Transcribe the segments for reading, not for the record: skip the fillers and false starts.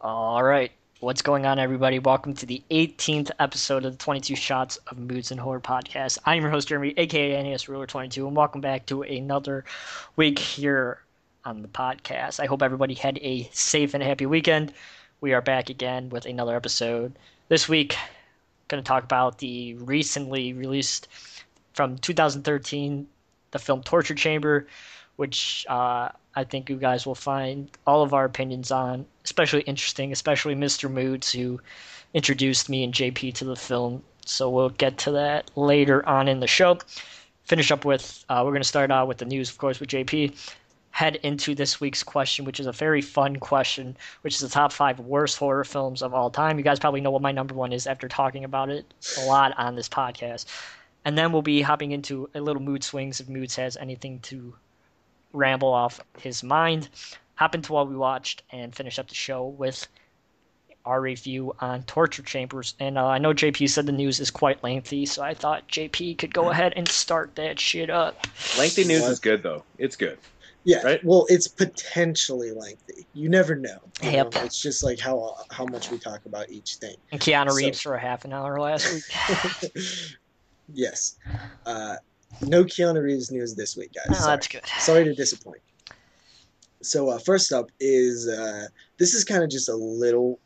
All right. What's going on, everybody? Welcome to the 18th episode of the 22 Shots of Moods and Horror podcast. I'm your host, Jeremy, aka NES Ruler 22, and welcome back to another week here on the podcast. I hope everybody had a safe and happy weekend. We are back again with another episode. This week, going to talk about the recently released from 2013, the film Torture Chamber, which I think you guys will find all of our opinions on especially interesting, especially Mr. Moodz, who introduced me and JP to the film. So we'll get to that later on in the show. Finish up with, we're going to start out with the news, of course, with JP. Head into this week's question, which is a very fun question, which is the top 5 worst horror films of all time. You guys probably know what my number one is after talking about it a lot on this podcast. And then we'll be hopping into a little Moodz Swingz if Moodz has anything to ramble off his mind, hop into what we watched, and finish up the show with our review on Torture Chambers. And I know JP said the news is quite lengthy, so I thought JP could go ahead and start that shit up. Lengthy news is good, though. It's good. Yeah, right? Well, it's potentially lengthy. You never know. Yep. It's just like how much we talk about each thing. And Keanu Reeves for a half an hour last week. Yes. No Keanu Reeves news this week, guys. Oh, that's good. Sorry to disappoint. So first up is, this is kind of just a little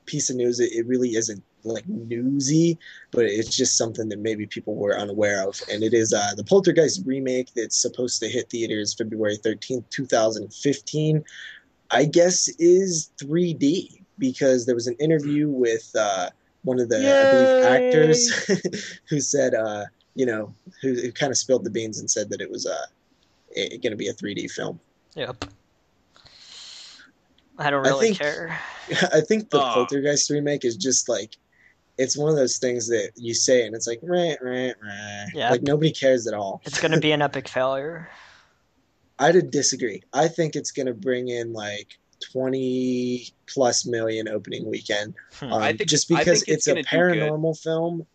piece of news. It really isn't like newsy, but it's just something that maybe people were unaware of. And it is the Poltergeist remake that's supposed to hit theaters February 13th, 2015. I guess is 3D, because there was an interview with one of the, I believe, actors who said, who kind of spilled the beans and said that it was going to be a 3D film. Yep. I don't really care. I think the Poltergeist remake is just like, it's one of those things that you say and it's like, rah, rah, rah. Yep. Like nobody cares at all. It's going to be an epic failure. I did disagree. I think it's going to bring in like 20 plus million opening weekend. Just because it's a paranormal film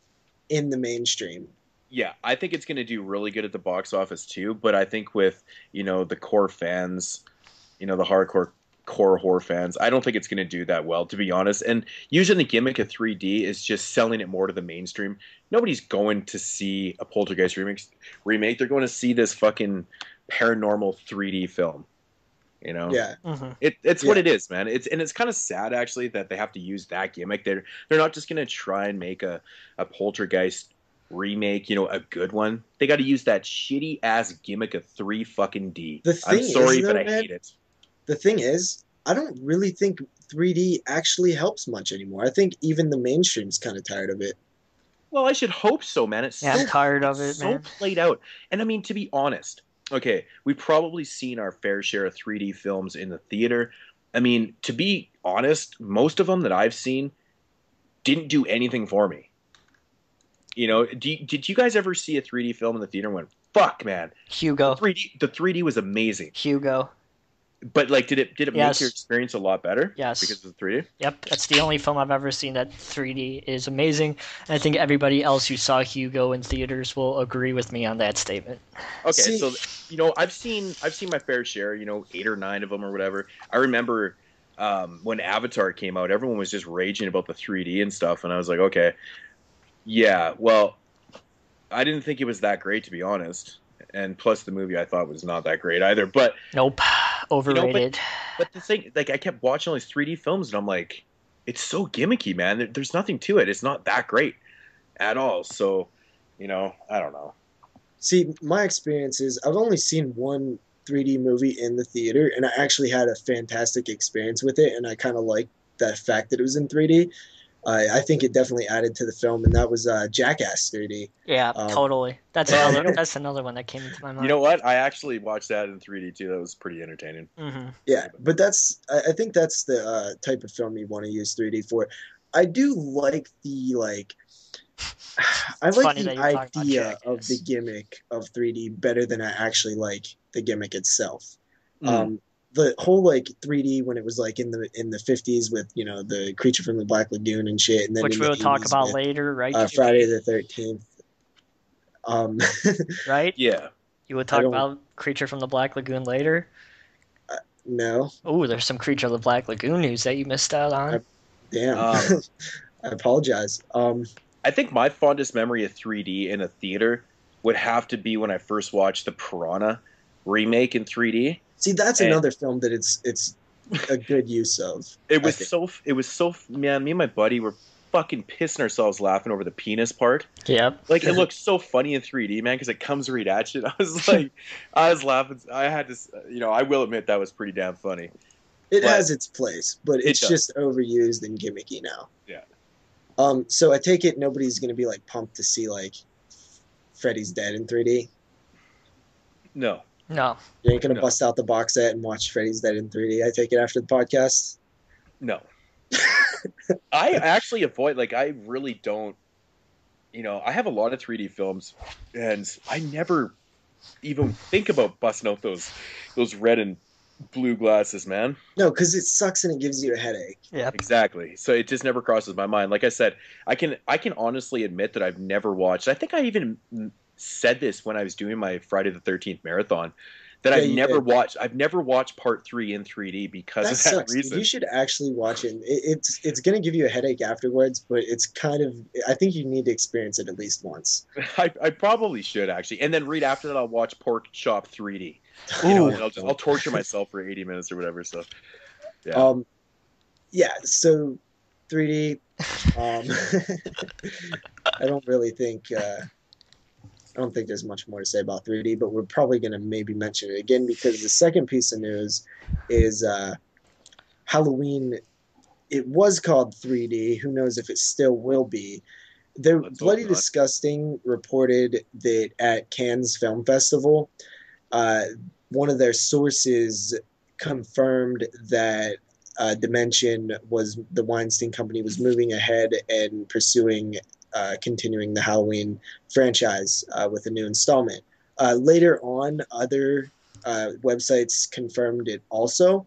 in the mainstream. Yeah, I think it's going to do really good at the box office too, but I think with, the core fans, the hardcore core horror fans, I don't think it's going to do that well, to be honest. And usually the gimmick of 3D is just selling it more to the mainstream. Nobody's going to see a Poltergeist remake. They're going to see this fucking paranormal 3D film. Yeah. Mm-hmm. It's what it is, man. It's kind of sad actually that they have to use that gimmick. They're not just going to try and make a Poltergeist remake, a good one. They got to use that shitty ass gimmick of 3 fucking D. I'm sorry, but I hate it. The thing is, I don't really think 3D actually helps much anymore. I think even the mainstream's kind of tired of it. Well, I should hope so, man. I'm tired of it, so man. Played out. And I mean, to be honest, okay, we've probably seen our fair share of 3D films in the theater. I mean, to be honest, most of them that I've seen didn't do anything for me. Did you guys ever see a 3D film in the theater and went, fuck, man? Hugo. The 3D was amazing. Hugo. But, like, did it Yes. make your experience a lot better? Yes. Because of the 3D? Yep, that's the only film I've ever seen that 3D is amazing. And I think everybody else who saw Hugo in theaters will agree with me on that statement. Okay, so, I've seen my fair share, 8 or 9 of them or whatever. I remember when Avatar came out, everyone was just raging about the 3D and stuff, and I was like, okay, yeah, well, I didn't think it was that great, to be honest. And plus the movie I thought was not that great either. But nope, overrated. But the thing, like, I kept watching all these 3D films and I'm like, it's so gimmicky, man. There's nothing to it. It's not that great at all. So, I don't know. See, my experience is I've only seen one 3D movie in the theater, and I actually had a fantastic experience with it, and I kind of liked the fact that it was in 3D. I think it definitely added to the film, and that was Jackass 3D. Yeah, totally. That's another one that came into my mind. You know what? I actually watched that in 3D too. That was pretty entertaining. Mm-hmm. Yeah, but I think that's the type of film you want to use 3D for. I do like the I like the idea of the gimmick of 3D better than I actually like the gimmick itself. The whole 3D when it was in the 50s with the Creature from the Black Lagoon and shit, and then which we'll talk about later, right? Friday the 13th. Right? Yeah. You would talk about Creature from the Black Lagoon later. No. Oh, there's some Creature of the Black Lagoon news that you missed out on. Damn. Um, I apologize. I think my fondest memory of 3D in a theater would have to be when I first watched the Piranha remake in 3D. See, that's And another film that it's a good use of. it I was think. so man, me and my buddy were fucking pissing ourselves laughing over the penis part. Yep. Like it looks so funny in 3D, man, because it comes right at you. I was like, I was laughing. I had to, I will admit that was pretty damn funny. It But has its place, but it's does. just overused and gimmicky now. Yeah. So I take it nobody's gonna be like pumped to see like Freddy's Dead in 3D. No, No. You ain't gonna No. bust out the box set and watch Freddy's Dead in 3D. I take it after the podcast. no. I actually avoid. Like, I really don't. I have a lot of 3D films, and I never even think about busting out those red and blue glasses, man. No, because it sucks and it gives you a headache. Yep. Exactly. So it just never crosses my mind. Like I said, I can honestly admit that I've never watched. I think I even said this when I was doing my Friday the 13th marathon. That Yeah, I've you never did. watched. I've never watched part 3 in 3D because That of that sucks. Dude. reason. You should actually watch it. It's gonna give you a headache afterwards, but it's kind of. I think you need to experience it at least once. I probably should actually, and then right after that, I'll watch Pork Chop 3D. Ooh. And I'll torture myself for 80 minutes or whatever. So, yeah. Yeah. So, 3D. I don't really think. I don't think there's much more to say about 3D, but we're probably going to maybe mention it again because the second piece of news is Halloween. It was called 3D. Who knows if it still will be? The Let's hope Bloody not. Disgusting reported that at Cannes Film Festival, one of their sources confirmed that Dimension was the Weinstein Company was moving ahead and pursuing continuing the Halloween franchise with a new installment. Later on, other websites confirmed it also.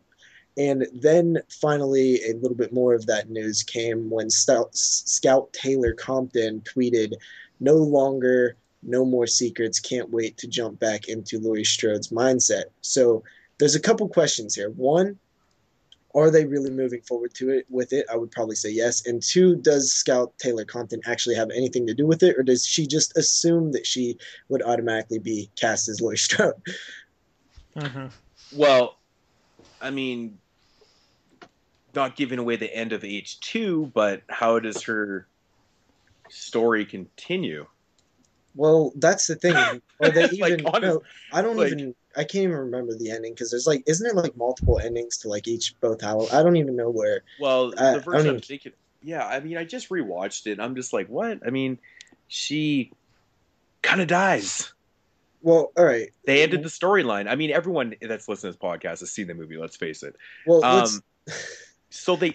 And then finally, a little bit more of that news came when Scout Taylor Compton tweeted, "No longer, no more secrets. Can't wait to jump back into Laurie Strode's mindset." So there's a couple questions here. One, are they really moving forward to it with it? I would probably say yes. And two, does Scout Taylor Compton actually have anything to do with it, or does she just assume that she would automatically be cast as Laurie Strode? Mm-hmm. Well, I mean, not giving away the end of H2, but how does her story continue? Well, that's the thing. Or they Like, even honest- no, I don't like- even. I can't even remember the ending because there's like, isn't there like multiple endings to like each both Halloween? I don't even know where. Well, I the don't version I'm even- thinking, yeah, I mean, I just rewatched it, and I'm just like, what? I mean, she kind of dies. Well, all right. They ended the storyline. I mean, everyone that's listening to this podcast has seen the movie. Let's face it. Well, let's. So they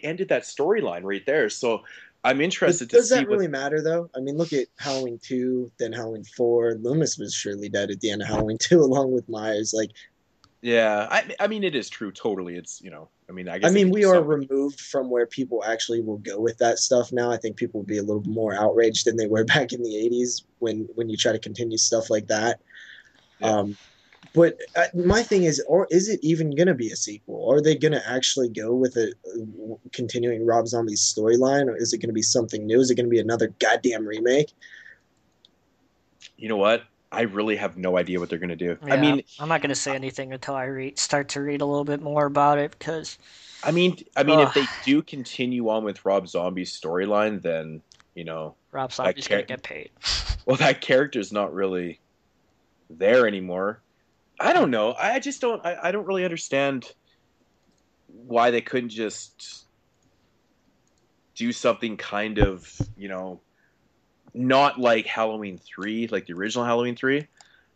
ended that storyline right there. So I'm interested to Does see that really matter though? I mean, look at Halloween 2, then Halloween 4. Loomis was surely dead at the end of Halloween 2, along with Myers. Like, Yeah, I mean, it is true. Totally, it's I mean, I guess I they mean, could we do are something. removed from where people actually will go with that stuff now. I think people will be a little more outraged than they were back in the '80s when you try to continue stuff like that. Yeah. But my thing is, or is it even going to be a sequel? Are they going to actually go with a continuing Rob Zombie's storyline, or is it going to be something new? Is it going to be another goddamn remake? You know what? I really have no idea what they're gonna do. Yeah, I mean, I'm not going to say anything until I start to read a little bit more about it because I mean, Ugh. if they do continue on with Rob Zombie's storyline, then Rob Zombie's going to get paid. well, that character's not really there anymore. I don't know. I just don't. I don't really understand why they couldn't just do something kind of, not like Halloween 3, like the original Halloween 3,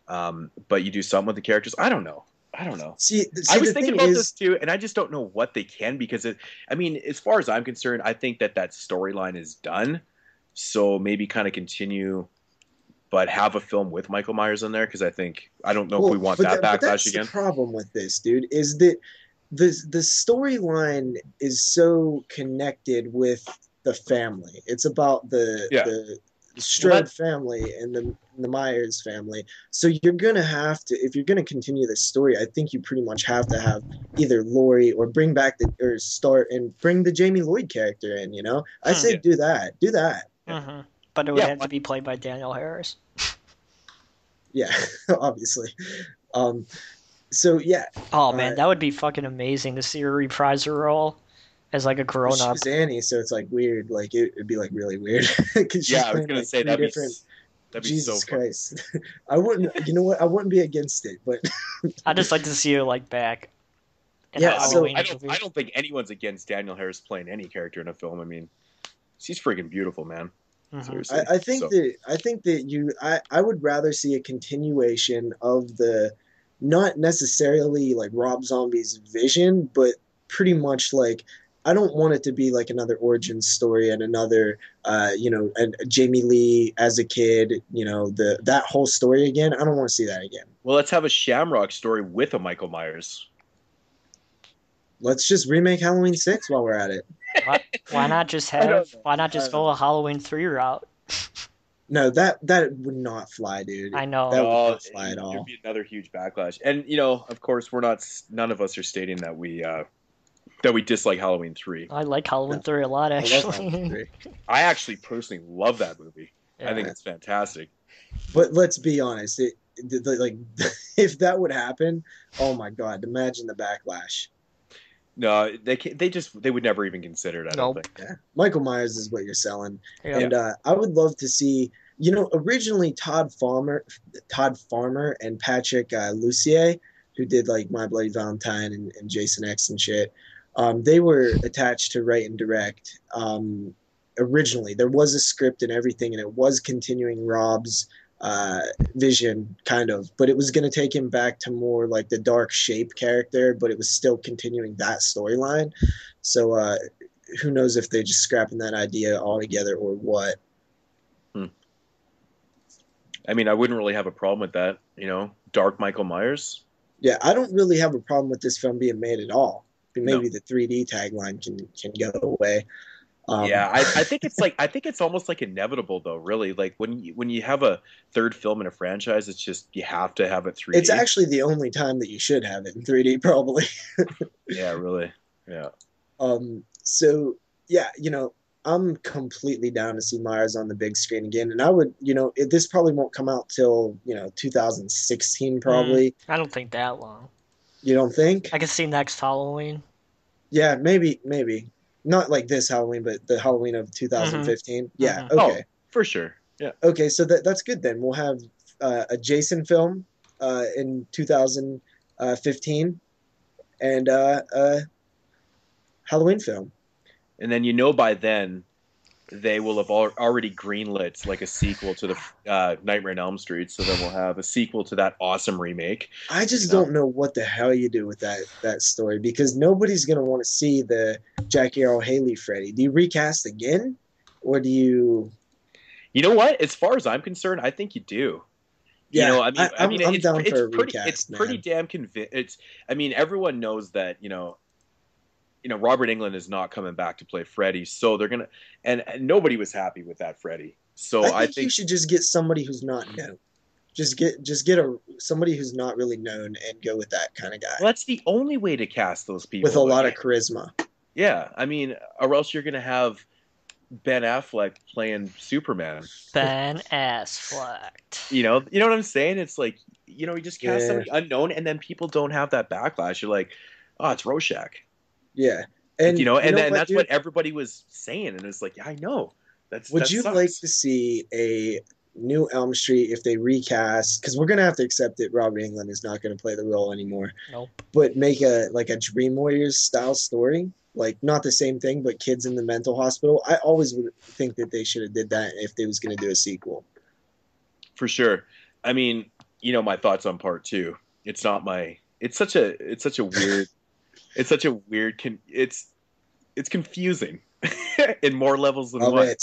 but you do something with the characters. I don't know. See, I was the thinking thing about is, this too, and I just don't know what they can because I mean, as far as I'm concerned, I think that storyline is done. So maybe kind of continue, but have a film with Michael Myers in there because I don't know if we want that but backlash that's again. The problem with this, dude, is that the storyline is so connected with the family. It's about the Strode family and the Myers family. So you're gonna have to, if you're gonna continue this story, I think you pretty much have to have either Laurie or bring back or start and bring the Jamie Lloyd character in. I say do that. Mm-hmm. But it would have to be played by Daniel Harris. Yeah, obviously. So yeah. Oh man, that would be fucking amazing to see her reprise her role as like a grown up. She's Annie, so it's like weird. Like it'd be like really weird. I was gonna say that'd be Jesus so fun. Christ. I wouldn't. You know what? I wouldn't be against it, but I just like to see her like back. Yeah. So I don't think anyone's against Danielle Harris playing any character in a film. I mean, she's freaking beautiful, man. Seriously. I think that I would rather see a continuation of the, not necessarily like Rob Zombie's vision, but pretty much like, I don't want it to be like another origin story and another, and Jamie Lee as a kid, that whole story again. I don't want to see that again. Well, let's have a Shamrock story with a Michael Myers. Let's just remake Halloween 6 while we're at it. Why not just go a Halloween 3 route? No, that would not fly, dude. I know. That would not fly at all. It'd be another huge backlash. And of course, none of us are stating that we dislike Halloween 3. I like Halloween 3 a lot, actually. I actually personally love that movie. Yeah. I think it's fantastic. But let's be honest, like if that would happen, oh my God, imagine the backlash. No, they would never even consider it. I don't think. Yeah. Michael Myers is what you're selling, and I would love to see. Originally Todd Farmer and Patrick Lussier, who did like My Bloody Valentine and Jason X and shit. They were attached to write and direct. Originally, there was a script and everything, and it was continuing Rob's vision kind of, but it was going to take him back to more like the dark Shape character, but it was still continuing that storyline. So who knows if they're just scrapping that idea altogether or what. I mean, I wouldn't really have a problem with that, dark Michael Myers. Yeah, I don't really have a problem with this film being made at all. Maybe the 3D tagline can go away. I think it's almost like inevitable though, really. Like when you have a third film in a franchise, it's just you have to have it 3D. It's actually the only time that you should have it in 3D, probably. Yeah, really. Yeah. So yeah, I'm completely down to see Myers on the big screen again, and I would, this probably won't come out till 2016 probably. I don't think that long. You don't think? I can see next Halloween. Yeah, maybe. Not like this Halloween, but the Halloween of 2015. Yeah, okay. Oh, for sure. Yeah. Okay, so that's good then. We'll have a Jason film in 2015 and a Halloween film. And then by then they will have already greenlit like a sequel to the Nightmare on Elm Street, so then we'll have a sequel to that awesome remake. I just don't know what the hell you do with that story, because nobody's going to want to see the Jackie Earle Haley Freddy. Do you recast again, or do you... You know what? As far as I'm concerned, I think you do. Yeah, I'm down for a recast. It's pretty damn convincing. Everyone knows that, Robert Englund is not coming back to play Freddy, so they're gonna, and nobody was happy with that Freddy. So I think you should just get somebody who's not known. Just get somebody who's not really known and go with that kind of guy. Well, that's the only way to cast those people with a lot of charisma. Yeah, I mean, or else you're gonna have Ben Affleck playing Superman. Ben Affleck. You know what I'm saying? It's like, you just cast somebody unknown, and then people don't have that backlash. You're like, oh, it's Rorschach. Yeah, and that's what everybody was saying, and it's like, yeah, I know. Would you like to see a new Elm Street if they recast? Because we're gonna have to accept that Robert Englund is not going to play the role anymore. Nope. But make a Dream Warriors style story, like not the same thing, but kids in the mental hospital. I always would think that they should have did that if they was going to do a sequel. For sure. I mean, my thoughts on part 2. It's not my. It's such a weird. It's such a weird. It's confusing in more levels than one.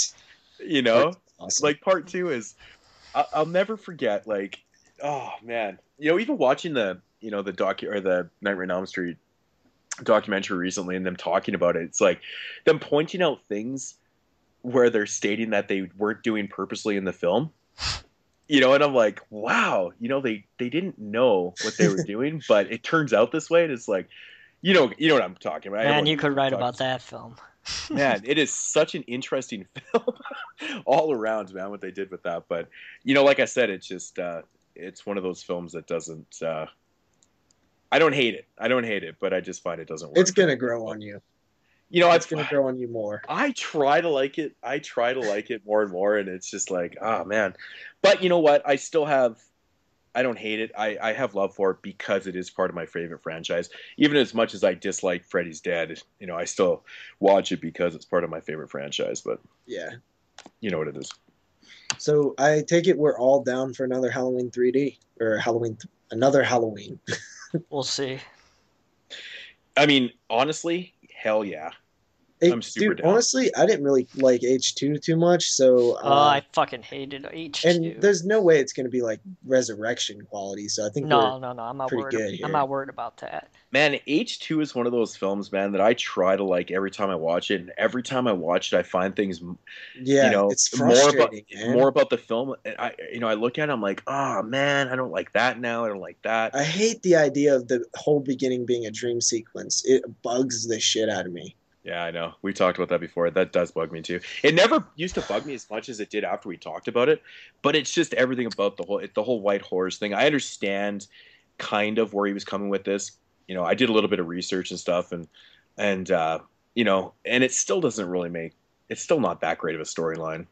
Awesome. Like part 2 is. I'll never forget. Like, oh man, even watching the the Nightmare on Elm Street documentary recently, and them talking about it. It's like them pointing out things where they're stating that they weren't doing purposely in the film. You know, and I'm like, wow, you know, they didn't know what they were doing, but it turns out this way, and it's like, you know what I'm talking about. Man, Everyone you could write talks- about that film. Man, it is such an interesting film all around, man, what they did with that. But, you know, like I said, it's just, it's one of those films that doesn't, I don't hate it. I don't hate it, but I just find it doesn't work. It's going to grow on you. You know, It's going to grow on you more. I try to like it. I try to like it more and more, and it's just like, oh, man. But you know what? I don't hate it. I have love for it because it is part of my favorite franchise. Even as much as I dislike Freddy's Dead, you know, I still watch it because it's part of my favorite franchise. But Yeah. you know what it is. So I take it we're all down for another Halloween 3D or another Halloween. We'll see. I mean, honestly, hell yeah. I'm super Dude, down. honestly, I didn't really like H2 too much, so I fucking hated H2. and there's no way it's going to be like Resurrection quality, so I think No, we're I'm not pretty worried. good here. I'm not worried about that. Man, H2 is one of those films, man, that I try to like every time I watch it, and every time I watch it, I find things, Yeah, you know, it's frustrating, man. more about the film. And I look at it, I'm like, oh man, I don't like that now. I don't like that. I hate the idea of the whole beginning being a dream sequence. It bugs the shit out of me. Yeah, I know. We talked about that before. That does bug me too. It never used to bug me as much as it did after we talked about it, but it's just everything about the whole white horse thing. I understand kind of where he was coming with this. You know, I did a little bit of research and stuff, and you know, and it still doesn't really it's still not that great of a storyline.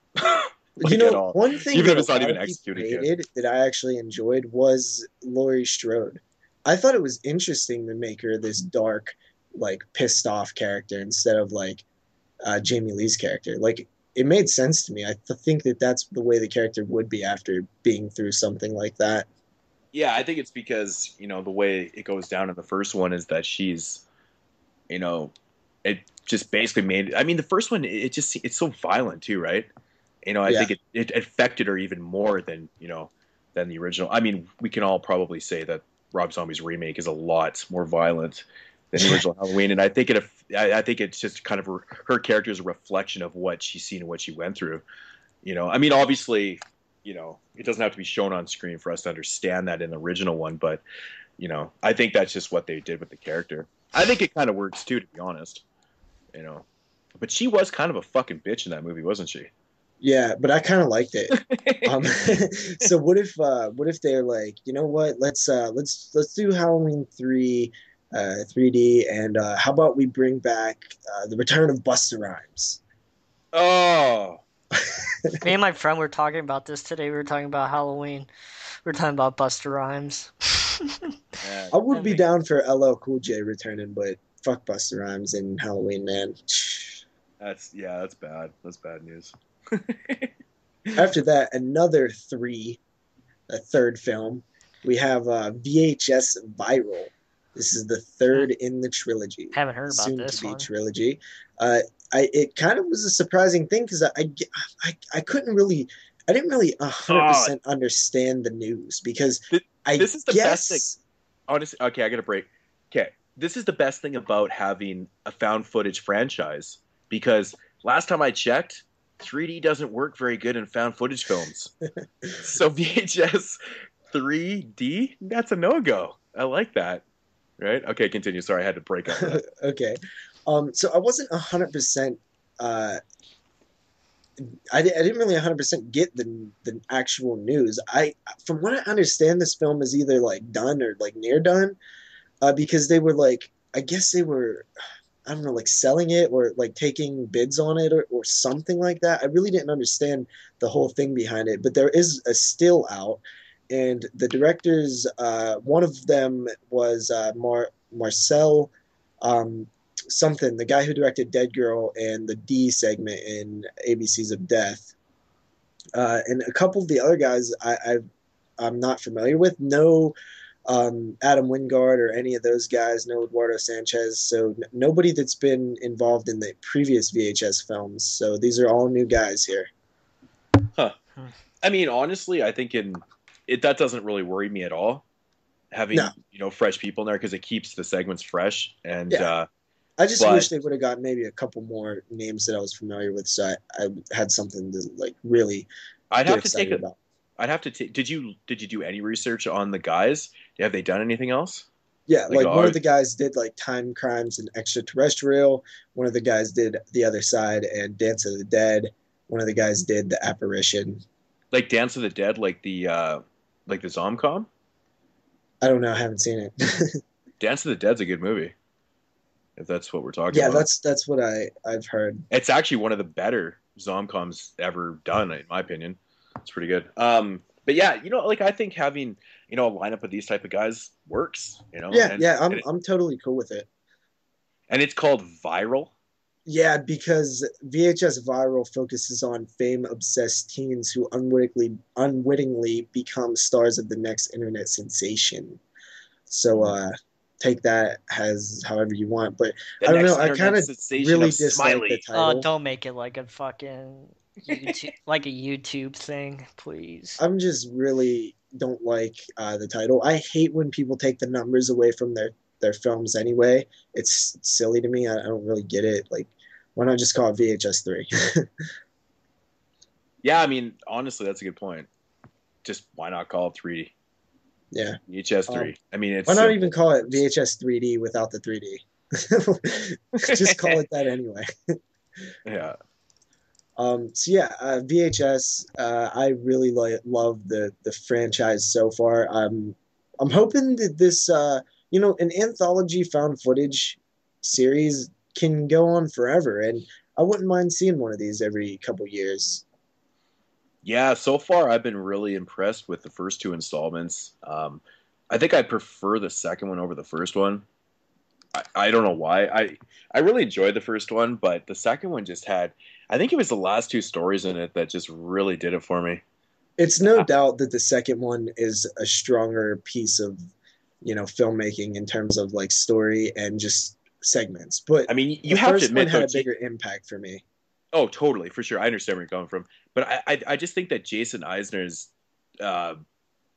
Like, you know, at all. one thing Even that if it's a not lot even of people executed yet. hated that I actually enjoyed was Laurie Strode. I thought it was interesting to make her this dark, like pissed off character instead of like Jamie Lee's character. Like it made sense to me. I think that that's the way the character would be after being through something like that. Yeah, I think it's because, you know, the way it goes down in the first one is that she's, you know, it just basically made. I mean, the first one, it's so violent too, right? You know, I think it affected her even more than, you know, than the original. I mean, we can all probably say that Rob Zombie's remake is a lot more violent than the original Halloween, and I think it's just kind of her character is a reflection of what she's seen and what she went through. You know, I mean, obviously, you know, it doesn't have to be shown on screen for us to understand that in the original one, but you know, I think that's just what they did with the character. I think it kind of works too, to be honest. You know, but she was kind of a fucking bitch in that movie, wasn't she? Yeah, but I kind of liked it. So what if they're like, you know what? Let's do Halloween 3D, and how about we bring back the return of Busta Rhymes? Oh, Me and my friend were talking about this today. We were talking about Halloween. We were talking about Busta Rhymes. man. I would be down for LL Cool J returning, but fuck Busta Rhymes in Halloween, man. That's bad. That's bad news. After that, a third film. We have VHS Viral. This is the third in the trilogy. Haven't heard about soon this to be one. trilogy. It kind of was a surprising thing because I didn't really 100% understand the news because this is the best thing. Honestly, okay, I got to break. Okay, this is the best thing about having a found footage franchise because last time I checked, 3D doesn't work very good in found footage films. So VHS 3D, that's a no-go. I like that. Right? Okay, continue. Sorry, I had to break up. Okay. So I wasn't 100%. I didn't really 100% get the actual news. From what I understand, this film is either like done or like near done, because they were like, I guess they were, I don't know, like selling it or like taking bids on it or something like that. I really didn't understand the whole thing behind it, but there is a still out. And the directors, one of them was Marcel something, the guy who directed Dead Girl and the D segment in ABCs of Death. And a couple of the other guys I'm not familiar with. No Adam Wingard or any of those guys. No Eduardo Sanchez. So nobody that's been involved in the previous VHS films. So these are all new guys here. Huh. I mean, honestly, I think that doesn't really worry me at all. Having fresh people in there because it keeps the segments fresh and I just wish But they would have got maybe a couple more names that I was familiar with, so I had something to like really I'd get have to take excited a. about. I'd have to take. Did you do any research on the guys? Have they done anything else? Yeah, Like, like one of the guys did like Time Crimes and Extraterrestrial. One of the guys did The Other Side and Dance of the Dead. One of the guys did The Apparition. like Dance of the Dead, like the Zomcom. I don't know, I haven't seen it. Dance of the Dead's a good movie, if that's what we're talking Yeah, about. that's what I've heard. It's actually one of the better Zomcoms ever done, in my opinion. It's pretty good. But yeah, like I think having a lineup of these type of guys works. Yeah, and yeah, and, it, I'm totally cool with it. and it's called Viral. Yeah, because VHS Viral focuses on fame-obsessed teens who unwittingly become stars of the next internet sensation. So take that as however you want, but The I don't next know. I internet kind of sensation really of dislike the Smiley. title. Don't make it like a fucking YouTube, like a YouTube thing, please. I'm just really don't like the title. I hate when people take the numbers away from their films anyway. It's silly to me. I don't really get it. Like, why not just call it VHS 3? Yeah, I mean, honestly, that's a good point. Just why not call it 3D? Yeah. VHS 3. I mean, it's Why not simple. even call it VHS 3D without the 3D? Just call it that anyway. Yeah. So yeah, VHS. I really love the franchise so far. I'm hoping that this an anthology found footage series can go on forever, and I wouldn't mind seeing one of these every couple years. Yeah, so far I've been really impressed with the first two installments. I think I prefer the second one over the first one. I don't know why. I really enjoyed the first one, but the second one just had. I think it was the last two stories in it that just really did it for me. It's no doubt that the second one is a stronger piece of filmmaking in terms of like story and just segments. But I mean, you the have to first one admit though. had a bigger impact for me. Oh, totally, for sure. I understand where you're coming from, but I just think that Jason Eisner's uh,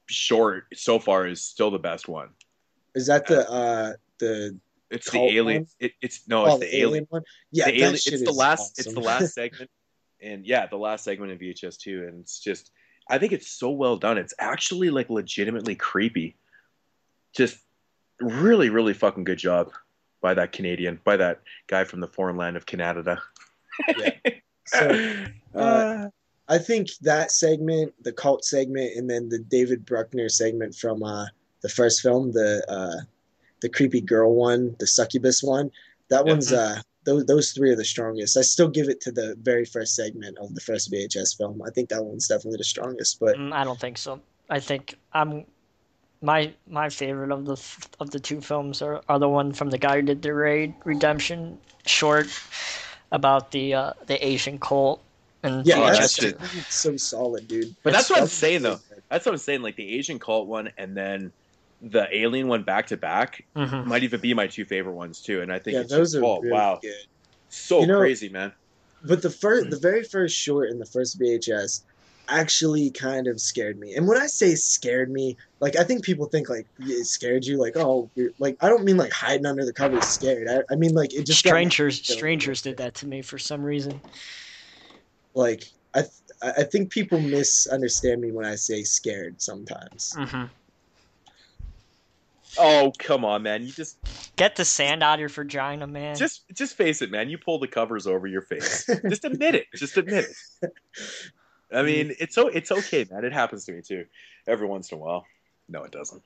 short so far is still the best one. Is that the It's the cult alien. one? It's Oh, the the alien. alien one. Yeah, The that alien. shit It's the is last. It's awesome. the last segment, and yeah, the last segment in VHS 2, and it's just. I think it's so well done. It's actually like legitimately creepy. Just really, really fucking good job by that guy from the foreign land of Canada. Yeah. So I think that segment, the cult segment, and then the David Bruckner segment from the first film, the creepy girl one, the succubus one, that Yeah. one's those three are the strongest. I still give it to the very first segment of the first VHS film. I think that one's definitely the strongest. But I don't think so. I think my favorite of the two films are the one from the guy who did the Raid Redemption short about the Asian cult and yeah, Oh, that's shit. so solid, dude. But that's what I'm That was saying, really though. good. That's what I'm saying. Like the Asian cult one, and then the alien one back to back Mm-hmm. might even be my two favorite ones too. And I think Yeah, it's those just are oh really wow, good. so You know, crazy, man. But the very first short in the first VHS actually kind of scared me. And when I say scared me, like I think people think like it scared you, like oh, like I don't mean like hiding under the covers scared. I mean like it just got my Strangers did that to me for some reason. like I think people misunderstand me when I say scared sometimes. Mm-hmm. Oh come on, man. You Get the sand out of your vagina, man. just face it, man. You pull the covers over your face. Just admit it. Just admit it. I mean, it's okay, man. It happens to me too, every once in a while. No, it doesn't.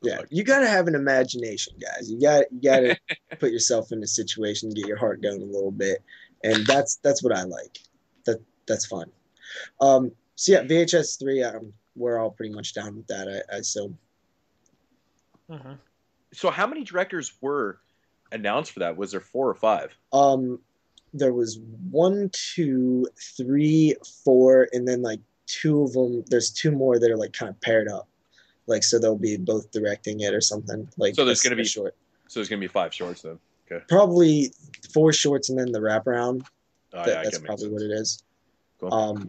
Yeah, you gotta have an imagination, guys. You gotta put yourself in a situation, get your heart going a little bit, and that's what I like. That's fun. So yeah, VHS 3. We're all pretty much down with that. I assume. Mm-hmm. So, how many directors were announced for that? Was there 4 or 5? There was 1, 2, 3, 4, and then like two of them. There's two more that are like kind of paired up, like so they'll be both directing it or something. Like So there's going to be short. So there's going to be 5 shorts then. Okay. Probably 4 shorts and then the wraparound. Oh, yeah, That's probably what it is. Cool.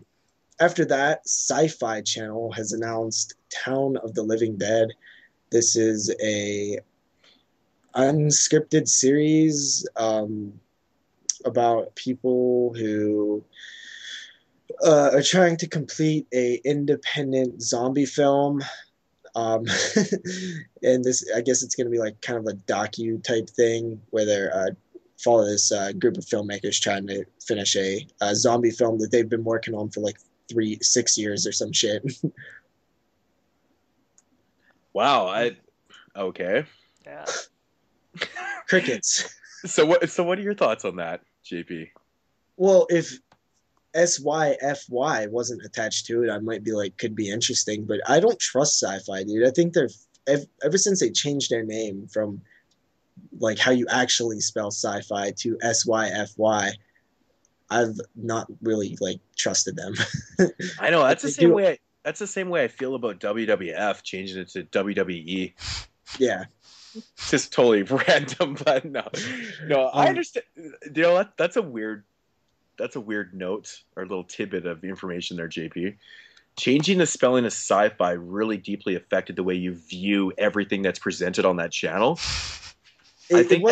After that, Sci-Fi Channel has announced Town of the Living Dead. This is a unscripted series about people who are trying to complete a independent zombie film. Um, and this, I guess it's going to be like kind of a docu type thing where they're follow this group of filmmakers trying to finish a zombie film that they've been working on for like 6 years or some shit. Wow. Okay. Yeah. Crickets. So what are your thoughts on that, JP? Well, if SYFY wasn't attached to it, I might be like, could be interesting, but I don't trust sci-fi, dude. I think ever since they changed their name from like how you actually spell sci-fi to SYFY, I've not really like trusted them. I know that's the same way. That's the same way I feel about WWF changing it to WWE. Yeah, Just totally random, but no. I understand. You know what? That's a weird note or little tidbit of information there, JP. Changing the spelling of sci-fi really deeply affected the way you view everything that's presented on that channel. I think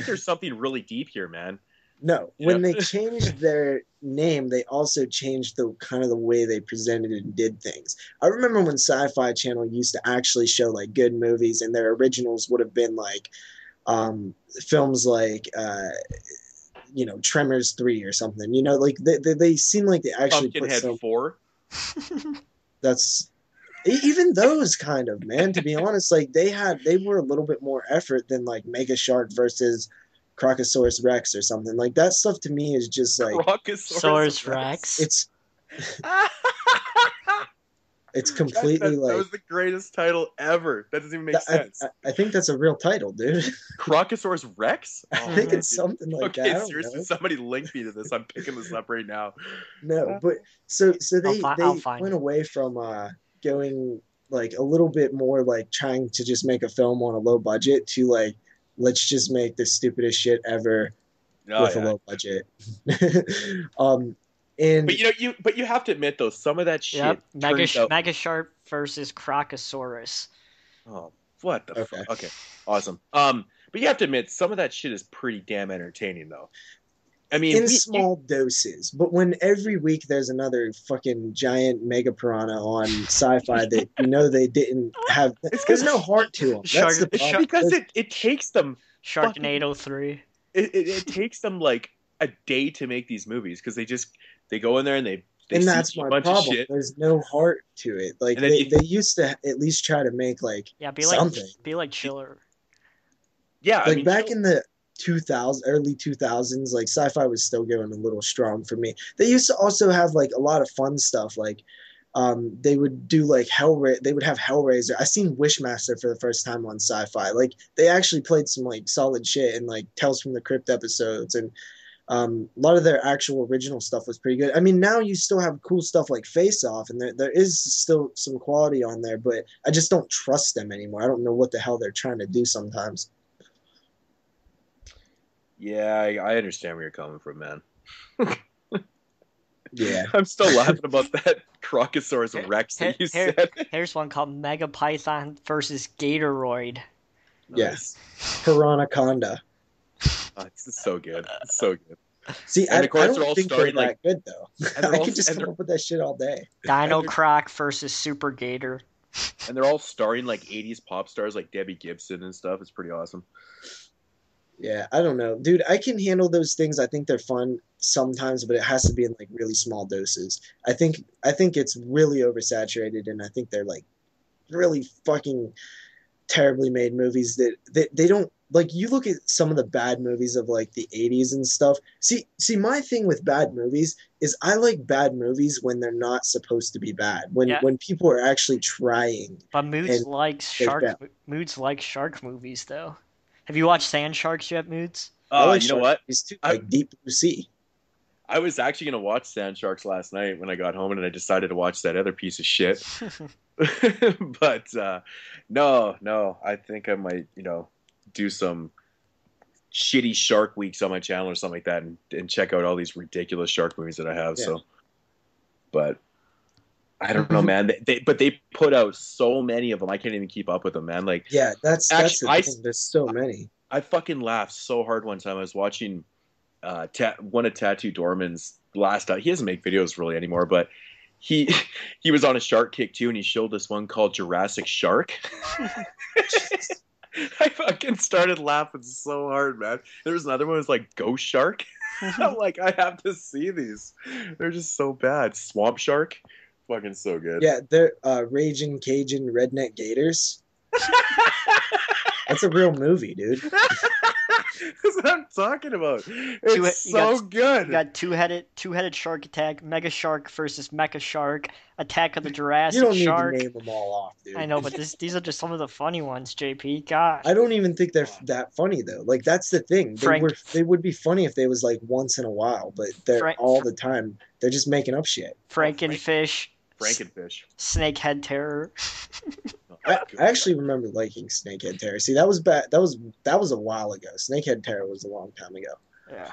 there's something really deep here, man. No, when they changed their name, they also changed the kind of the way they presented and did things. I remember when Sci-Fi Channel used to actually show like good movies, and their originals would have been like films like Tremors 3 or something. Like they seem like they actually Pumpkinhead 4. That's even those kind of, man. To be honest, like they were a little bit more effort than like Mega Shark versus Crocosaurus Rex or something. Like that stuff to me is just like Crocosaurus Rex. It's completely that was the greatest title ever. That doesn't even make sense. I think that's a real title, dude. Crocosaurus Rex? I think it's something like that. Okay, seriously, somebody link me to this. I'm picking this up right now. No, but so they went away from going like a little bit more like trying to just make a film on a low budget to like, let's just make the stupidest shit ever with a low budget. But you have to admit though, some of that shit. Yep. Mega Shark versus Crocosaurus. Oh, what the fuck? Okay, awesome. But you have to admit, some of that shit is pretty damn entertaining though. I mean, in small doses, but when every week there's another fucking giant mega piranha on Sci-Fi that they didn't have, there's no heart to them. That's the problem. Because it takes them Sharknado 3. It takes them like a day to make these movies because they go in there and they and that's my problem. There's no heart to it. Like they used to at least try to make like something. Be like Chiller. Yeah, like back in the early 2000s, like Sci-Fi was still going a little strong for me. They used to also have like a lot of fun stuff. Like they would do like they would have Hellraiser. I seen Wishmaster for the first time on Sci-Fi. Like they actually played some like solid shit and like Tales from the Crypt episodes, and a lot of their actual original stuff was pretty good. I mean, now you still have cool stuff like Face Off, and there is still some quality on there, but I just don't trust them anymore. I don't know what the hell they're trying to do sometimes. Yeah, I understand where you're coming from, man. Yeah. I'm still laughing about that Crocosaurus Rex that you said. Here's one called Mega Python versus Gatoroid. Yes. Piranaconda. Oh, this is so good. It's so good. See, I don't think they're that good, though. I could just come up with that shit all day. Dino Croc versus Super Gator. And they're all starring like 80s pop stars like Debbie Gibson and stuff. It's pretty awesome. Yeah, I don't know. Dude, I can handle those things. I think they're fun sometimes, but it has to be in like really small doses. I think it's really oversaturated, and I think they're like really fucking terribly made movies that they don't like. You look at some of the bad movies of like the 80s and stuff. See my thing with bad movies is I like bad movies when they're not supposed to be bad. When people are actually trying. But Moodz likes shark movies though. Have you watched Sand Sharks yet, Moodz? You know what? It's too, like Deep Blue Sea. I was actually going to watch Sand Sharks last night when I got home, and I decided to watch that other piece of shit. But no, I think I might, do some shitty Shark Weeks on my channel or something like that, and check out all these ridiculous shark movies that I have. Yeah. So, but I don't know, man. But they put out so many of them. I can't even keep up with them, man. Like, Yeah, that's actually, the thing. There's so many. I fucking laughed so hard one time. I was watching one of Tattoo Dorman's last. He doesn't make videos really anymore, but he he was on a shark kick too, and he showed this one called Jurassic Shark. I fucking started laughing so hard, man. There was another one that was like Ghost Shark. I'm like, I have to see these. They're just so bad. Swamp Shark, fucking so good. Yeah, they're Raging Cajun Redneck Gators. That's a real movie, dude. That's what I'm talking about. It's so good. You got two-headed shark attack, Mega Shark versus Mecha Shark, Attack of the Jurassic Shark. You don't need to name them all off, dude. I know, but these are just some of the funny ones, JP. God. I don't even think they're that funny though. Like that's the thing. They would be funny if they was like once in a while, but they're all the time. They're just making up shit. Frankenfish. Snakehead Terror. I actually remember liking Snakehead Terror. See, that was bad. That was a while ago. Snakehead Terror was a long time ago. Yeah.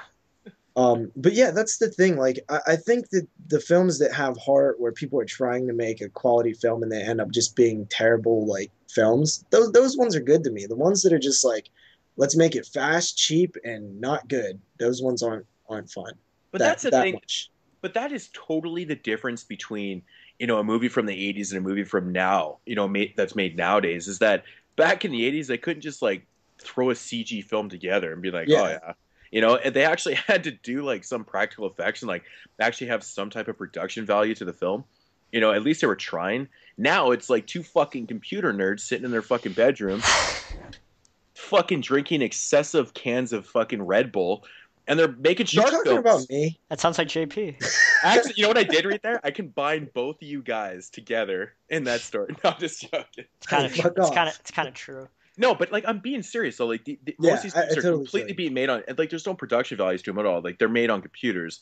But yeah, that's the thing. Like, I think that the films that have heart, where people are trying to make a quality film and they end up just being terrible, like films, those ones are good to me. The ones that are just like, let's make it fast, cheap, and not good. Those ones aren't fun. But that's the thing. Much. But that is totally the difference between, you know, a movie from the 80s and a movie from now, you know, that's made nowadays, is that back in the 80s, they couldn't just like throw a CG film together and be like, oh yeah. You know, and they actually had to do like some practical effects and like actually have some type of production value to the film. You know, at least they were trying. Now it's like two fucking computer nerds sitting in their fucking bedroom, fucking drinking excessive cans of fucking Red Bull, and they're making shark films. You're talking about me? That sounds like JP. Actually, you know what I did right there? I combined both of you guys together in that story. No, I'm just joking. It's kind of true. No, but like I'm being serious. So like most of these things are completely being made on, and like there's no production values to them at all. Like they're made on computers,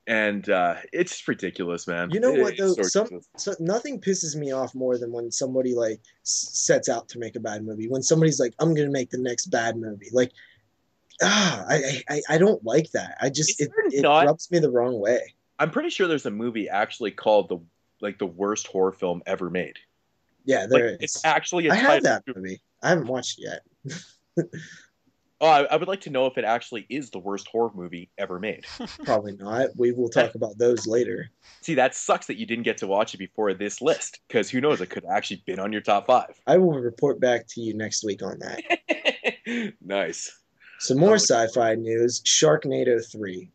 and it's ridiculous, man. You know what though? So nothing pisses me off more than when somebody like sets out to make a bad movie. When somebody's like, "I'm gonna make the next bad movie," like, I don't like that. I just it rubs me the wrong way. I'm pretty sure there's a movie actually called the worst horror film ever made. Yeah, there is. It's actually I have that movie. I haven't watched it yet. Oh, I would like to know if it actually is the worst horror movie ever made. Probably not. We will talk about those later. See, that sucks that you didn't get to watch it before this list, because who knows, it could have actually been on your top 5. I will report back to you next week on that. Nice. Some more sci-fi news. Sharknado 3.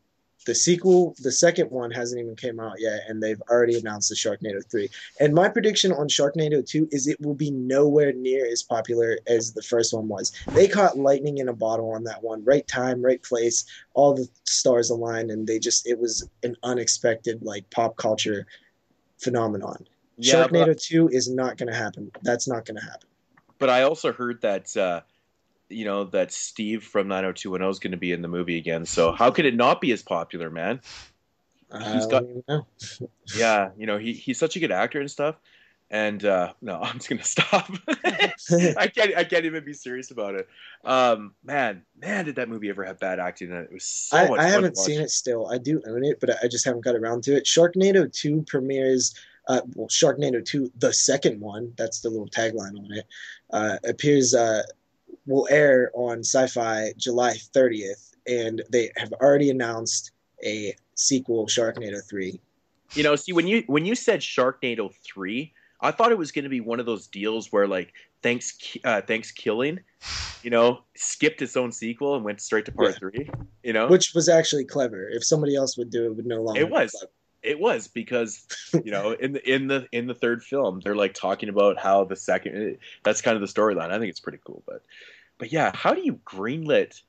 The sequel, the second one hasn't even came out yet, and they've already announced the Sharknado 3. And my prediction on Sharknado 2 is it will be nowhere near as popular as the first one was. They caught lightning in a bottle on that one. Right time, right place, all the stars aligned, and it was an unexpected like pop culture phenomenon. Yeah, Sharknado 2 is not going to happen. That's not going to happen. But I also heard that you know, that Steve from 90210 is going to be in the movie again. So how could it not be as popular, man? Yeah, you know, he's such a good actor and stuff. And no, I'm just gonna stop. I can't even be serious about it. Man, did that movie ever have bad acting in it? It was so much fun. I haven't seen it still. I do own it, but I just haven't got around to it. Sharknado 2 premieres. Sharknado 2, the second one. That's the little tagline on it. Will air on Sci-Fi July 30th, and they have already announced a sequel, Sharknado 3. You know, see, when you said Sharknado 3, I thought it was going to be one of those deals where like Thanks Killing, you know, skipped its own sequel and went straight to part 3. You know, which was actually clever. If somebody else would do it, would no longer. It was because, you know, in the third film, they're like talking about how the second, that's kind of the storyline. I think it's pretty cool, but yeah, how do you greenlight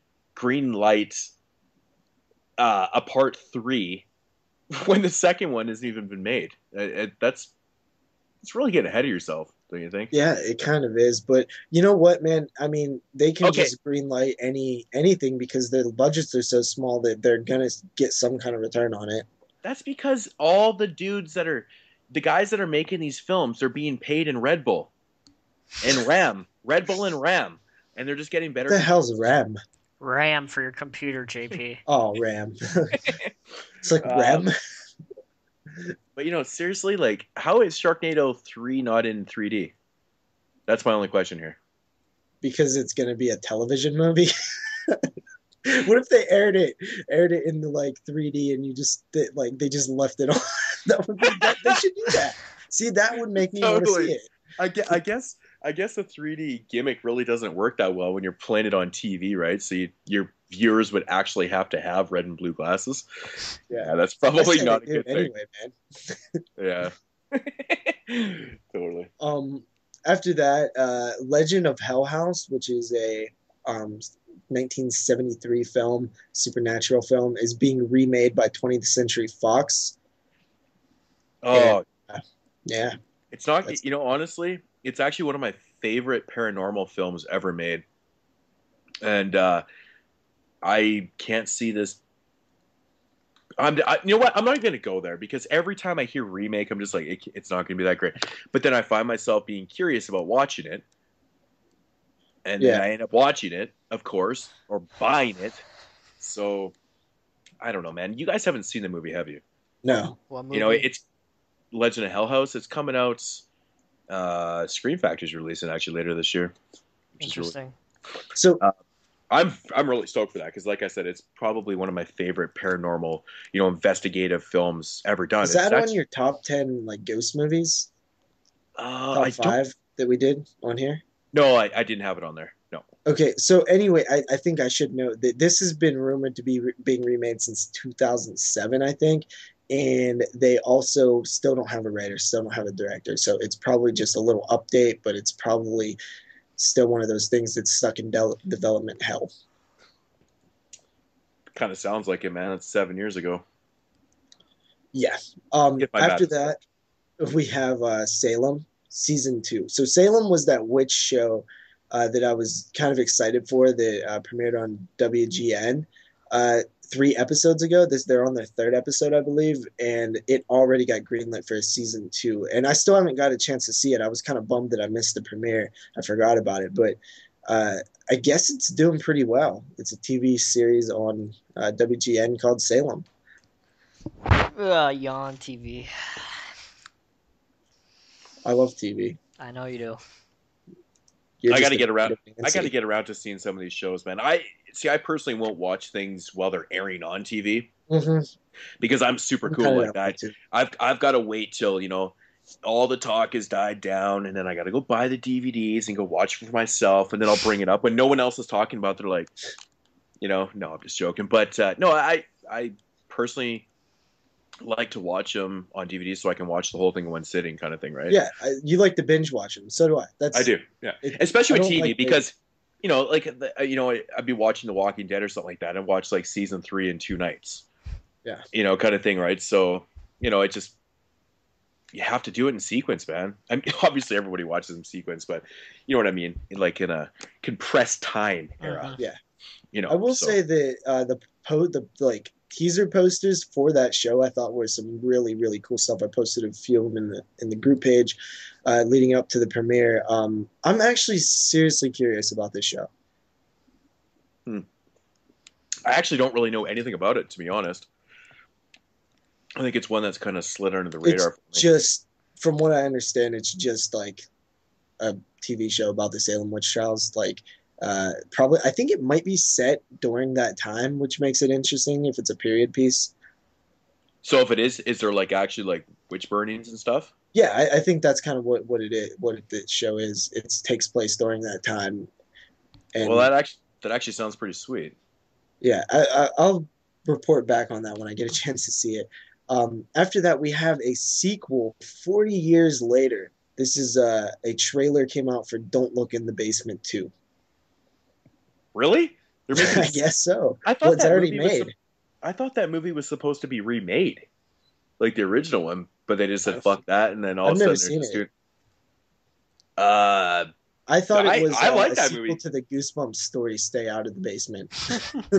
a part 3 when the second one hasn't even been made? It's really getting ahead of yourself, don't you think? Yeah, it kind of is. But you know what, man? I mean, they can just greenlight anything because their budgets are so small that they're gonna get some kind of return on it. That's because all the guys that are making these films, they're being paid in Red Bull and RAM, Red Bull and RAM, and they're just getting better. What the hell's RAM? RAM for your computer, JP. Oh, RAM. It's like RAM. But seriously, like, how is Sharknado 3 not in 3D? That's my only question here. Because it's gonna be a television movie. What if they aired it in the like 3D and they just left it on? That would be that. They should do that. See, that would make me want to see Totally. it. I guess the 3D gimmick really doesn't work that well when you're playing it on TV, right? So your viewers would actually have to have red and blue glasses. Yeah, that's probably not a good thing. Anyway, Yeah. Totally. man. After that, Legend of Hell House, which is a 1973 film, supernatural film, is being remade by 20th Century Fox. Oh, And, yeah. it's not, honestly, it's actually one of my favorite paranormal films ever made. And I can't see this. You know what? I'm not going to go there because every time I hear remake, I'm just like, it's not going to be that great. But then I find myself being curious about watching it. And then I end up watching it, of course, or buying it. So, I don't know, man. You guys haven't seen the movie, have you? No. It's Legend of Hell House. It's coming out. Scream Factory's releasing actually later this year. Interesting. So I'm really stoked for that because, like I said, it's probably one of my favorite paranormal, investigative films ever done. Is that on your top 10 like ghost movies? Top 5 that we did on here? No, I didn't have it on there. No. Okay, so anyway, I think I should note that this has been rumored to be being remade since 2007, I think, and they also still don't have a writer, still don't have a director, so it's probably just a little update, but it's probably still one of those things that's stuck in development hell. Kind of sounds like it, man. It's 7 years ago. Yeah. After that, we have Salem season 2. So Salem was that witch show that I was kind of excited for that premiered on WGN 3 episodes ago. They're on their 3rd episode, I believe, and it already got greenlit for season 2. And I still haven't got a chance to see it. I was kind of bummed that I missed the premiere. I forgot about it, but I guess it's doing pretty well. It's a TV series on WGN called Salem. Yawn TV. I love TV. I know you do. I got to get around. I got to get around to seeing some of these shows, man. I personally won't watch things while they're airing on TV because I'm super cool like that. I've got to wait till all the talk has died down, and then I got to go buy the DVDs and go watch for myself, and then I'll bring it up when no one else is talking about. They're like, no, I'm just joking. But no, I personally like to watch them on DVD so I can watch the whole thing in one sitting, kind of thing, right? Yeah, you like to binge watch them. So do I. I do. Yeah, especially with TV because I'd be watching The Walking Dead or something like that and watch like season 3 in 2 nights. Yeah, kind of thing, right? So it just you have to do it in sequence, man. I mean, obviously everybody watches in sequence, but you know what I mean, like in a compressed time era. Yeah, I will say that the teaser posters for that show I thought were some really, really cool stuff. I posted a few of them in the group page leading up to the premiere. I'm actually seriously curious about this show. I actually don't really know anything about it, to be honest. I think it's one that's kind of slid under the radar. It's just, from what I understand, it's just like a TV show about the Salem witch trials. Probably, I think it might be set during that time, which makes it interesting if it's a period piece. So if it is there actually witch burnings and stuff? Yeah, I think that's kind of what it is. What the show is. It takes place during that time. And, well, that actually sounds pretty sweet. Yeah, I'll report back on that when I get a chance to see it. After that, we have a sequel 40 years later. This is a trailer came out for Don't Look in the Basement 2. Really? I guess so. I thought it's already made. I thought that movie was supposed to be remade, like the original one, but they just said fuck that, and then all of a sudden they're just doing. I thought it was I like a that sequel movie. to the Goosebumps story, Stay Out of the Basement,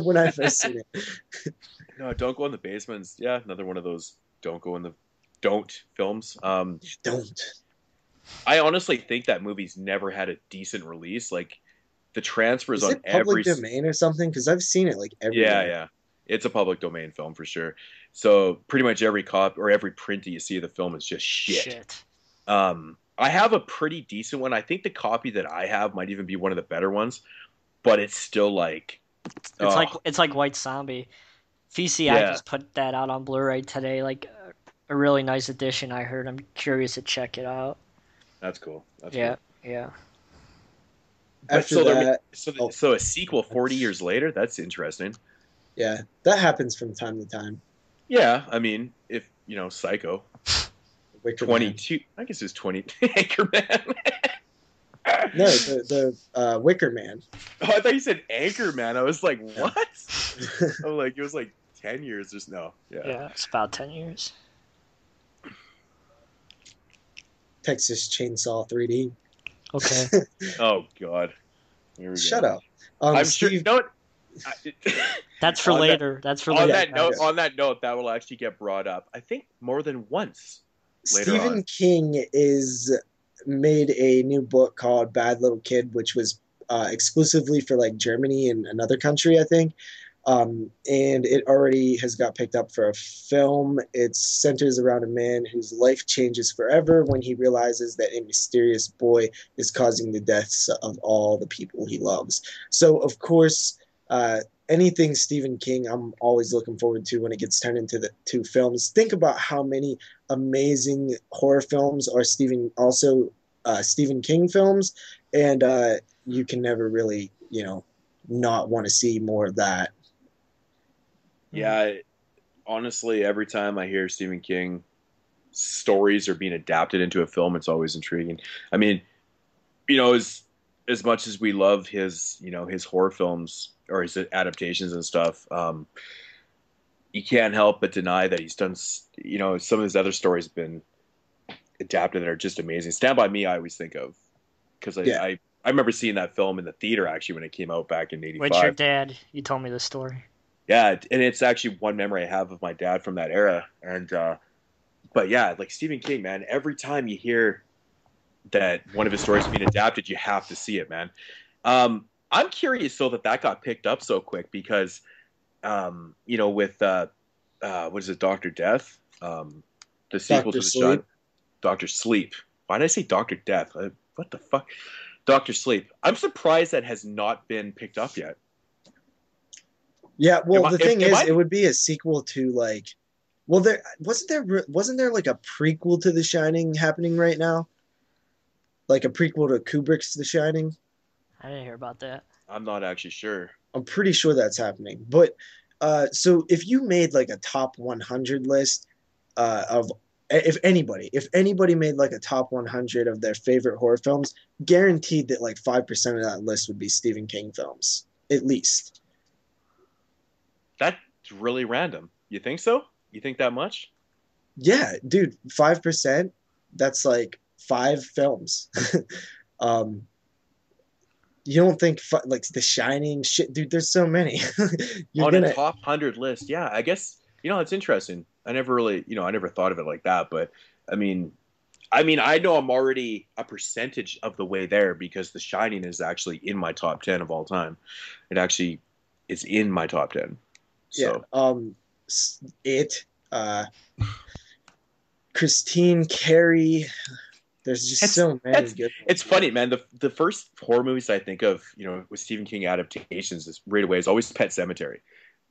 when I first seen it. No, Don't Go in the Basements. Yeah, another one of those don't films. Don't. I honestly think that movie's never had a decent release. Like the transfers Is on it public every domain or something? Because I've seen it everywhere. Yeah. It's a public domain film for sure. So pretty much every cop or every print that you see of the film is just shit. I have a pretty decent one. I think the copy that I have might even be one of the better ones, but it's still like It's like White Zombie. VCI yeah, just put that out on Blu-ray today. Like a really nice edition. I heard. I'm curious to check it out. that's cool. That's Yeah, cool. yeah. But After that, so a sequel 40 years later, that's interesting. yeah, that happens from time to time. Yeah, I mean, if you know, Psycho Wicker Man. 22, I guess it's 20 Anchorman. No, the Wicker Man. Oh, I thought you said Anchorman. I was like, what? Oh, like it was like 10 years. Just no. Yeah. Yeah, it's about 10 years. Texas Chainsaw 3D. Okay. Oh God. Here we Shut go. up. I'm Steve, sure. No, That's for On that- later. That's for on later. that note, that will actually get brought up. I think more than once. Later Stephen on. King made a new book called Bad Little Kid, which was exclusively for like Germany and another country, I think. And it already has got picked up for a film. It centers around a man whose life changes forever when he realizes that a mysterious boy is causing the deaths of all the people he loves. So, of course, anything Stephen King, I'm always looking forward to when it gets turned into the two films. Think about how many amazing horror films are Stephen King films, and you can never really, not want to see more of that. Yeah, honestly, every time I hear Stephen King stories are being adapted into a film, it's always intriguing. I mean, as much as we love his horror films or his adaptations and stuff, you can't help but deny that he's done, some of his other stories have been adapted that are just amazing. Stand By Me, I always think of because I remember seeing that film in the theater actually when it came out back in '85. With your dad, you told me the story. Yeah, and it's actually one memory I have of my dad from that era. And but yeah, like Stephen King, man, every time you hear that one of his stories is being adapted, you have to see it, man. I'm curious though that got picked up so quick because with what is it, Doctor Death? The sequel to the Sleep. Doctor Sleep. Why did I say Doctor Death? What the fuck? Doctor Sleep. I'm surprised that has not been picked up yet. Yeah, well, the thing is, it would be a sequel to like, well, there wasn't there like a prequel to The Shining happening right now, like a prequel to Kubrick's The Shining. I didn't hear about that. I'm not actually sure. I'm pretty sure that's happening. But so if you made like a top 100 list of if anybody made like a top 100 of their favorite horror films, guaranteed that like 5% of that list would be Stephen King films, at least. That's really random. You think so? You think that much? Yeah, dude, 5%. That's like 5 films. You don't think like The Shining? Shit, dude, there's so many. A top 100 list, yeah. I guess it's interesting. I never thought of it like that. But I mean, I know I'm already a percentage of the way there because The Shining is actually in my top 10 of all time. It actually is in my top 10. So. Yeah. Christine Carey. There's just so many good ones. It's funny, man. The first horror movies I think of, with Stephen King adaptations is right away is always Pet Sematary.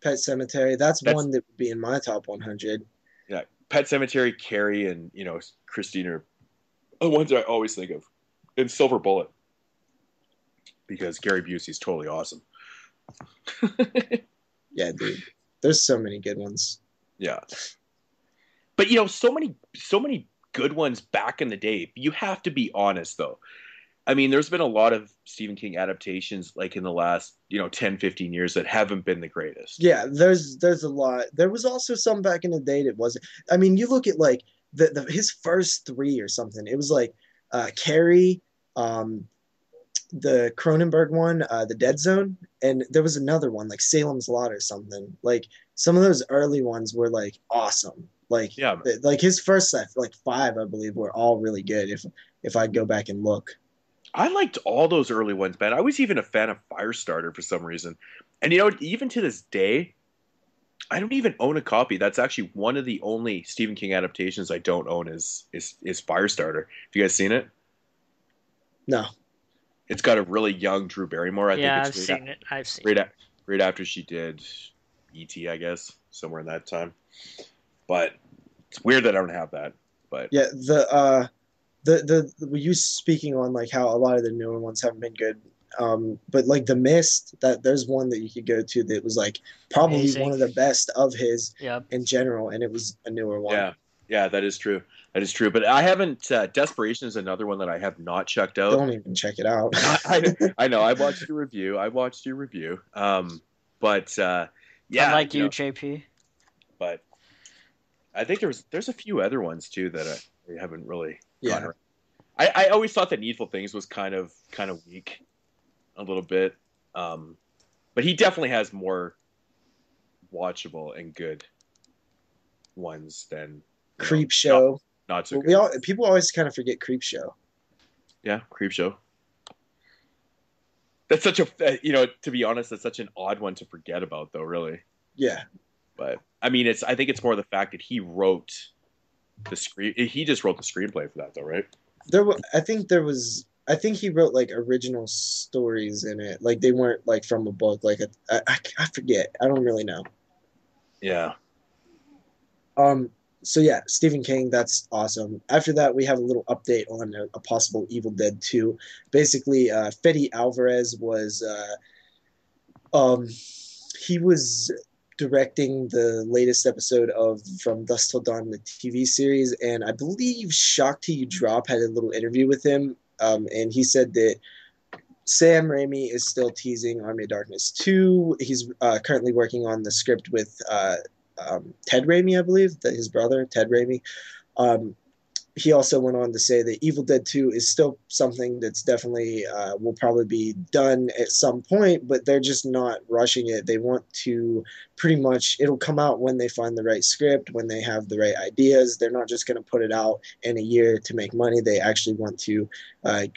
Pet Sematary. That's one that would be in my top 100. Yeah, Pet Sematary, Carrie, and Christine are the ones that I always think of. And Silver Bullet, because Gary Busey's totally awesome. Yeah, dude. There's so many good ones. Yeah. But so many good ones back in the day. You have to be honest though. I mean, there's been a lot of Stephen King adaptations like in the last, 10, 15 years that haven't been the greatest. Yeah, there's a lot. There was also some back in the day that wasn't. I mean, you look at like his first 3 or something. It was like Carrie, the Cronenberg one, the Dead Zone, and there was another one like Salem's Lot or something. Like some of those early ones were like awesome. Like yeah, like his first like 5, I believe, were all really good. If I go back and look, I liked all those early ones, man. I was even a fan of Firestarter for some reason, and even to this day, I don't even own a copy. That's actually one of the only Stephen King adaptations I don't own is Firestarter. Have you guys seen it? No. It's got a really young Drew Barrymore. I think Yeah, it's I've seen it. I've seen right, it. right after she did E.T., I guess, somewhere in that time. But it's weird that I don't have that. But Yeah, were you speaking on like how a lot of the newer ones haven't been good? But like The Mist, that there's one that you could go to that was like probably one Amazing. of the best of his Yep. in general, and it was a newer one. yeah, that is true. That is true. But I haven't. Desperation is another one that I have not checked out. Don't even check it out. I know. I watched your review. But yeah, Unlike you, JP. But I think there's a few other ones too that I haven't really gotten around. I always thought that Needful Things was kind of weak, a little bit. But he definitely has more watchable and good ones than Creep Show. Not so good. People always kind of forget Creep Show. Yeah, Creep Show. That's such a to be honest, that's such an odd one to forget about, though. Really. Yeah. But I mean, I think it's more the fact that he wrote the screen. He just wrote the screenplay for that, though, right? I think he wrote like original stories in it. Like they weren't like from a book. Like I forget. I don't really know. Yeah. So yeah, Stephen King, that's awesome. After that, we have a little update on a possible Evil Dead 2. Basically, Fede Alvarez was he was directing the latest episode of From Dusk Till Dawn, the TV series, and I believe Shock Till You Drop had a little interview with him, and he said that Sam Raimi is still teasing Army of Darkness 2. He's currently working on the script with Ted Raimi, I believe, that his brother, Ted Raimi. He also went on to say that Evil Dead 2 is still something that's definitely will probably be done at some point, but they're just not rushing it. They want to pretty much, it'll come out when they find the right script, when they have the right ideas. They're not just going to put it out in a year to make money. They actually want to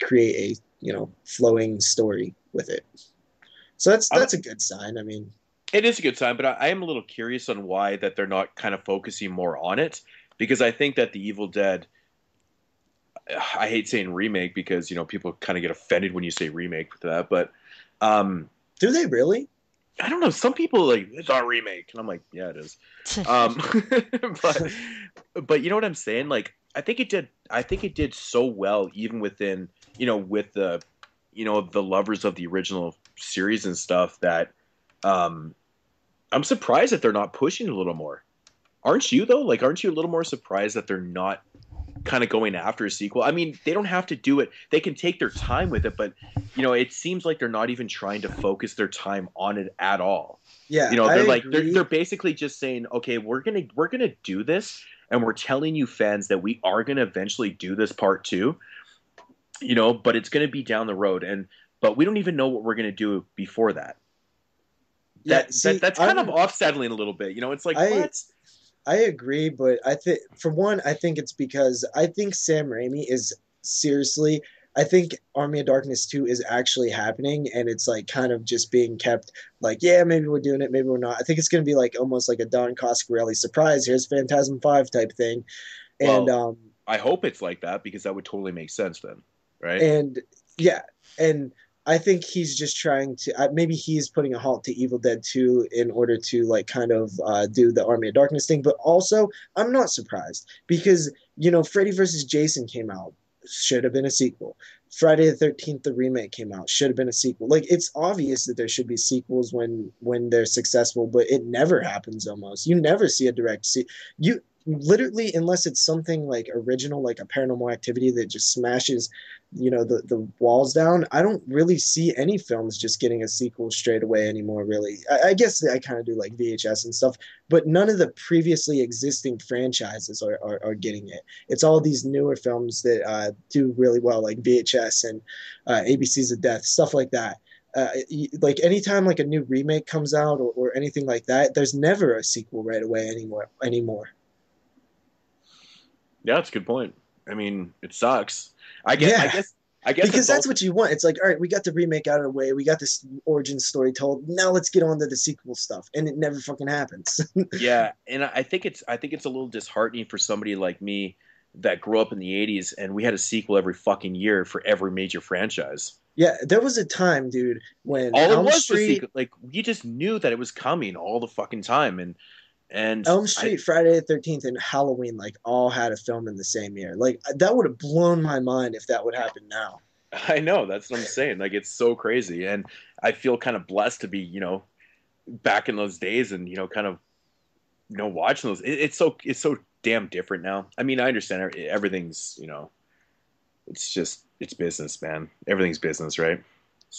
create a flowing story with it. So that's a good sign. I mean, it is a good sign, but I am a little curious on why that they're not kind of focusing more on it, because I think that the Evil Dead, I hate saying remake because people kind of get offended when you say remake with that, but do they really? I don't know. Some people like it's our remake, and I'm like, yeah, it is. But you know what I'm saying? Like, I think it did so well, even within with the the lovers of the original series and stuff, that I'm surprised that they're not pushing a little more. Aren't you though? Like, aren't you a little more surprised that they're not kind of going after a sequel? I mean, they don't have to do it. They can take their time with it, but it seems like they're not even trying to focus their time on it at all. Yeah, they're basically just saying, okay, we're gonna do this, and we're telling you fans that we are gonna eventually do this part 2. But it's gonna be down the road, but we don't even know what we're gonna do before that. That's kind of offsettling a little bit. It's like, what? I agree, but I think it's because I think Sam Raimi is seriously. I think Army of Darkness 2 is actually happening, and it's like kind of just being kept like, yeah, maybe we're doing it, maybe we're not. I think it's going to be like almost like a Don Coscarelli surprise. Here's Phantasm 5 type thing, and I hope it's like that, because that would totally make sense then, right? And yeah, and I think he's just trying to maybe he's putting a halt to Evil Dead 2 in order to like kind of do the Army of Darkness thing. But also, I'm not surprised because Freddy vs. Jason came out, should have been a sequel. Friday the 13th, the remake came out, should have been a sequel. Like, it's obvious that there should be sequels when they're successful, but it never happens. Almost, you never see a direct you literally, unless it's something like original, like a Paranormal Activity that just smashes the walls down. I don't really see any films just getting a sequel straight away anymore, really. I guess I kind of do like VHS and stuff, but none of the previously existing franchises are getting it. It's all these newer films that do really well, like VHS and ABCs of Death, stuff like that. Like anytime like a new remake comes out or anything like that, there's never a sequel right away anymore. Yeah, that's a good point. I mean, it sucks. I guess I guess Because it's that's also what you want. It's like, all right, we got the remake out of the way, we got this origin story told. Now let's get on to the sequel stuff, and it never fucking happens. yeah, and I think it's a little disheartening for somebody like me that grew up in the '80s and we had a sequel every fucking year for every major franchise. Yeah, there was a time, dude, when All it was the sequel. Like we just knew that it was coming all the fucking time, and Elm I Street, Friday the 13th, and Halloween like all had a film in the same year. Like that would have blown my mind if that would happen now. I know that's what I'm saying. Like it's so crazy, and I feel kind of blessed to be back in those days and kind of watching those. It's so damn different now. I mean, I understand everything's it's just it's business, man. Everything's business, right?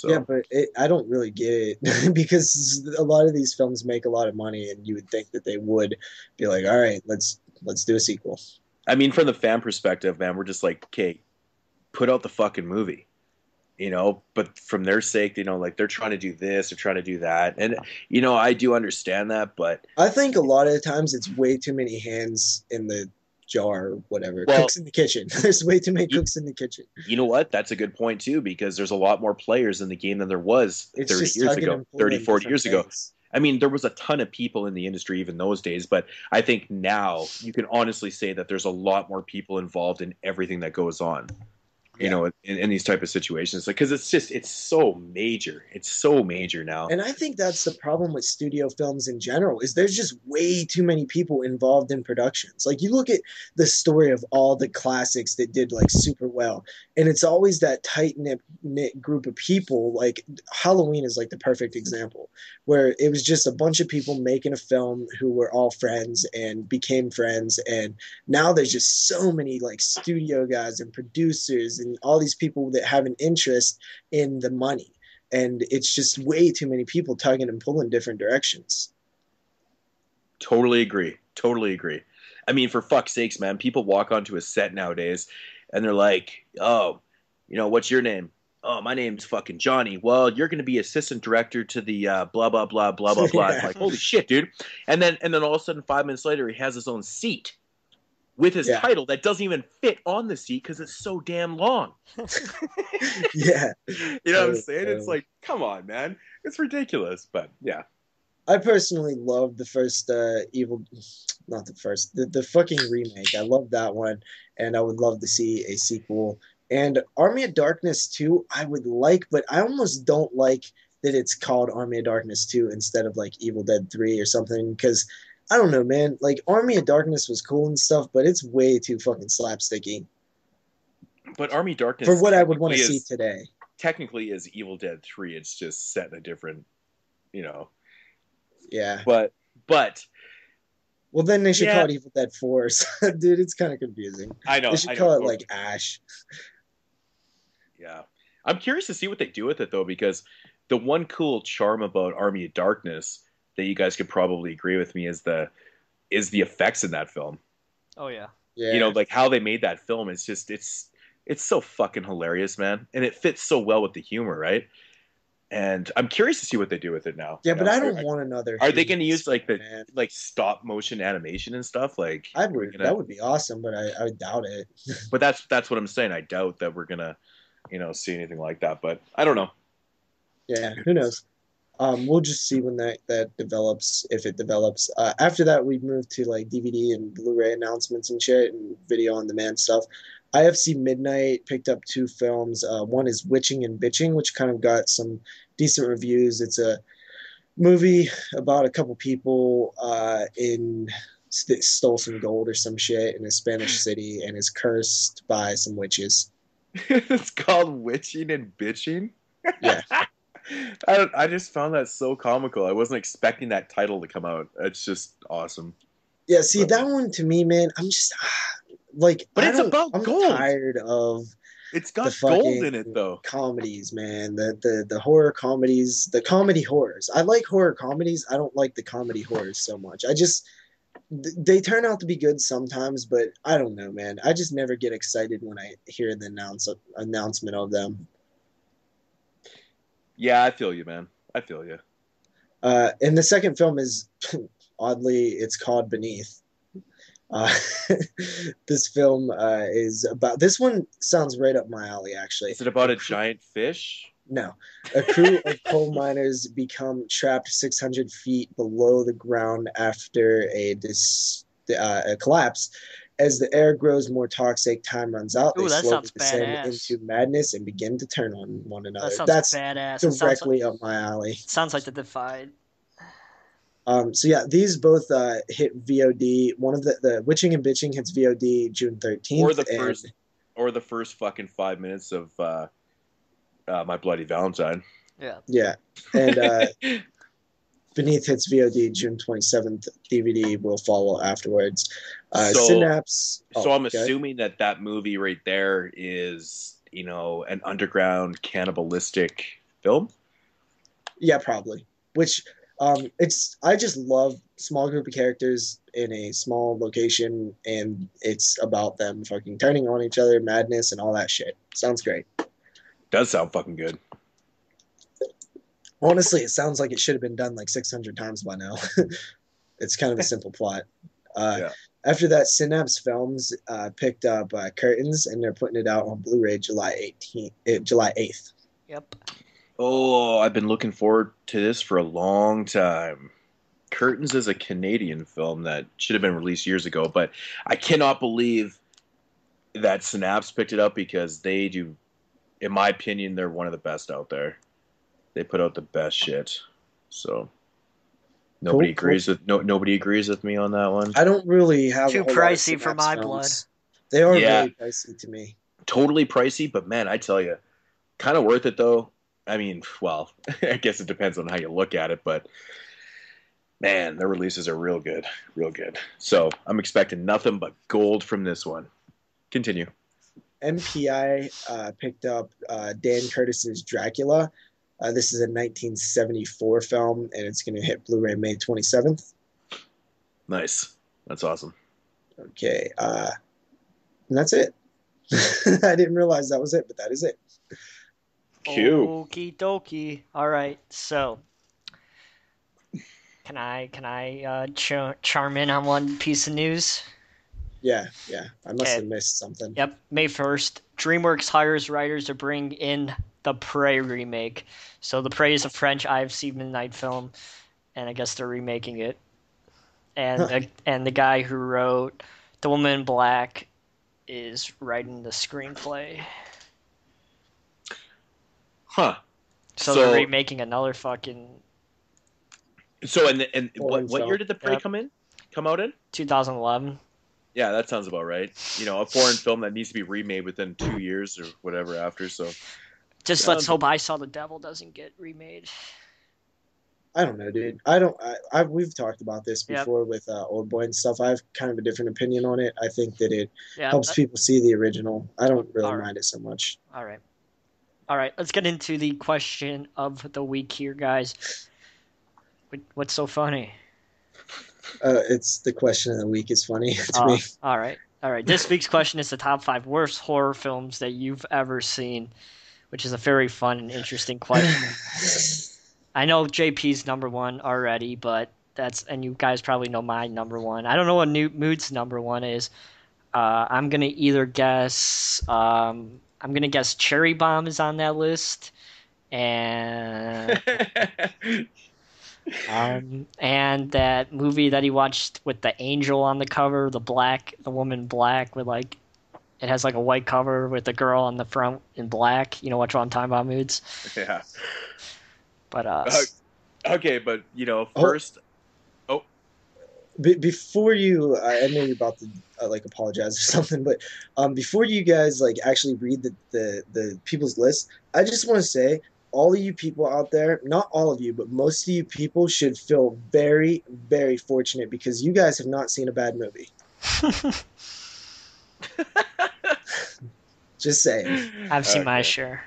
Yeah, So but I don't really get it because a lot of these films make a lot of money, and you would think that they would be like, all right, let's do a sequel. I mean, from the fan perspective, man, we're just like, okay, put out the fucking movie. But from their sake, like they're trying to do this, they're trying to do that. And, I do understand that, but I think a lot of the times it's way too many hands in the jar or whatever. well, Cooks in the kitchen. There's way too many you, cooks in the kitchen. you know what? That's a good point too, because there's a lot more players in the game than there was It's 30 just years tugging ago, and pulling 30, 40 different years ago. things. I mean, there was a ton of people in the industry even those days, but I think now you can honestly say that there's a lot more people involved in everything that goes on. Yeah. In these type of situations, like because it's so major, it's so major now. And I think that's the problem with studio films in general is there's just way too many people involved in productions. Like you look at the story of all the classics that did like super well, and it's always that tight knit group of people. Like Halloween is like the perfect example, where it was just a bunch of people making a film who were all friends and became friends, and now there's just so many like studio guys and producers and all these people that have an interest in the money, and it's just way too many people tugging and pulling different directions. Totally agree. Totally agree. I mean, for fuck's sakes, man, people walk onto a set nowadays and they're like, "Oh, what's your name?" "Oh, my name's fucking Johnny." "Well, you're going to be assistant director to the blah blah blah blah blah blah." It's Yeah. like, holy shit, dude! And then all of a sudden, 5 minutes later, he has his own seat with his Yeah. title that doesn't even fit on the seat because it's so damn long. Yeah. You know what I'm saying? It's like, come on, man, it's ridiculous. But yeah, I personally love the first Evil, not the first, the fucking remake. I love that one, and I would love to see a sequel. And Army of Darkness 2, I would like, but I almost don't like that it's called Army of Darkness 2 instead of like Evil Dead 3 or something, because I don't know, man. Like Army of Darkness was cool and stuff, but it's way too fucking slapsticky but Army for Darkness what I would want to see today. technically is Evil Dead 3. It's just set in a different, you know. Yeah. But Well, then they should yeah, call it Evil Dead 4. Dude, it's kind of confusing. I know. They should I know. call it Totally. like Ash. Yeah. I'm curious to see what they do with it though, because the one cool charm about Army of Darkness that you guys could probably agree with me is the effects in that film. Oh yeah. Yeah. Like how they made that film is just it's so fucking hilarious, man. And it fits so well with the humor, right? And I'm curious to see what they do with it now. Yeah, but I don't want another. Are they going to use like the man. like stop motion animation and stuff? Like I would. That would be awesome, but I doubt it. But that's what I'm saying. I doubt that we're gonna, see anything like that. But I don't know. Yeah, who knows? We'll just see when that develops, if it develops. After that, we move to like DVD and Blu-ray announcements and shit and video on demand stuff. IFC Midnight picked up two films. One is Witching and Bitching, which kind of got some decent reviews. It's a movie about a couple people stole some gold or some shit in a Spanish city and is cursed by some witches. It's called Witching and Bitching. Yeah. I just found that so comical. I wasn't expecting that title to come out. It's just awesome. Yeah, see that one to me, man. I'm just like, but it's about I'm gold. tired of. It's got gold in it though. Comedies, man. The horror comedies, the comedy horrors. I like horror comedies. I don't like the comedy horrors so much. They turn out to be good sometimes, but I don't know, man. I just never get excited when I hear the announcement of them. Yeah, I feel you, man. I feel you. And the second film is oddly, it's called Beneath. Uh, this film is about. This one sounds right up my alley, actually. Is it about a giant fish? No. A crew of coal miners become trapped 600 feet below the ground after a collapse. As the air grows more toxic, time runs out. They Ooh, that slowly sounds descend badass. into madness and begin to turn on one That another. sounds That's badass. directly up my alley. Sounds like the Defied. So yeah, these both hit VOD. One of the Witching and Bitching hits VOD June 13th, Or the and first, or the first fucking 5 minutes of My Bloody Valentine. Yeah. yeah, and Beneath hits VOD June 27th. DVD will follow afterwards. Synapse. So I'm assuming that movie right there is, an underground cannibalistic film. Yeah, probably. Which I just love small group of characters in a small location, and it's about them fucking turning on each other, madness, and all that shit. Sounds great. Does sound fucking good. Honestly, it sounds like it should have been done like 600 times by now. It's kind of a simple plot. Yeah. After that, Synapse Films picked up Curtains, and they're putting it out on Blu-ray July 8th. Yep. Oh, I've been looking forward to this for a long time. Curtains is a Canadian film that should have been released years ago, but I cannot believe that Synapse picked it up because they do, in my opinion, they're one of the best out there. They put out the best shit. So nobody agrees with me on that one. I don't really have too pricey for my blood. They are really pricey to me. Totally pricey, but man, I tell you, kind of worth it though. I mean, well, I guess it depends on how you look at it, but man, their releases are real good, real good. So I'm expecting nothing but gold from this one. Continue. MPI picked up Dan Curtis's Dracula. This is a 1974 film, and it's going to hit Blu-ray May 27th. Nice. That's awesome. Okay. And that's it. I didn't realize that was it, but that is it. Q. Okie dokie. All right. So, can I charm in on one piece of news? Yeah. I must have missed something. Yep. May 1st, DreamWorks hires writers to bring in the Prey remake. So The Prey is a French IFC midnight film, and I guess they're remaking it. And the guy who wrote The Woman in Black is writing the screenplay. Huh. So they're remaking another fucking. So and what year did The Prey come out in? 2011. Yeah, that sounds about right. A foreign film that needs to be remade within 2 years or whatever after. So. Just let's hope I Saw the Devil doesn't get remade. I don't know, dude. We've talked about this before with Old Boy and stuff. I have kind of a different opinion on it. I think that it helps people see the original. I don't really mind it so much. All right. Let's get into the question of the week here, guys. What's so funny? It's the question of the week is funny to me. All right. This week's question is the top 5 worst horror films that you've ever seen, which is a very fun and interesting question. I know JP's number 1 already, but and you guys probably know my number 1. I don't know what Moodz number 1 is. I'm gonna either guess. I'm gonna guess Cherry Bomb is on that list, and and that movie that he watched with the angel on the cover, the woman black with it has a white cover with the girl on the front in black. You know what I'm talking about, Moodz? Yeah. But okay, but first. Before you, I know you're about to apologize or something, but before you guys actually read the people's list, I just want to say all of you people out there, not all of you, but most of you people should feel very, very fortunate because you guys have not seen a bad movie. Just saying. I've seen my share.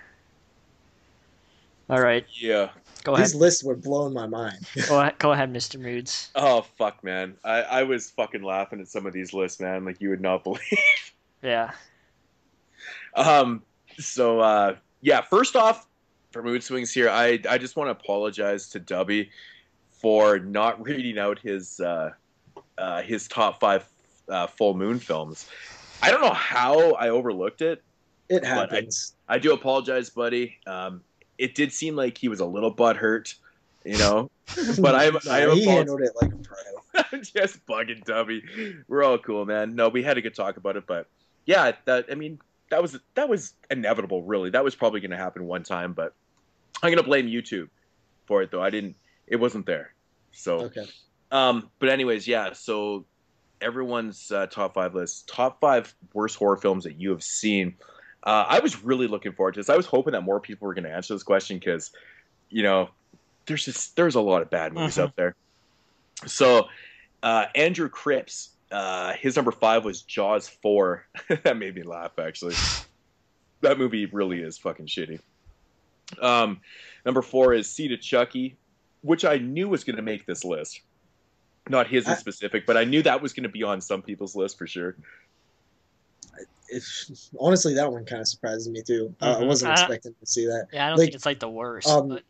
All right. Yeah. Go ahead. These lists were blowing my mind. Go ahead, Mr. Moodz. Oh, fuck, man. I was fucking laughing at some of these lists, man, like you would not believe. Yeah. So, first off, for Moodz Swingz here, I just want to apologize to Dubby for not reading out his top 5 full moon films. I don't know how I overlooked it. It happens. I do apologize, buddy. It did seem like he was a little butthurt, you know. But he handled it like a pro. I'm just bugging Dubby. We're all cool, man. No, we had a good talk about it, but yeah, that was inevitable. Really, that was probably going to happen one time, but I'm going to blame YouTube for it, though. It wasn't there. So Okay. But anyways, yeah. So everyone's top 5 list, top 5 worst horror films that you have seen. I was really looking forward to this. I was hoping that more people were going to answer this question because, you know, there's a lot of bad movies out there. So Andrew Cripps, his number 5 was Jaws 4. That made me laugh, actually. That movie really is fucking shitty. Number 4 is Seed of Chucky, which I knew was going to make this list. Not his in specific, but I knew that was going to be on some people's list for sure. Honestly, that one kind of surprises me too. I wasn't expecting to see that. Yeah, I don't think it's like the worst. Oh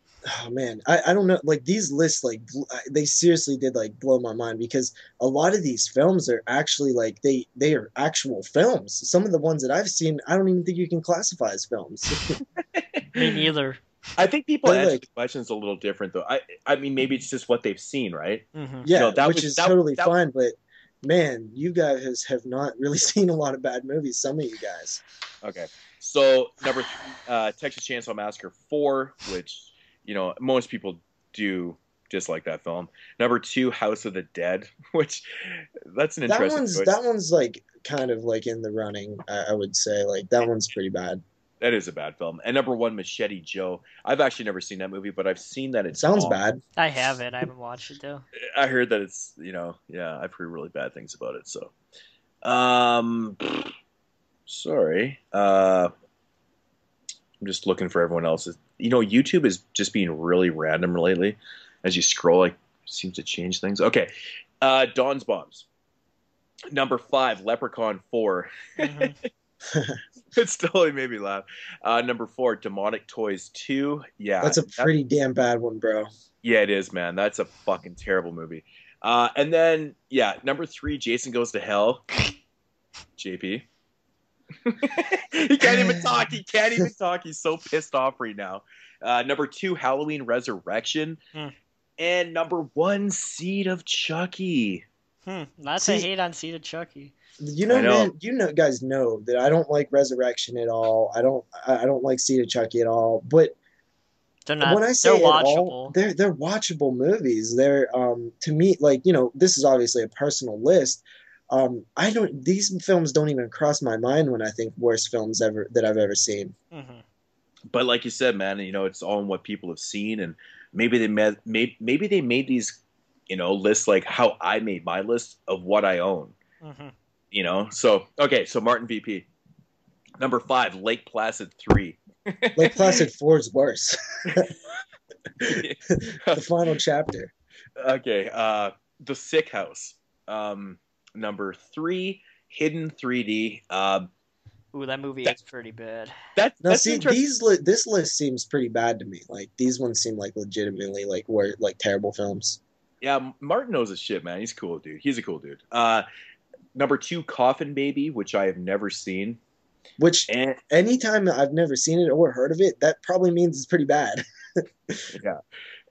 man, I don't know. Like these lists, like they seriously did like blow my mind because a lot of these films are actually like they are actual films. Some of the ones that I've seen, I don't even think you can classify as films. Me neither. I think people answer the questions a little different though. I mean, maybe it's just what they've seen, right? Mm-hmm. Yeah, which is totally fine. But man, you guys have not really seen a lot of bad movies. Some of you guys. Okay, so number 3, Texas Chainsaw Massacre 4, which you know most people do dislike that film. Number 2, House of the Dead, which that's an interesting choice. That one's like kind of like in the running. I would say like that one's pretty bad. That is a bad film. And number 1, Machete Joe. I've actually never seen that movie, but I've seen that it sounds bad. I haven't. I haven't watched it though. I heard that it's, you know, yeah, I've heard really bad things about it. So, sorry. I'm just looking for everyone else's. You know, YouTube is just being really random lately. As you scroll, it seems to change things. Okay, Don's Bombs. Number 5, Leprechaun 4. It totally made me laugh. Number 4, Demonic Toys 2. Yeah, that's a pretty damn bad one, bro. Yeah, it is, man. That's a fucking terrible movie. And then, yeah, number 3, Jason Goes to Hell. JP. He can't even talk. He can't even talk. He's so pissed off right now. Number 2, Halloween Resurrection. And number 1, Seed of Chucky. That's a hate on Seed of Chucky. You know, man, guys know that I don't like Resurrection at all. I don't like Seed of Chucky at all. But when I say they're watchable. They're watchable movies. They're to me, like, you know, this is obviously a personal list. These films don't even cross my mind when I think worst films that I've ever seen. Mm-hmm. But like you said, man, you know, it's all in what people have seen, and maybe they made these, you know, lists like how I made my list of what I own. Mm-hmm. You know, so okay, so Martin VP. Number 5, Lake Placid 3. Lake Placid 4 is worse. The final chapter. Okay, The Sick House. Number 3, Hidden 3D. Ooh, that movie is pretty bad. This list seems pretty bad to me. Like these ones seem like legitimately like terrible films. Yeah, Martin knows his shit, man. He's cool, dude. He's a cool dude. Number 2, Coffin Baby, which I have never seen. Which anytime I've never seen it or heard of it, that probably means it's pretty bad. Yeah.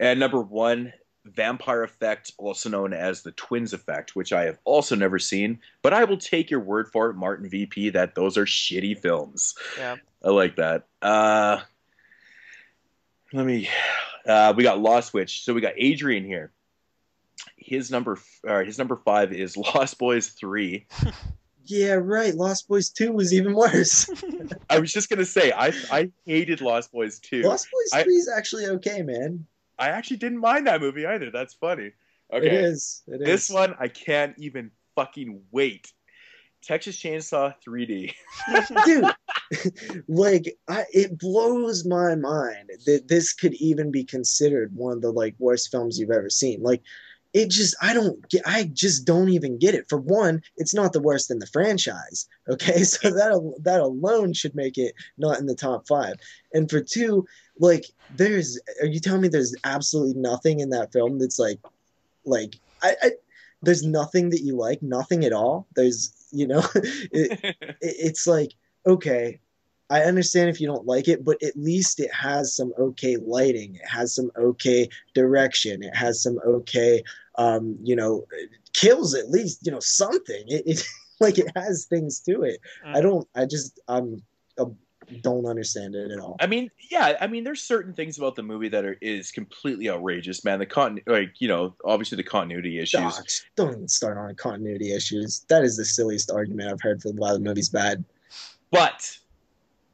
And number 1, Vampire Effect, also known as the Twins Effect, which I have also never seen. But I will take your word for it, Martin VP, that those are shitty films. Yeah. I like that. We got Lost Witch. So we got Adrian here. His number 5 is Lost Boys 3. Yeah, right. Lost Boys 2 was even worse. I was just gonna say I hated Lost Boys 2. Lost Boys 3 is actually okay, man. I actually didn't mind that movie either. That's funny. Okay, it is. This one I can't even fucking wait. Texas Chainsaw 3D. Dude, like it blows my mind that this could even be considered one of the like worst films you've ever seen. Like I just don't even get it. For one, it's not the worst in the franchise. Okay, so that alone should make it not in the top 5. And for 2, like are you telling me there's absolutely nothing in that film that's like there's nothing that you like, nothing at all. There's, it's like, okay, I understand if you don't like it, but at least it has some okay lighting. It has some okay direction. It has some okay, kills at least, something. It like it has things to it. I don't understand it at all. I mean, yeah, I mean, there's certain things about the movie that is completely outrageous, man. Obviously the continuity issues. Don't even start on continuity issues. That is the silliest argument I've heard for why the movie's bad. But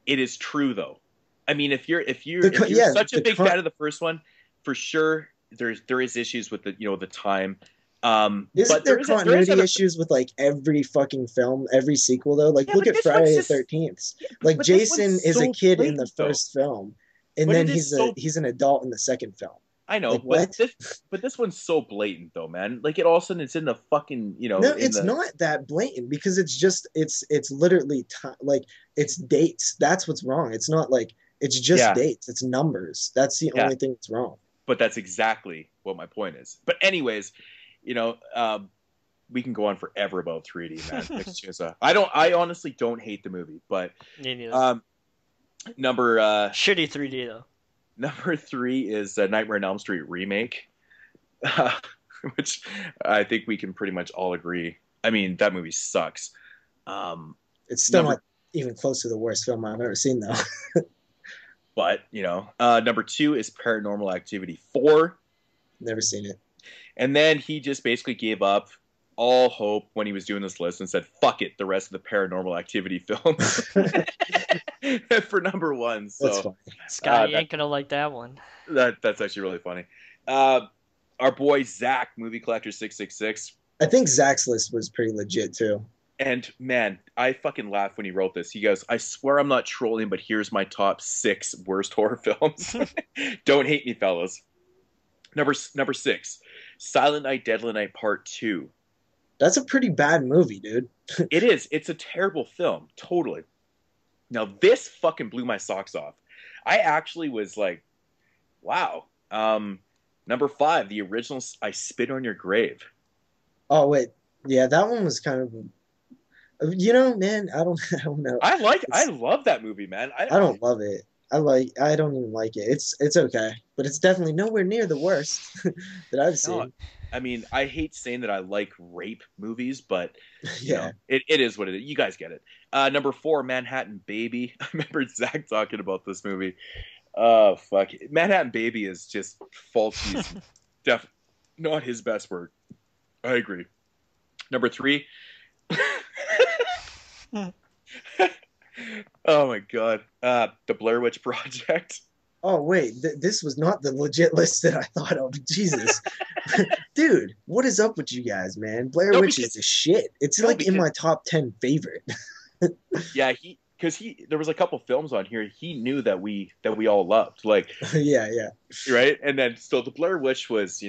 it is true, though. I mean, if you're such a big fan of the first one, for sure there is issues with the time. Isn't there continuity issues with like every fucking film, every sequel though? Like look at Friday the 13th. Like Jason is a kid in the first film, and then he's an adult in the second film. I know, but this one's so blatant though, man. Like all of a sudden it's in the fucking No, it's not that blatant because it's just it's literally like it's dates. That's what's wrong. It's not like it's just dates. It's numbers. That's the only thing that's wrong. But that's exactly what my point is. But anyways, we can go on forever about 3D, man. I honestly don't hate the movie, but shitty 3D though. Number 3 is Nightmare on Elm Street remake, which I think we can pretty much all agree. I mean, that movie sucks. It's still not even close to the worst film I've ever seen, though. But, number 2 is Paranormal Activity 4. Never seen it. And then he just basically gave up all hope when he was doing this list and said, fuck it, the rest of the Paranormal Activity films. For number 1. So, that's funny. Scotty ain't gonna like that one. That's actually really funny. Our boy Zach, Movie Collector 666. I think Zach's list was pretty legit too. And man, I fucking laughed when he wrote this. He goes, I swear I'm not trolling, but here's my top 6 worst horror films. Don't hate me, fellas. Number 6, Silent Night, Deadly Night Part 2. That's a pretty bad movie, dude. It is. It's a terrible film. Totally. Now, this fucking blew my socks off. I actually was like, wow. Number 5, the original I Spit on Your Grave. Oh, wait. Yeah, that one was kind of... man, I don't know. I love that movie, man. I don't love it. I don't even like it. It's okay, but it's definitely nowhere near the worst that I've seen. No, I mean, I hate saying that I like rape movies, but yeah, it is what it is. You guys get it. Number 4, Manhattan Baby. I remember Zach talking about this movie. Oh fuck, Manhattan Baby is just faulty. Not his best work. I agree. Number 3. Oh my god, the Blair Witch Project. Oh wait, this was not the legit list that I thought of. Jesus, dude, what is up with you guys, man? Blair Witch is the shit. It's in my top 10 favorite. Yeah, there was a couple films on here he knew that we all loved, like yeah, right. And then still, the Blair Witch was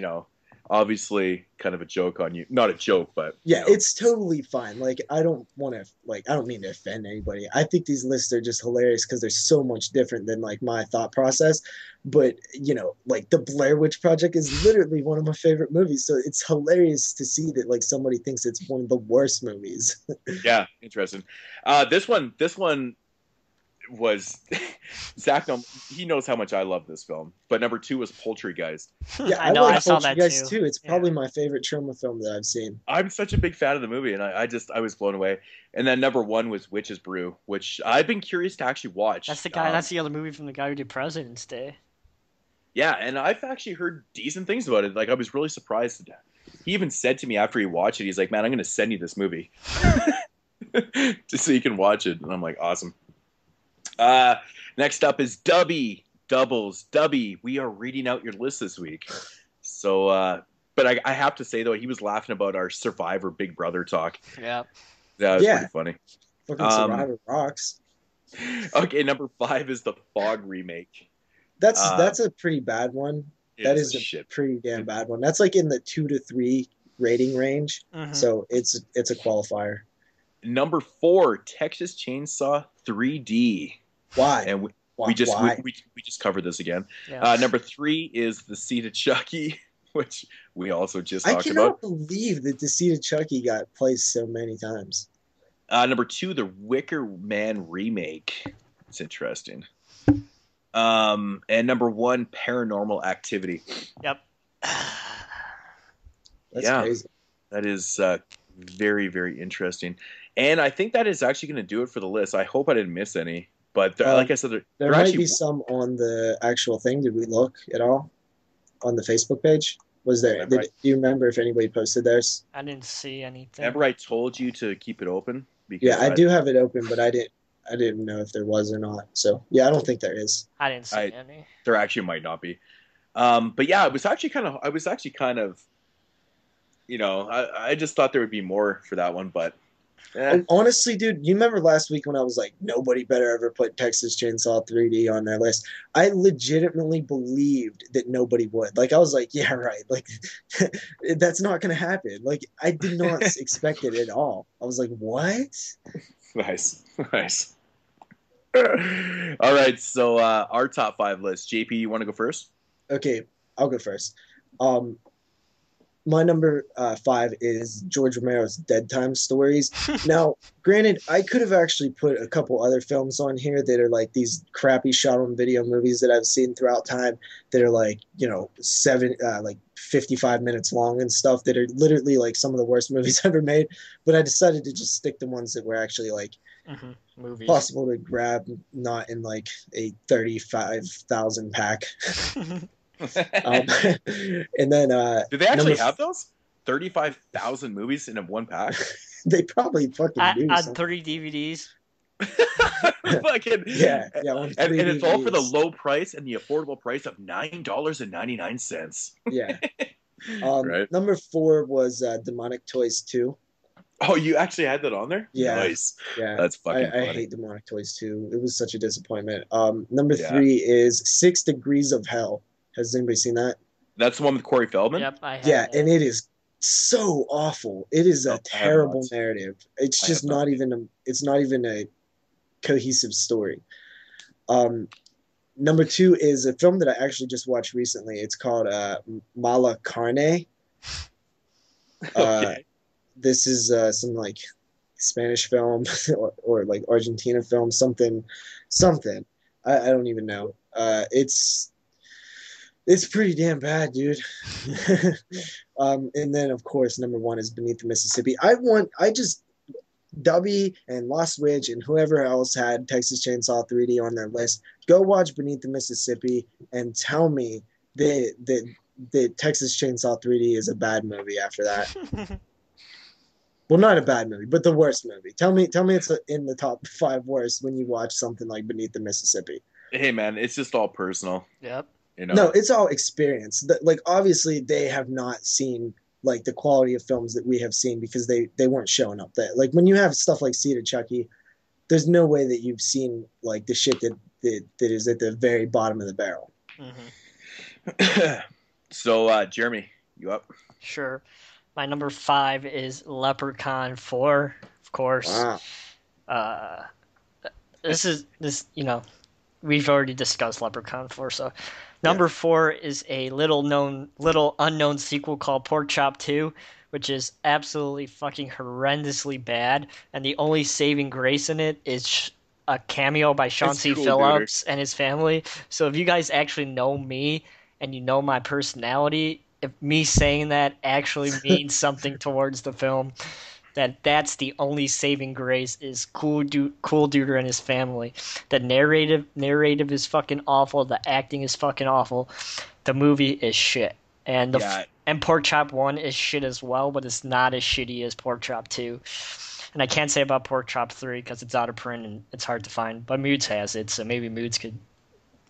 obviously kind of a joke on you. Not a joke, but yeah, it's totally fine. Like I don't mean to offend anybody. I think these lists are just hilarious because they're so much different than like my thought process. But like the Blair Witch Project is literally one of my favorite movies. So it's hilarious to see that like somebody thinks it's one of the worst movies. Yeah, interesting. This one was Zach. He knows how much I love this film. But number 2 was Poltergeist. Yeah, I like Poltergeist too. It's probably my favorite trauma film that I've seen. I'm such a big fan of the movie, and I was blown away. And then number 1 was Witch's Brew, which I've been curious to actually watch. That's the guy. That's the other movie from the guy who did President's Day. Yeah, and I've actually heard decent things about it. Like I was really surprised. He even said to me after he watched it, he's like, "Man, I'm going to send you this movie just so you can watch it." And I'm like, "Awesome." Next up is Dubby. We are reading out your list this week. So, but I have to say though, he was laughing about our Survivor Big Brother talk. Yeah. That was pretty funny. Fucking Survivor rocks. Okay, number 5 is the Fog remake. That's a pretty bad one. That is a pretty damn bad one. That's like in the 2 to 3 rating range. Mm-hmm. So it's a qualifier. Number 4, Texas Chainsaw 3D. Why? And we just covered this again. Yeah. Number 3 is The Seed of Chucky. which we also just I talked cannot about. believe that Deceit of Chucky got placed so many times. Number 2, the Wicker Man remake. It's interesting. And number 1, Paranormal Activity. Yep. That's crazy. That is very, very interesting. And I think that is actually going to do it for the list. I hope I didn't miss any. But like I said, there might be some on the actual thing. Did we look at all on the Facebook page? Was there? Do you remember if anybody posted theirs? I didn't see anything. Remember I told you to keep it open? Because I do have it open, but I didn't know if there was or not. So yeah, I don't think there is. I didn't see any. There actually might not be. But yeah, I was actually kind of, I just thought there would be more for that one, but honestly, dude, you remember last week when I was like, nobody better ever put Texas Chainsaw 3D on their list? I legitimately believed that nobody would. Like, I was like, yeah, right. Like, that's not going to happen. Like, I did not expect it at all. I was like, what? Nice. All right, so our top 5 list. JP, you want to go first? Okay, I'll go first. My number 5 is George Romero's Dead Time Stories. Now, granted, I could have actually put a couple other films on here that are like these crappy shot-on-video movies that I've seen throughout time that are like, 55 minutes long and stuff that are literally like some of the worst movies ever made. But I decided to just stick to ones that were actually like movies possible to grab, not in like a 35,000 pack. And then do they actually have those 35,000 movies in one pack? They probably fucking do. On 3 DVDs. Fucking yeah. And it's all for the low price and the affordable price of $9.99. Yeah. Right. Number 4 was Demonic Toys 2. Oh, you actually had that on there? Yeah. Nice. Yeah. That's fucking funny. I hate Demonic Toys 2. It was such a disappointment. Number 3 is 6 Degrees of Hell. Has anybody seen that? That's the one with Corey Feldman? Yep, I have. Yeah, and it is so awful. It is a terrible narrative. It's just not even a cohesive story. Number 2 is a film that I actually just watched recently. It's called Mala Carne. Okay. This is some like Spanish film or like Argentina film, something. I don't even know. It's pretty damn bad, dude. And then, of course, number 1 is Beneath the Mississippi. Dubby and Lost Witch and whoever else had Texas Chainsaw 3D on their list, go watch Beneath the Mississippi and tell me that Texas Chainsaw 3D is a bad movie after that. Well, not a bad movie, but the worst movie. Tell me it's in the top 5 worst when you watch something like Beneath the Mississippi. Hey, man, it's just all personal. Yep. No, it's all experience. Like, obviously, they have not seen like the quality of films that we have seen because they weren't showing up there. Like, when you have stuff like Seed of Chucky, there's no way that you've seen like the shit that is at the very bottom of the barrel. Mm-hmm. So, Jeremy, you up? Sure. My number 5 is Leprechaun 4, of course. Wow. We've already discussed Leprechaun 4, so number 4 is a little unknown sequel called Pork Chop 2, which is absolutely fucking horrendously bad, and the only saving grace in it is a cameo by Sean C. Phillips and his family. So if you guys actually know me and you know my personality, if me saying that actually means something towards the film, that's the only saving grace is Cool Duder and his family. The narrative is fucking awful. The acting is fucking awful. The movie is shit. And and Pork Chop 1 is shit as well, but it's not as shitty as Pork Chop 2. And I can't say about Pork Chop 3 because it's out of print and it's hard to find. But Moodz has it, so maybe Moodz could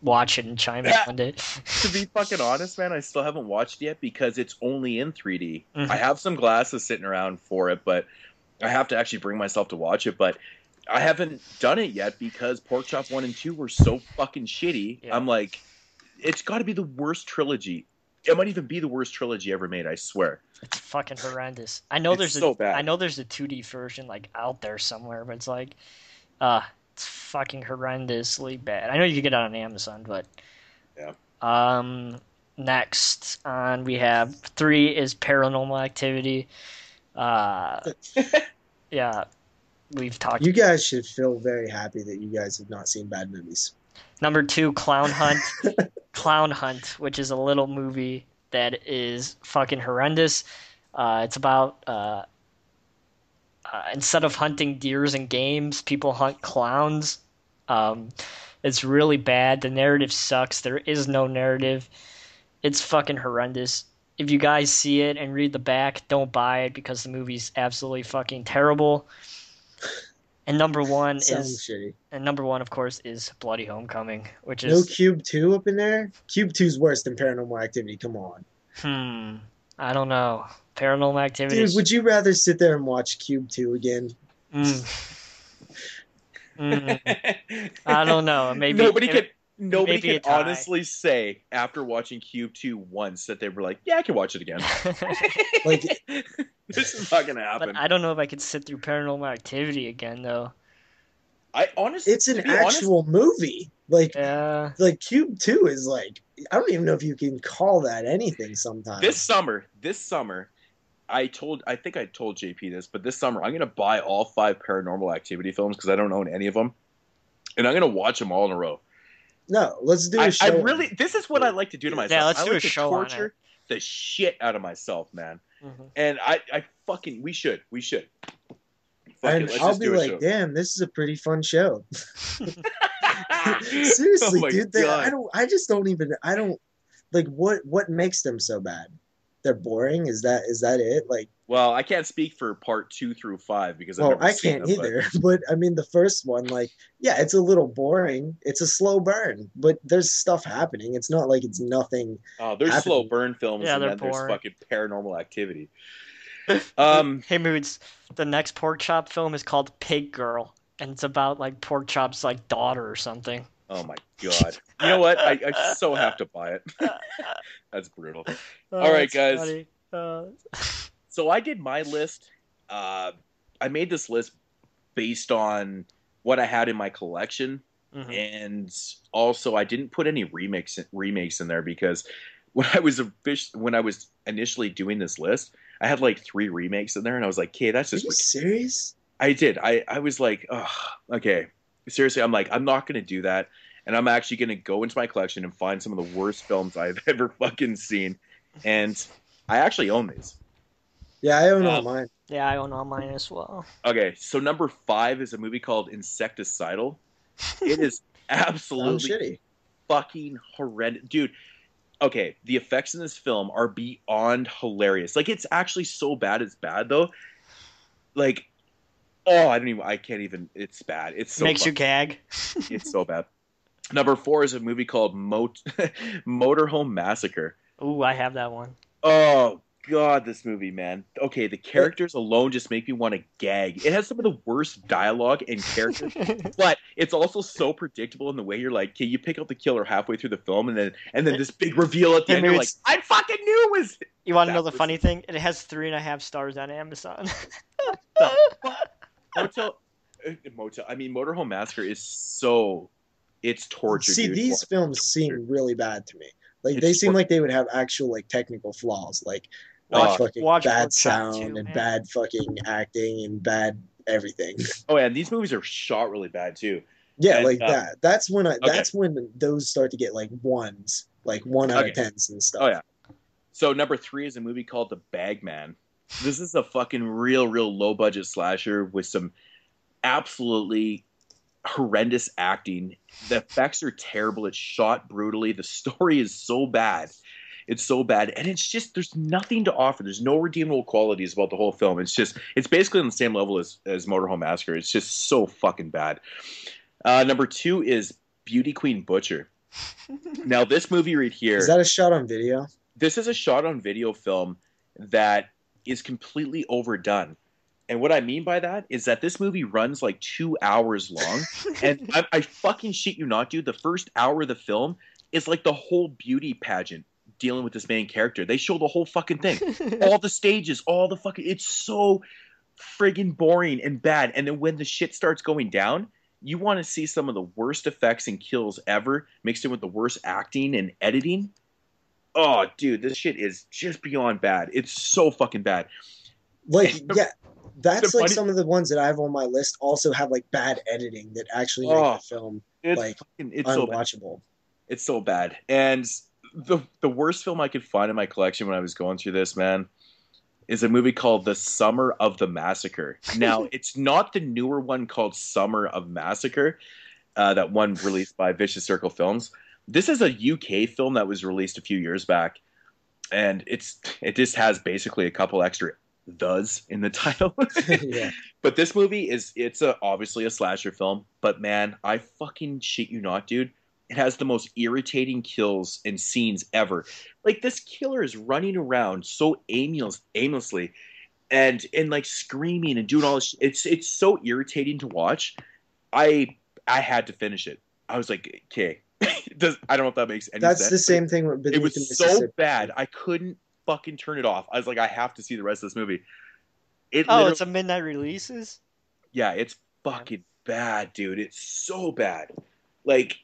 watch it and chime in on it. To be fucking honest, man, I still haven't watched it yet because it's only in 3D. Mm-hmm. I have some glasses sitting around for it, but I have to actually bring myself to watch it. But I haven't done it yet because Pork Chop 1 and 2 were so fucking shitty. Yeah. I'm like, it's got to be the worst trilogy. It might even be the worst trilogy ever made, I swear. It's fucking horrendous. I know there's a 2D version like out there somewhere, but it's like it's fucking horrendously bad. I know you can get it on Amazon, but yeah. next on we have 3 is Paranormal Activity. Yeah, we've talked. You guys should feel very happy that you guys have not seen bad movies. Number 2, Clown Hunt. Clown Hunt, which is a little movie that is fucking horrendous. It's about instead of hunting deers in games, people hunt clowns. It's really bad. The narrative sucks. There is no narrative. It's fucking horrendous. If you guys see it and read the back, don't buy it because the movie's absolutely fucking terrible. And number 1 Sounds shitty. and number 1, of course, is Bloody Homecoming, which No is Cube 2 up in there? Cube 2's worse than Paranormal Activity. Come on. I don't know. Paranormal Activity. Dude, would you rather sit there and watch Cube 2 again? I don't know. Maybe nobody can honestly say after watching Cube 2 once that they were like, yeah, I can watch it again. Like, this is not gonna happen. But I don't know if I could sit through Paranormal Activity again, though. I honestly, it's an actual movie. Like, Yeah. like Cube 2 is like, I don't even know if you can call that anything sometimes. This summer, I think I told JP this, but this summer I'm gonna buy all 5 Paranormal Activity films because I don't own any of them, and I'm gonna watch them all in a row. No, let's do a show. This is what I like to do to myself. Yeah, let's I do like a to show on torture the shit out of myself, man. Mm-hmm. And we should. And I'll be like, damn, this is a pretty fun show. Seriously, Oh dude, I don't like what makes them so bad? They're boring? Is that it? Like, well, I can't speak for part 2 through 5 because I can't either. But I mean, the first one, like, yeah, it's a little boring. It's a slow burn, but there's stuff happening. It's not like it's nothing. Oh, there's happening. slow burn films, Yeah, and they're then there's boring. fucking Paranormal Activity. Hey, Moodz, the next Pork Chop film is called Pig Girl, and it's about like Pork Chop's like daughter or something. Oh my god! You know what? I so have to buy it. That's brutal. All right, guys. So I did my list. I made this list based on what I had in my collection, and also I didn't put any remakes in there because when I was initially doing this list, I had like 3 remakes in there, and I was like, "Okay, that's just." Are you serious? I did. I was like, "Oh, okay." Seriously, I'm like, I'm not gonna do that, and I'm actually gonna go into my collection and find some of the worst films I've ever fucking seen, and I actually own these. Yeah, I own all mine. Yeah, I own all mine as well. Okay, so number 5 is a movie called Insecticidal. It is absolutely shitty. fucking horrendous, dude. Okay, the effects in this film are beyond hilarious. Like, it's actually so bad it's bad though. Like, oh, I can't even. It's bad. It's so Makes you gag. It's so bad. Number 4 is a movie called Motorhome Massacre. Ooh, I have that one. Oh god, this movie, man. Okay, the characters alone just make me want to gag. It has some of the worst dialogue and characters, but it's also so predictable in the way you're like, okay, you pick up the killer halfway through the film, and then this big reveal at the end. You're like, I fucking knew it was. You want to know the funny thing? It has 3.5 stars on Amazon. Motorhome Massacre is so. It's torture. See, dude. these films seem really bad to me. Like, they seem like they would have actual like technical flaws, like fucking bad sound and bad fucking acting and bad everything. Oh yeah, and these movies are shot really bad too. Yeah, and, like that. That's when that's when those start to get like ones, like 1 out of 10s and stuff. Oh yeah. So number 3 is a movie called The Bagman. This is a fucking real low budget slasher with some absolutely horrendous acting. The effects are terrible. It's shot brutally. The story is so bad. It's so bad. And it's just, there's nothing to offer. There's no redeemable qualities about the whole film. It's basically on the same level as Motorhome Massacre. It's just so fucking bad. Number 2 is Beauty Queen Butcher. Now, this movie right here. Is that a shot on video? This is a shot on video film that is completely overdone. And what I mean by that is that this movie runs like 2 hours long. And I fucking shit you not, dude. The first hour of the film is like the whole beauty pageant dealing with this main character. They show the whole fucking thing. All the stages, all the fucking... It's so friggin' boring and bad. And then when the shit starts going down, you want to see some of the worst effects and kills ever mixed in with the worst acting and editing. oh, dude, this shit is just beyond bad. It's so fucking bad. Like, yeah, that's the like funny- some of the ones that I have on my list also have like bad editing that actually make Oh, the film it's like it's so bad. unwatchable. It's so bad. And the worst film I could find in my collection when I was going through this, man, is a movie called The Summer of the Massacre. Now, it's not the newer one called Summer of Massacre, that one released by Vicious Circle Films. This is a UK film that was released a few years back, and it just has basically a couple extra "thes" in the title. Yeah. But this movie it's obviously a slasher film, but man, I fucking shit you not, dude. It has the most irritating kills and scenes ever. Like, this killer is running around so aimlessly and like screaming and doing all this it's so irritating to watch. I had to finish it. I was like, okay. I don't know if that makes any sense. That's the same thing with It Beneath the was so Mississippi. bad. I couldn't fucking turn it off. I was like, I have to see the rest of this movie. It's a midnight releases. Yeah, it's fucking bad, dude. It's so bad. Like,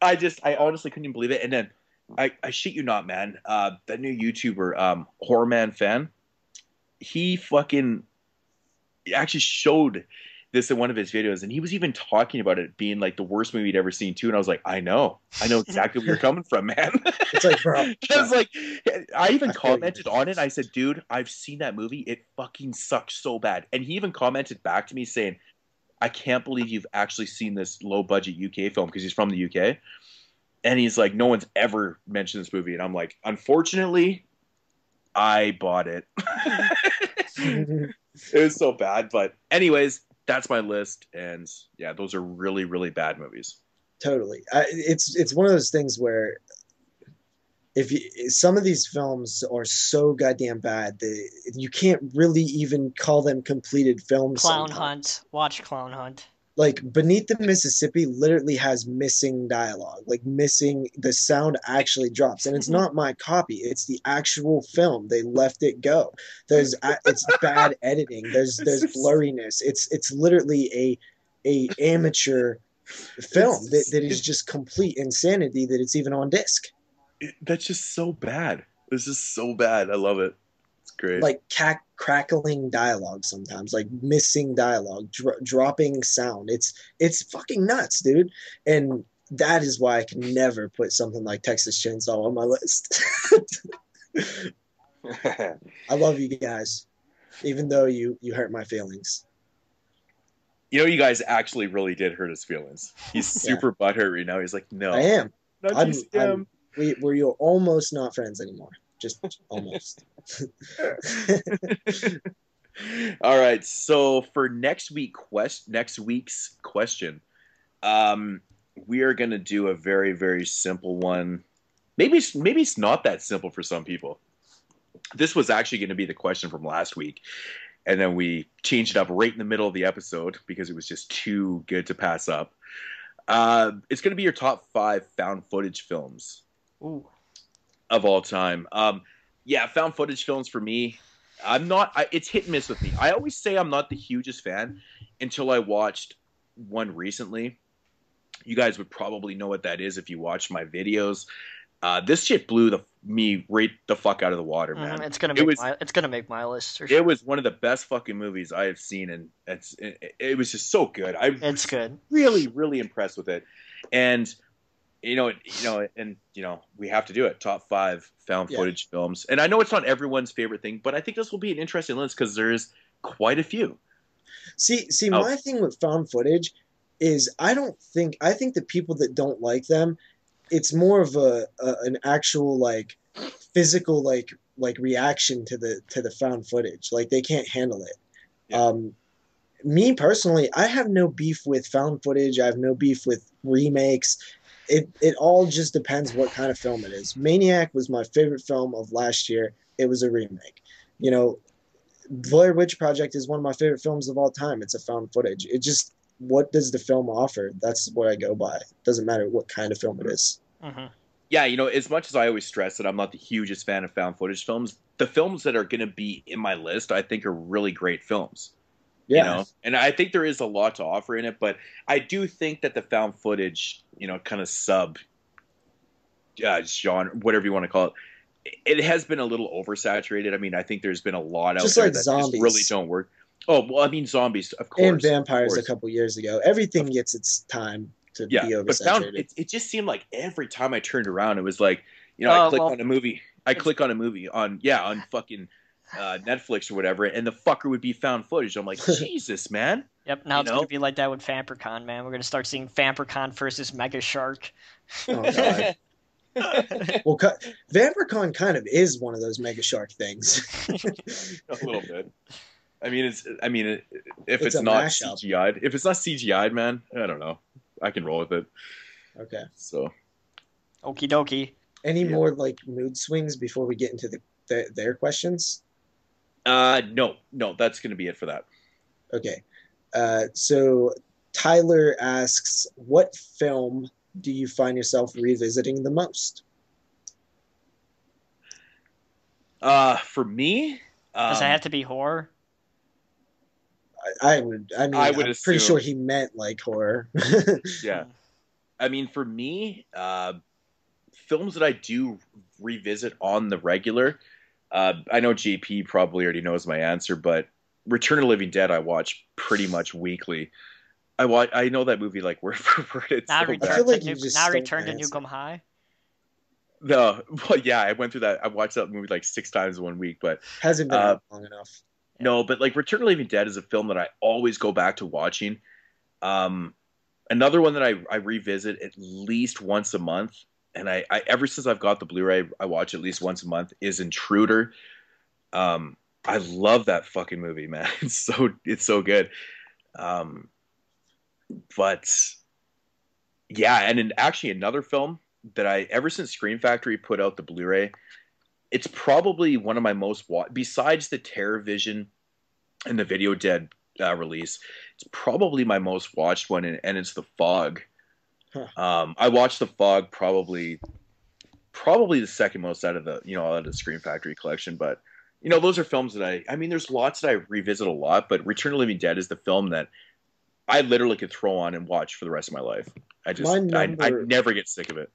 I honestly couldn't even believe it. And then I shit you not, man. That new YouTuber, Horror Man Fan, he fucking actually showed this in one of his videos, and he was even talking about it being like the worst movie he'd ever seen too. And I was like, I know exactly where you're coming from, man. It's like, bro, I was like, I even I feel commented you. on it. I said, dude, I've seen that movie. It fucking sucks so bad. And he even commented back to me saying, I can't believe you've actually seen this low budget UK film, because he's from the UK. And he's like, no one's ever mentioned this movie. And I'm like, unfortunately, I bought it. It was so bad. But anyways, that's my list. And yeah, those are really, really bad movies. Totally. It's one of those things where some of these films are so goddamn bad that you can't really even call them completed films. Clown sometimes. Hunt. Watch Clown Hunt. Like, Beneath the Mississippi literally has missing dialogue, like missing, the sound actually drops, and it's not my copy, it's the actual film. They let it go. It's bad editing, there's blurriness. It's literally a amateur film that is just complete insanity that it's even on disc. That's just so bad. It's just so bad. I love it. It's great. Like crackling dialogue sometimes, like missing dialogue, dropping sound. It's fucking nuts, dude. And that is why I can never put something like Texas Chainsaw on my list. I love you guys, even though you hurt my feelings. You know, you guys actually really did hurt his feelings. He's super butthurt right now. He's like, no. I am. I'm We're almost not friends anymore. Just almost. All right. So for next week's question, we are going to do a very, very simple one. Maybe it's not that simple for some people. This was actually going to be the question from last week, and then we changed it up right in the middle of the episode because it was just too good to pass up. It's going to be your top 5 found footage films. Ooh. Of all time. Yeah, found footage films for me, it's hit and miss with me. I always say I'm not the hugest fan until I watched one recently. You guys would probably know what that is if you watched my videos. This shit blew me right the fuck out of the water, man. It's gonna make my list. For sure. It was one of the best fucking movies I have seen, and it was just so good. It's good. Really, really impressed with it, and we have to do it. Top 5 found footage films, and I know it's not everyone's favorite thing, but I think this will be an interesting list because there's quite a few. See, my thing with found footage is I think the people that don't like them, it's more of an actual like physical like reaction to the found footage. Like, they can't handle it. Yeah. Me personally, I have no beef with found footage. I have no beef with remakes. It all just depends what kind of film it is. Maniac was my favorite film of last year. It was a remake. You know, Blair Witch Project is one of my favorite films of all time. It's a found footage. It just, what does the film offer? That's what I go by. It doesn't matter what kind of film it is. Mm-hmm. Yeah, as much as I always stress that I'm not the hugest fan of found footage films, the films that are going to be in my list, I think, are really great films. Yeah. And I think there is a lot to offer in it, but I do think that the found footage, kind of sub genre, whatever you want to call it, it has been a little oversaturated. I mean, I think there's been a lot out Just there like that zombies. just really don't work. Oh, well, I mean, zombies, of course. And vampires of a course. couple years ago. Everything gets its time to be Yeah, but oversaturated. it just seemed like every time I turned around, it was like, I Oh, click well, on a movie. I click on a movie on fucking Netflix or whatever, and the fucker would be found footage. I'm like, Jesus, man. Yep, now it's going to be like that with Vampircon, man. We're going to start seeing Vampircon versus Mega Shark. Oh, God. Well, Vampircon kind of is one of those Mega Shark things. A little bit. I mean, if It's it's a not mashup. CGI'd, man, I don't know. I can roll with it. Okay. So, Okie dokie. Any more like mood swings before we get into their questions? no, that's gonna be it for that. Okay. So Tyler asks, what film do you find yourself revisiting the most? For me, Does it have to be horror? I mean, I would I'm pretty assume- sure he meant like horror. yeah. I mean, for me, films that I do revisit on the regular. I know JP probably already knows my answer, but Return of the Living Dead I watch pretty much weekly. I know that movie like word for word. It's Now so return, bad. feel like to, you Nu- just now stole return my to answer. Nukem High. No, well, yeah, I went through that. I watched that movie like 6 times in 1 week, but Hasn't been out long enough. no, but like Return of the Living Dead is a film that I always go back to watching. Another one that I revisit at least once a month, and I ever since I've got the Blu-ray, I watch at least once a month, is Intruder. I love that fucking movie, man. It's so good. But yeah, and actually another film that ever since Scream Factory put out the Blu-ray, it's probably one of my most besides the TerrorVision and the Video Dead release. It's probably my most watched one, and it's The Fog. Huh. I watched The Fog probably the second most out of the Scream Factory collection, but those are films that I mean, there's lots that I revisit a lot, but Return of the Living Dead is the film that I literally could throw on and watch for the rest of my life. I never get sick of it.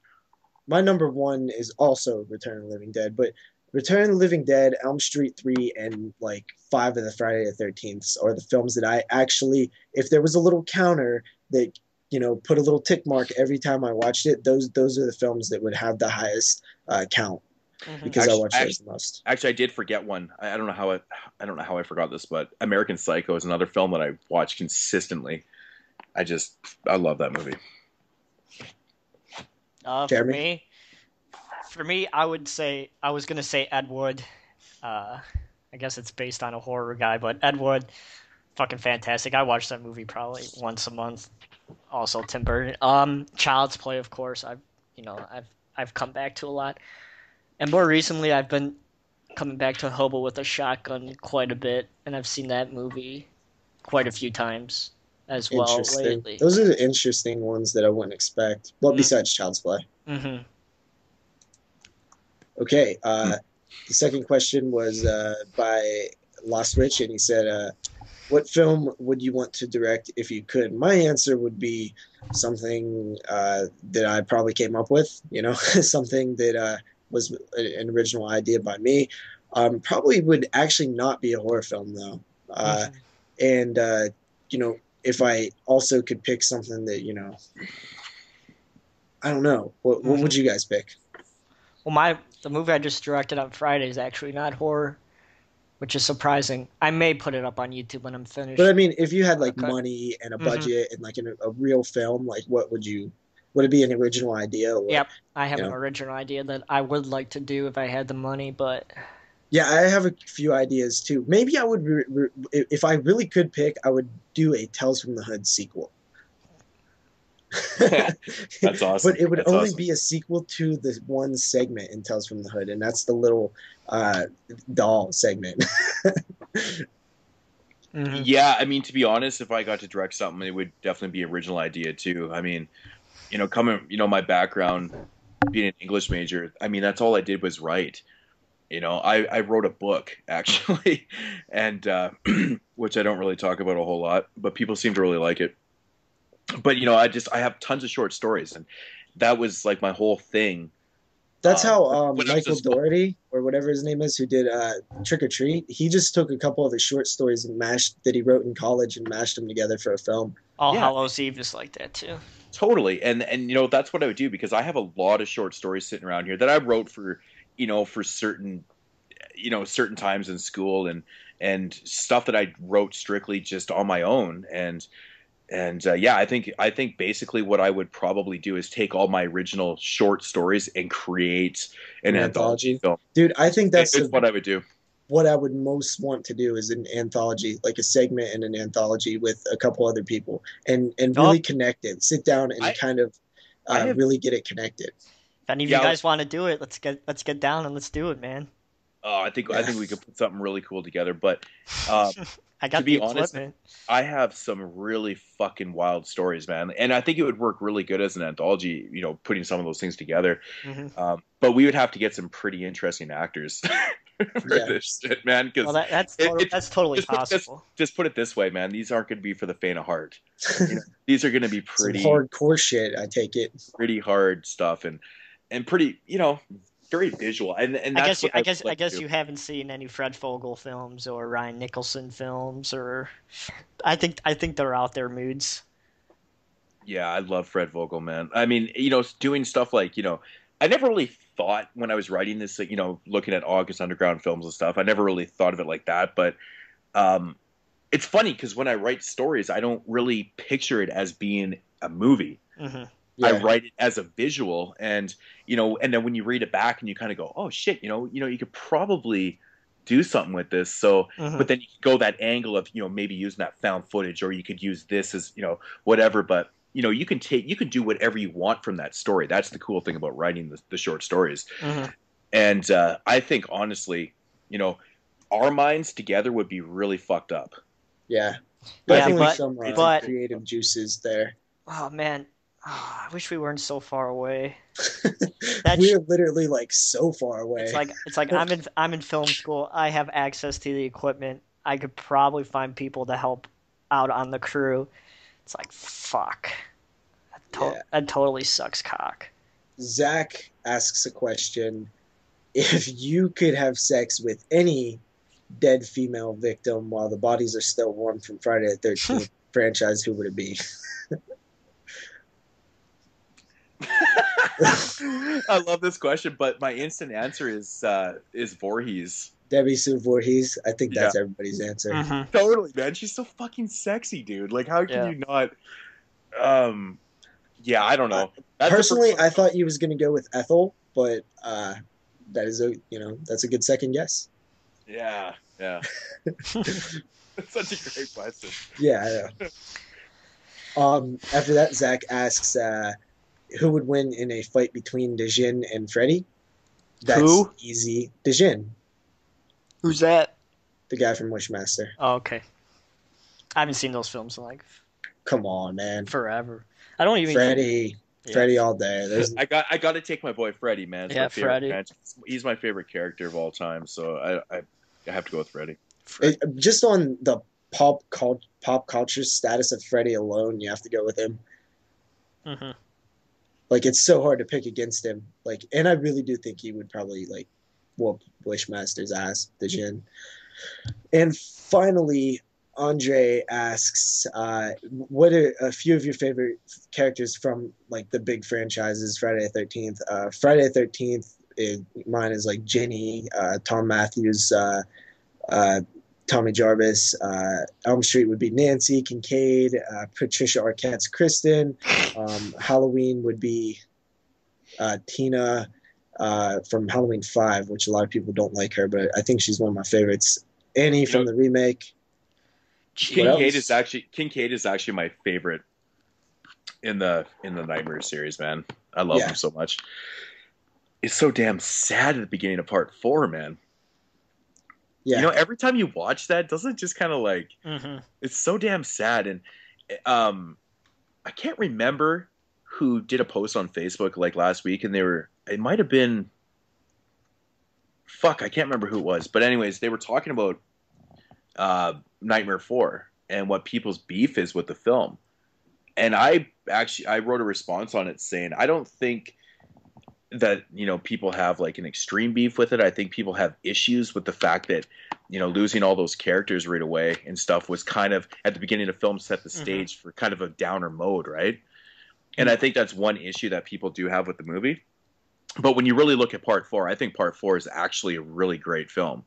My number one is also Return of the Living Dead, but Return of the Living Dead, Elm Street 3, and like 5 of the Friday the 13th are the films that I actually, if there was a little counter that, put a little tick mark every time I watched it, those are the films that would have the highest count because I watched those the most. Actually, I did forget one. I don't know how I forgot this, but American Psycho is another film that I watch consistently. I love that movie. For me, I was gonna say Ed Wood. I guess it's based on a horror guy, but Ed Wood, fucking fantastic. I watch that movie probably once a month. Also, Tim Burton. Child's Play, of course. I've come back to a lot, and more recently, I've been coming back to Hobo with a Shotgun quite a bit, and I've seen that movie quite a few times as well lately. Those are the interesting ones that I wouldn't expect. Well, besides Child's Play. Mm-hmm. Okay. The second question was by Lost Rich, and he said, what film would you want to direct if you could? My answer would be something that I probably came up with, something that was an original idea by me. Probably would actually not be a horror film, though. And, if I also could pick something that, I don't know. What would you guys pick? Well, the movie I just directed on Friday is actually not horror, which is surprising. I may put it up on YouTube when I'm finished. But I mean, if you had like money and a budget and like a real film, like what would it be an original idea? Or, yep, I have an original idea that I would like to do if I had the money, but yeah, I have a few ideas too. Maybe I would, if I really could pick, I would do a Tales from the Hood sequel. That's awesome. But it would only be a sequel to the one segment in Tales from the Hood, and that's the little doll segment. Mm-hmm. Yeah, I mean, to be honest, if I got to direct something, it would definitely be an original idea too. I mean, my background being an English major, I mean, that's all I did was write. I wrote a book actually, and which I don't really talk about a whole lot, but people seem to really like it. But I have tons of short stories, and that was like my whole thing. That's how when I was a Michael Dougherty or whatever his name is, who did Trick or Treat, he just took a couple of his short stories and mashed that he wrote in college and mashed them together for a film. All Yeah, Hallows Eve is like that too. totally. And that's what I would do because I have a lot of short stories sitting around here that I wrote for for certain certain times in school and stuff that I wrote strictly just on my own and yeah, I think basically what I would probably do is take all my original short stories and create an anthology film. Dude, I think that's It's what I would do. what I would most want to do is an anthology, like a segment in an anthology with a couple other people and really connect it. Sit down and kind of really get it connected. If any of you guys want to do it, let's get down and let's do it, man. Oh, I think we could put something really cool together. But I got to be the honest, equipment. I have some really fucking wild stories, man, and I think it would work really good as an anthology. Putting some of those things together. Mm-hmm. But we would have to get some pretty interesting actors for this shit, man. Because that's totally possible. Just put it this way, man. These aren't going to be for the faint of heart. These are going to be pretty some hardcore shit. I take it. Pretty hard stuff and pretty, very visual. And that's I guess you haven't seen any Fred Vogel films or Ryan Nicholson films, or I think they're out there, Moodz. Yeah, I love Fred Vogel, man. I mean, doing stuff like, I never really thought when I was writing this, looking at August Underground films and stuff, I never really thought of it like that. But it's funny because when I write stories, I don't really picture it as being a movie. Mm-hmm. Yeah. I write it as a visual, and and then when you read it back and you kind of go, oh shit, you could probably do something with this. So, but then you could go that angle of maybe using that found footage, or you could use this as whatever. But you can do whatever you want from that story. That's the cool thing about writing the short stories. And I think honestly, our minds together would be really fucked up. Yeah, definitely but some creative juices there. Oh man. Oh, I wish we weren't so far away. We're literally like so far away. It's like I'm in film school. I have access to the equipment. I could probably find people to help out on the crew. It's like fuck. That totally sucks cock. Zach asks a question: if you could have sex with any dead female victim while the bodies are still warm from Friday the 13th franchise, who would it be? I love this question, but my instant answer is Voorhees. Debbie Sue Voorhees. I think that's everybody's answer. Mm-hmm. Totally, man. She's so fucking sexy, dude. Like, how can you not? Yeah, I don't know. Personally, I thought you was gonna go with Ethel, but that is that's a good second guess. Yeah. That's such a great question. Yeah, I know. After that, Zach asks, who would win in a fight between Dejin and Freddy? That's easy. Dejin. Who's that? The guy from Wishmaster. Oh, okay. I haven't seen those films in like. Come on, man. Forever. I don't even. Freddy all day. I got to take my boy Freddy, man. It's my favorite, Freddy. Man. He's my favorite character of all time, so I have to go with Freddy. Just on the pop culture status of Freddy alone, you have to go with him. Mm-hmm. Like, it's so hard to pick against him. Like, and I really do think he would probably like whoop Wishmaster's ass, the Jin. And finally, Andre asks, what are a few of your favorite characters from like the big franchises, Friday the 13th? Friday the 13th, mine is like Jenny, Tom Matthews, Tommy Jarvis. Elm Street would be Nancy Kincaid. Patricia Arquette's Kristen. Halloween would be Tina from Halloween 5, which a lot of people don't like her, but I think she's one of my favorites. Annie from the remake. Kincaid is actually my favorite in the Nightmare series, man. I love him so much. It's so damn sad at the beginning of part 4, man. Yeah. Every time you watch that, doesn't it just kind of like it's so damn sad. And I can't remember who did a post on Facebook like last week, and it might have been I can't remember who it was, but anyways, they were talking about Nightmare 4 and what people's beef is with the film. And I wrote a response on it saying I don't think that people have like an extreme beef with it. I think people have issues with the fact that losing all those characters right away and stuff was kind of at the beginning of the film set the stage for kind of a downer mode, right? And I think that's one issue that people do have with the movie. But when you really look at Part 4, I think Part 4 is actually a really great film.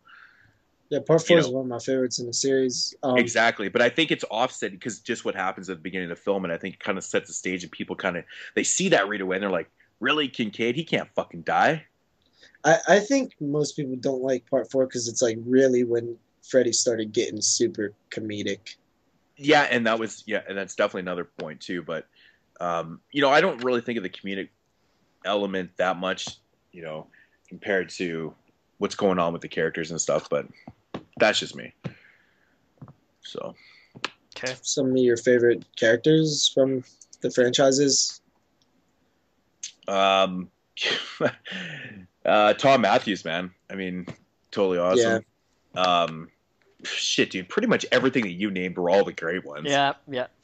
Yeah, Part 4 is one of my favorites in the series. Exactly, but I think it's offset because just what happens at the beginning of the film, and I think it kind of sets the stage, and people they see that right away, and they're like, really, Kincaid? He can't fucking die. I think most people don't like Part 4 because it's like really when Freddy started getting super comedic. Yeah, and that's definitely another point too. But I don't really think of the comedic element that much, compared to what's going on with the characters and stuff. But that's just me. So, okay, some of your favorite characters from the franchises. Tom Matthews, man. I mean, totally awesome. Yeah. Shit, dude. Pretty much everything that you named were all the great ones. Yeah.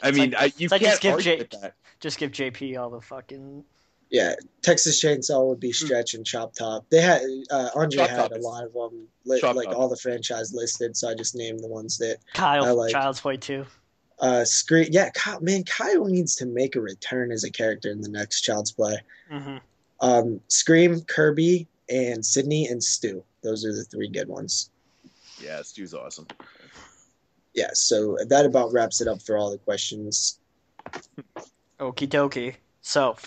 I mean, you can't argue with that. Just give JP all the fucking. Yeah, Texas Chainsaw would be Stretch and Chop Top. They had Andre had a lot of them, all the franchise listed. So I just named the ones that Kyle, I like. Child's Play 2. Scream. Yeah, Kyle needs to make a return as a character in the next Child's Play. Scream, Kirby, and Sydney and Stu. Those are the three good ones. Yeah, Stu's awesome. Yeah, so that about wraps it up for all the questions. Okie dokie. So,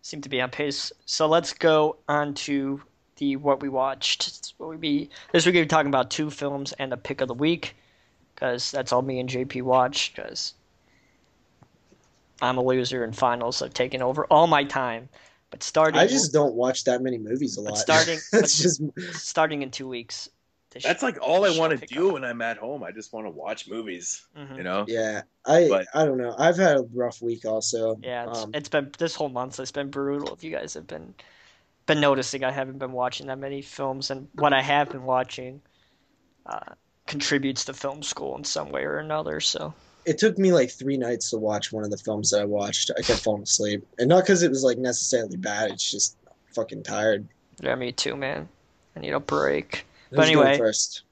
seem to be on pace. So let's go on to what we watched. This week we'll be talking about 2 films and a pick of the week, because that's all me and JP watched, because I'm a loser and finals have taken over all my time. But I just don't watch that many movies a lot. Starting in 2 weeks. That's like all I want to do when I'm at home. I just want to watch movies, Yeah, I don't know. I've had a rough week also. Yeah, it's been this whole month. It's been brutal. If you guys have been noticing, I haven't been watching that many films, and what I have been watching contributes to film school in some way or another. So it took me like 3 nights to watch one of the films that I watched. I kept falling asleep, and not because it was like necessarily bad. It's just fucking tired. Yeah, me too, man. I need a break. Who's but anyway, going first?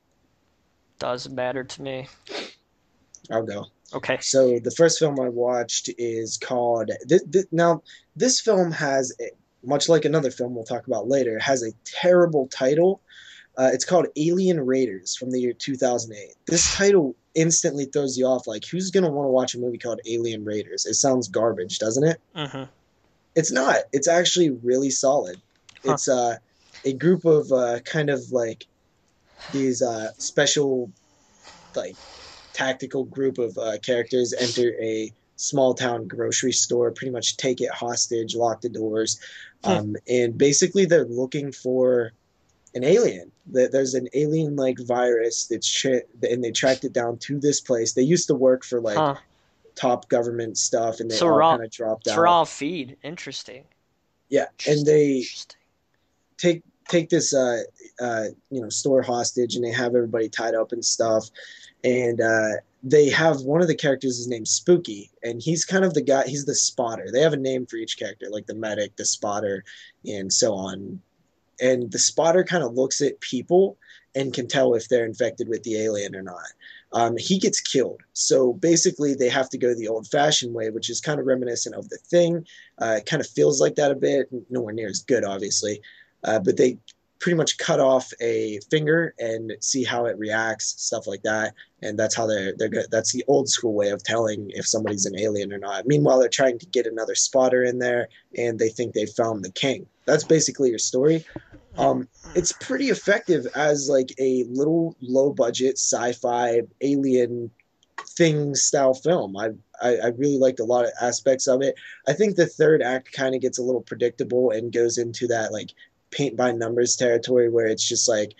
Doesn't matter to me. I'll go. Okay. So the first film I watched is called. Now, this film has, much like another film we'll talk about later, has a terrible title. It's called Alien Raiders from the year 2008. This title instantly throws you off. Like, who's going to want to watch a movie called Alien Raiders? It sounds garbage, doesn't it? Mm-hmm. It's not. It's actually really solid. Huh. It's a group of kind of like these special, like, tactical group of characters enter a small town grocery store, pretty much take it hostage, lock the doors, and basically they're looking for an alien. There's an alien-like virus and they tracked it down to this place. They used to work for like top government stuff, and they all kind of dropped out. For all feed, interesting. Yeah, and they take this store hostage, and they have everybody tied up and stuff. And they have one of the characters is named Spooky, and he's kind of the guy. He's the spotter. They have a name for each character, like the medic, the spotter, and so on. And the spotter kind of looks at people and can tell if they're infected with the alien or not. He gets killed. So basically they have to go the old-fashioned way, which is kind of reminiscent of The Thing. It kind of feels like that a bit. Nowhere near as good, obviously. But they pretty much cut off a finger and see how it reacts, stuff like that. And that's how they're good. That's the old school way of telling if somebody's an alien or not. Meanwhile, they're trying to get another spotter in there, and they think they found the king. That's basically your story. It's pretty effective as like a little low budget sci-fi alien thing style film. I really liked a lot of aspects of it. I think the third act kind of gets a little predictable and goes into that like paint by numbers territory where it's just like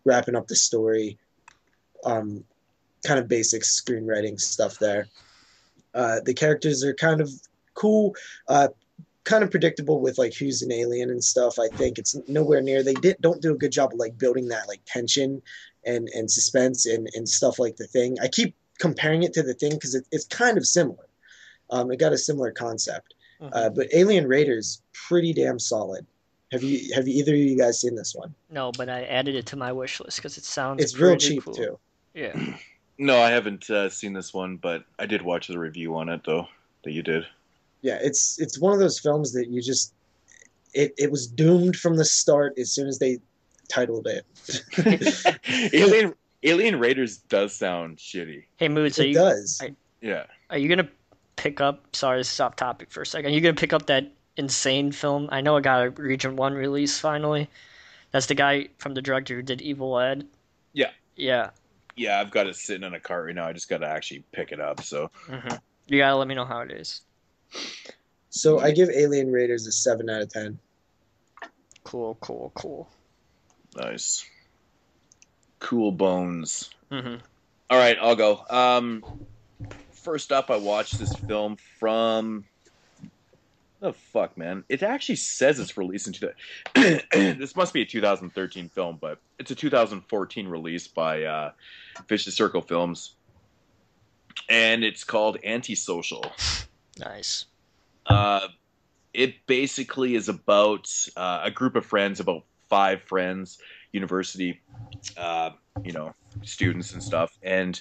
wrapping up the story, kind of basic screenwriting stuff there. The characters are kind of cool, kind of predictable with like who's an alien and stuff. I think it's nowhere near. They don't do a good job of like building that like tension and suspense and stuff like The Thing. I keep comparing it to The Thing because it's kind of similar. It got a similar concept. Mhm. But Alien Raiders, pretty damn solid. Have you either of you guys seen this one? No, but I added it to my wish list because it sounds It's real pretty cheap cool. too. Yeah. No, I haven't seen this one, but I did watch the review on it though that you did. Yeah, it's one of those films that you just it was doomed from the start as soon as they titled it. Alien Raiders does sound shitty. Hey, Moodz, It does. Yeah. are you gonna pick up? Sorry, this is off topic for a second. Are you gonna pick up that insane film? I know it got a Region One release finally. That's the guy from the director who did Evil Ed. Yeah. Yeah. Yeah, I've got it sitting in a cart right now. I just got to actually pick it up. So Hmm. You gotta let me know how it is. So I give Alien Raiders a 7 out of 10. Cool, cool, cool. nice. Cool bones. Hmm. All right, I'll go. First up, I watched this film from. Oh fuck, man! It actually says it's released in this must be a 2013 film, but it's a 2014 release by Vicious Circle Films, and it's called Antisocial. Nice. It basically is about a group of friends, about 5 friends, university, students and stuff, and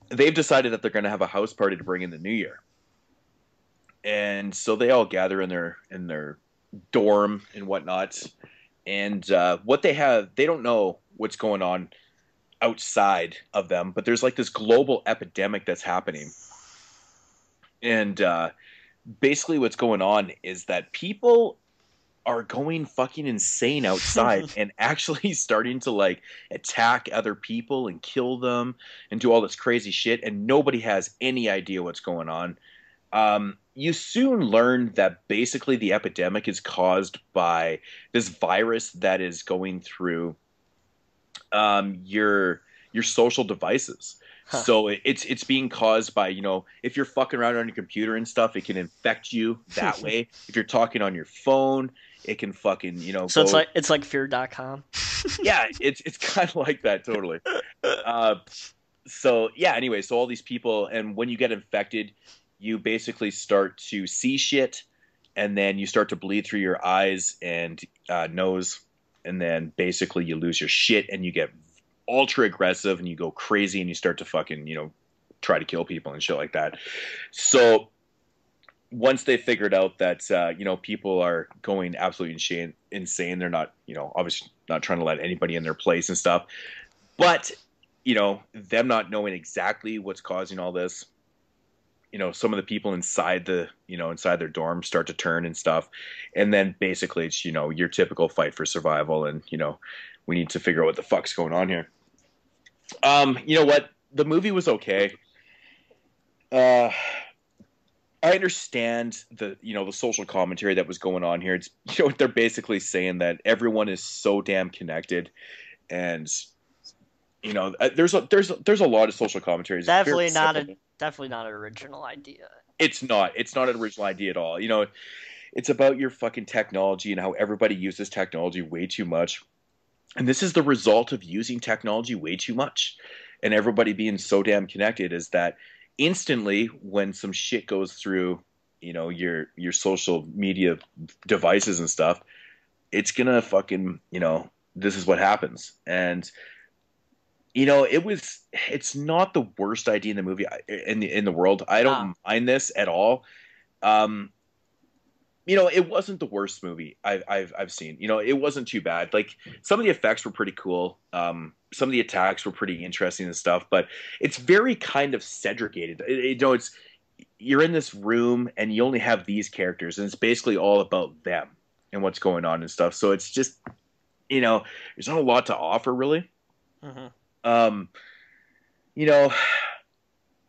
they've decided that they're going to have a house party to bring in the new year. And so they all gather in their dorm and whatnot. And what they have, they don't know what's going on outside of them, but there's like this global epidemic that's happening. And basically, what's going on is that people are going fucking insane outside and actually starting to like attack other people and kill them and do all this crazy shit. And nobody has any idea what's going on. You soon learn that basically the epidemic is caused by this virus that is going through your social devices. Huh. So it's being caused by, if you're fucking around on your computer and stuff, it can infect you that way. If you're talking on your phone, it can fucking, So go. it's like fear.com. Yeah, it's kind of like that, totally. So yeah, anyway, so all these people, and when you get infected, you basically start to see shit, and then you start to bleed through your eyes and nose, and then basically you lose your shit and you get ultra aggressive and you go crazy and you start to fucking, try to kill people and shit like that. So once they figured out that, people are going absolutely insane, they're not, obviously not trying to let anybody in their place and stuff, but, them not knowing exactly what's causing all this, some of the people inside inside their dorm start to turn and stuff. And then basically it's, your typical fight for survival. And, we need to figure out what the fuck's going on here. You know what? The movie was okay. I understand the social commentary that was going on here. It's, they're basically saying that everyone is so damn connected, and there's a lot of social commentaries. Definitely not an original idea. It's not an original idea at all. It's about your fucking technology and how everybody uses technology way too much. And this is the result of using technology way too much and everybody being so damn connected, is that instantly when some shit goes through, your social media devices and stuff, it's gonna fucking, this is what happens. And it's not the worst idea in the movie in the world. I don't mind this at all. It wasn't the worst movie I've seen. It wasn't too bad. Like, some of the effects were pretty cool. Some of the attacks were pretty interesting and stuff, but it's very kind of segregated. It's, you're in this room and you only have these characters, and it's basically all about them and what's going on and stuff. So it's just, there's not a lot to offer really. Mm-hmm.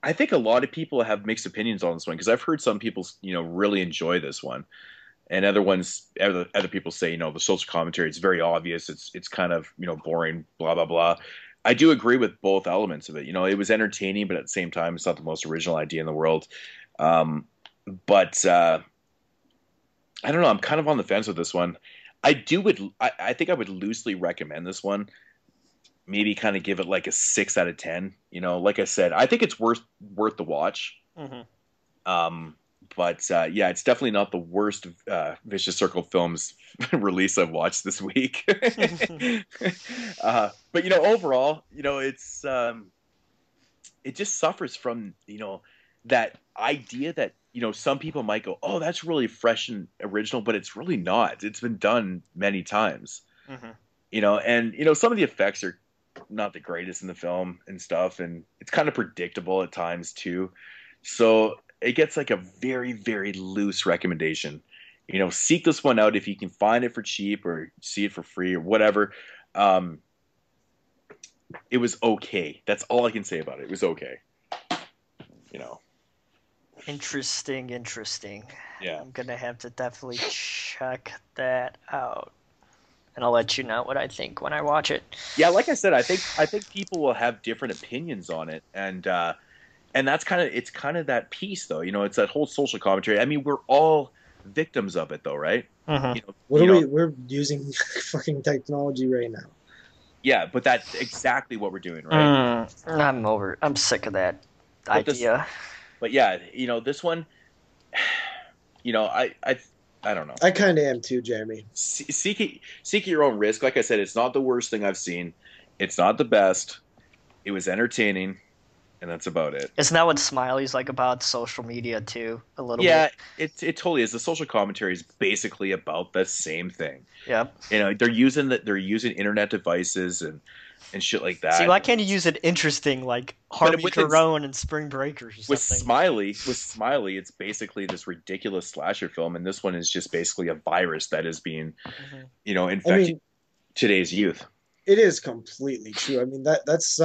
I think a lot of people have mixed opinions on this one, because I've heard some people, really enjoy this one, and other people say, the social commentary, it's very obvious, it's kind of, boring, blah blah blah. I do agree with both elements of it. It was entertaining, but at the same time, it's not the most original idea in the world. But I don't know. I'm kind of on the fence with this one. I think I would loosely recommend this one. Maybe kind of give it like a 6 out of 10. Like I said, I think it's worth the watch. Mm-hmm. But yeah, it's definitely not the worst Vicious Circle Films release I've watched this week. But overall, it just suffers from that idea that some people might go, oh, that's really fresh and original, but it's really not. It's been done many times. Mhm. And some of the effects are not the greatest in the film and stuff, and it's kind of predictable at times too. So it gets like a very, very loose recommendation. Seek this one out if you can find it for cheap or see it for free or whatever. It was okay. That's all I can say about it. It was okay. Interesting. Yeah. I'm gonna have to definitely check that out, and I'll let you know what I think when I watch it. Yeah, like I said, I think people will have different opinions on it, and that's kind of that piece though. It's that whole social commentary. I mean, we're all victims of it though, right? Mm-hmm. We're using fucking technology right now. Yeah, but that's exactly what we're doing, right? I'm sick of that idea. But yeah, this one, I don't know. I kind of am too, Jeremy. Seek at your own risk. Like I said, it's not the worst thing I've seen. It's not the best. It was entertaining, and that's about it. Isn't that what Smiley's like about social media too? A little bit. Yeah, it totally is. The social commentary is basically about the same thing. Yep. They're using internet devices and shit like that. See, why can't you use it interesting like Harvey Corone and Spring Breakers or something? With Smiley, it's basically this ridiculous slasher film, and this one is just basically a virus that is being, infecting today's youth. It is completely true. I mean, that's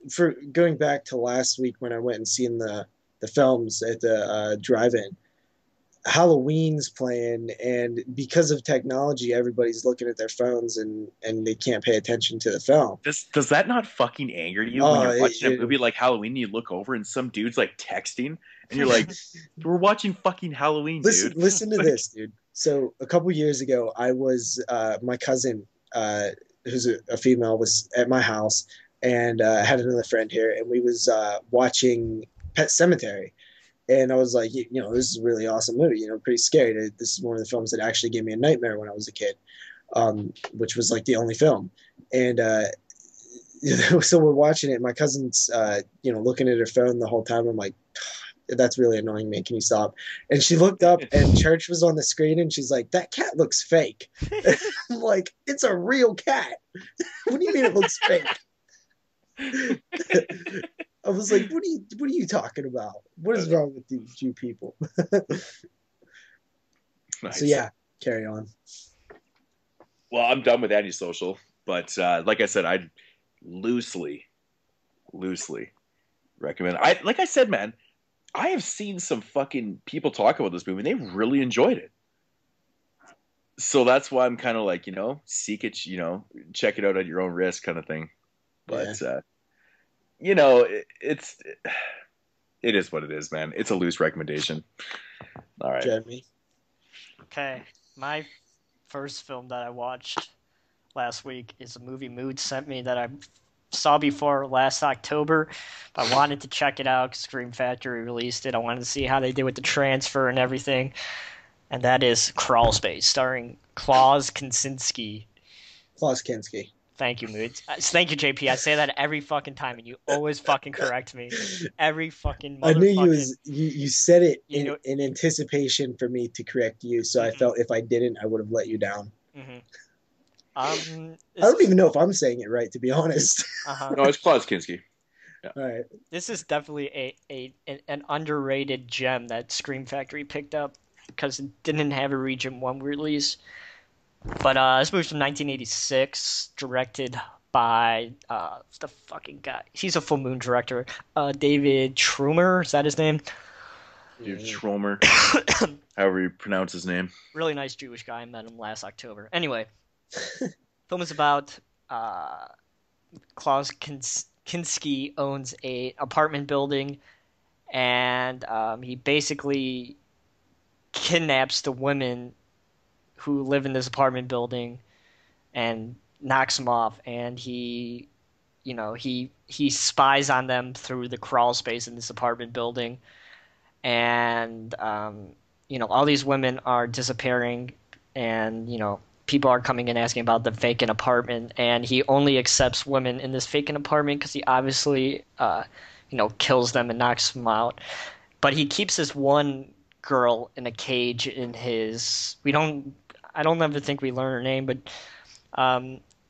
for going back to last week when I went and seen the films at the drive-in. Halloween's playing, and because of technology, everybody's looking at their phones and they can't pay attention to the film. Does that not fucking anger you when you're watching a movie like Halloween and you look over and some dude's like texting and you're like, we're watching fucking Halloween, dude. Listen to this, dude. So a couple years ago, I was my cousin, who's a female, was at my house, and I had another friend here, and we was watching Pet Sematary. And I was like, this is a really awesome movie, pretty scary. This is one of the films that actually gave me a nightmare when I was a kid, which was like the only film. And so we're watching it. My cousin's, looking at her phone the whole time. I'm like, that's really annoying me. Can you stop? And she looked up and Church was on the screen and she's like, that cat looks fake. I'm like, it's a real cat. What do you mean it looks fake? I was like, what are you talking about? What is wrong with you people? Nice. So yeah, carry on. Well, I'm done with Antisocial, but like I said, I'd loosely recommend. Like I said, man, I have seen some fucking people talk about this movie and they really enjoyed it. So that's why I'm kind of like, seek it, check it out at your own risk kind of thing. But it is what it is, man. It's a loose recommendation. All right. Jeremy. Okay, my first film that I watched last week is a movie Moodz sent me that I saw before last October. I wanted to check it out because Scream Factory released it. I wanted to see how they did with the transfer and everything. And that is Crawlspace, starring Klaus Kinski. Klaus Kinski. Thank you, Moodz. Thank you, JP. I say that every fucking time, and you always fucking correct me. Every fucking motherfucking... I knew you said it in anticipation for me to correct you, so I felt if I didn't, I would have let you down. Mm-hmm. I don't even know if I'm saying it right, to be honest. No, it's Klaus Kinski. Yeah. All right. This is definitely an underrated gem that Scream Factory picked up because it didn't have a Region 1 release. But this movie's from 1986, directed by the fucking guy. He's a Full Moon director. David Schwimmer, is that his name? David Schwimmer, however you pronounce his name. Really nice Jewish guy. I met him last October. Anyway, film is about Klaus Kinski owns a apartment building, and he basically kidnaps the women who live in this apartment building and knocks them off, and he spies on them through the crawl space in this apartment building, and all these women are disappearing, and people are coming in asking about the vacant apartment, and he only accepts women in this vacant apartment because he obviously kills them and knocks them out. But he keeps this one girl in a cage in his. I don't ever think we learn her name, but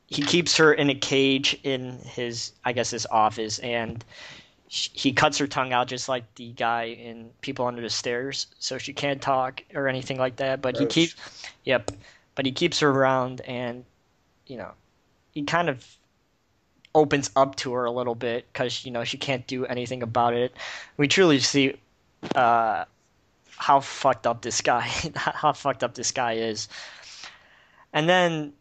he keeps her in a cage in his, I guess, his office, and he cuts her tongue out just like the guy in People Under the Stairs, so she can't talk or anything like that. But but he keeps her around, and he kind of opens up to her a little bit because she can't do anything about it. We truly see how fucked up this guy is. And then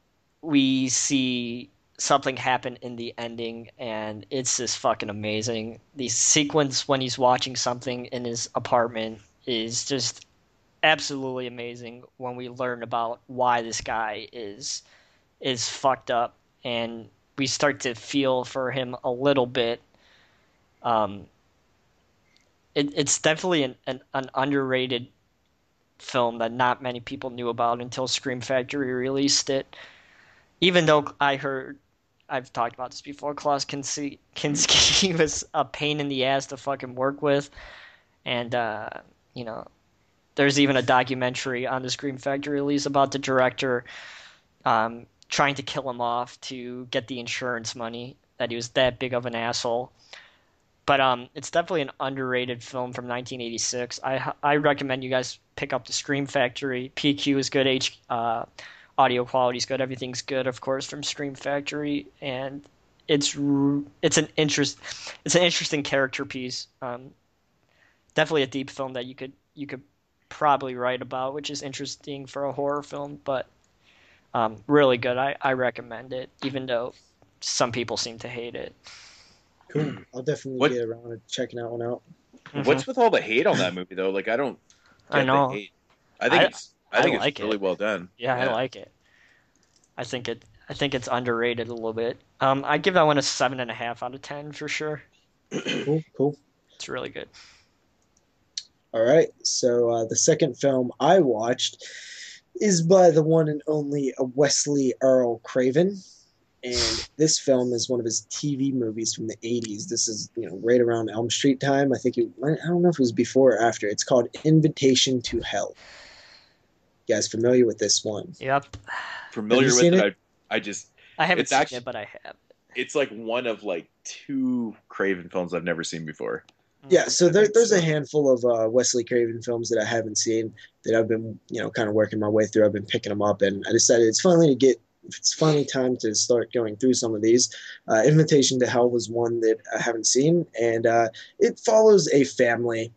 we see something happen in the ending, and it's just fucking amazing. The sequence when he's watching something in his apartment is just absolutely amazing when we learn about why this guy is fucked up, and we start to feel for him a little bit. It's definitely an underrated film that not many people knew about until Scream Factory released it. Even though I've talked about this before, Klaus Kinski was a pain in the ass to fucking work with, and there's even a documentary on the Scream Factory release about the director trying to kill him off to get the insurance money, that he was that big of an asshole. But it's definitely an underrated film from 1986. I recommend you guys pick up the Scream Factory. PQ is good. Audio quality is good. Everything's good, of course, from Scream Factory, and it's an interesting character piece. Definitely a deep film that you could probably write about, which is interesting for a horror film, but really good. I recommend it, even though some people seem to hate it. Cool. I'll definitely get around to checking that one out. What's with all the hate on that movie, though? Like, I don't get the hate. I think it's really well done. Yeah, I like it. I think it's underrated a little bit. I give that one a 7.5 out of 10 for sure. Cool. It's really good. All right. So the second film I watched is by the one and only Wesley Earl Craven. And this film is one of his TV movies from the 80s. This is, right around Elm Street time. I don't know if it was before or after. It's called Invitation to Hell. You guys familiar with this one? Yep. Familiar with it? I haven't seen it, but I have. It's like one of like 2 Craven films I've never seen before. Yeah, so there's a handful of Wesley Craven films that I haven't seen that I've been, kind of working my way through. I've been picking them up, and I decided it's finally time to start going through some of these. Invitation to Hell was one that I haven't seen, and it follows a family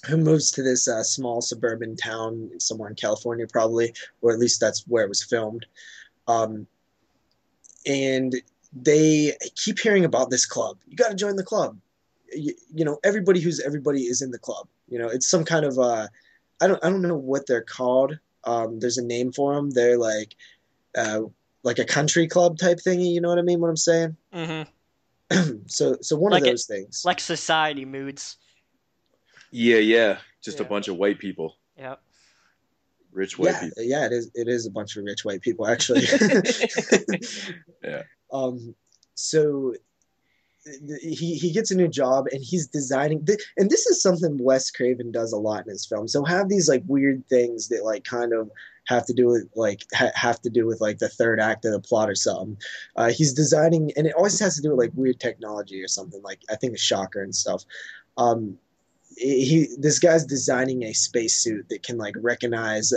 who moves to this small suburban town somewhere in California, probably, or at least that's where it was filmed. And they keep hearing about this club. You got to join the club. Everybody who's everybody is in the club. It's some kind of I don't know what they're called. There's a name for them. They're like a country club type thingy. You know what I mean? What I'm saying? Mm-hmm. So one of those things, like society moods. Yeah. Just a bunch of white people. Yep. Rich white people. Yeah, it is a bunch of rich white people, actually. Yeah. So he gets a new job, and he's designing, and this is something Wes Craven does a lot in his films. So have these like weird things that like kind of have to do with like the third act of the plot or something. He's designing, and it always has to do with like weird technology or something, like I think a shocker and stuff. This guy's designing a spacesuit that can like recognize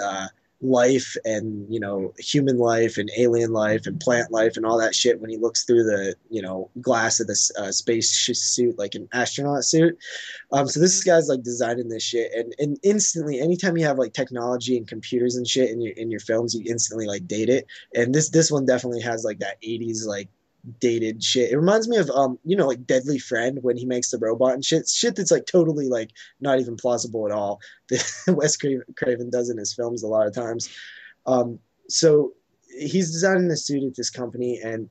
life and human life and alien life and plant life and all that shit when he looks through the glass of this space suit, like an astronaut suit. So this guy's like designing this shit, and instantly, anytime you have like technology and computers and shit in your films, you instantly like date it. And this one definitely has like that 80s like dated shit. It reminds me of like Deadly Friend, when he makes the robot and shit that's like totally like not even plausible at all that Wes Craven does in his films a lot of times. So he's designing the suit at this company, and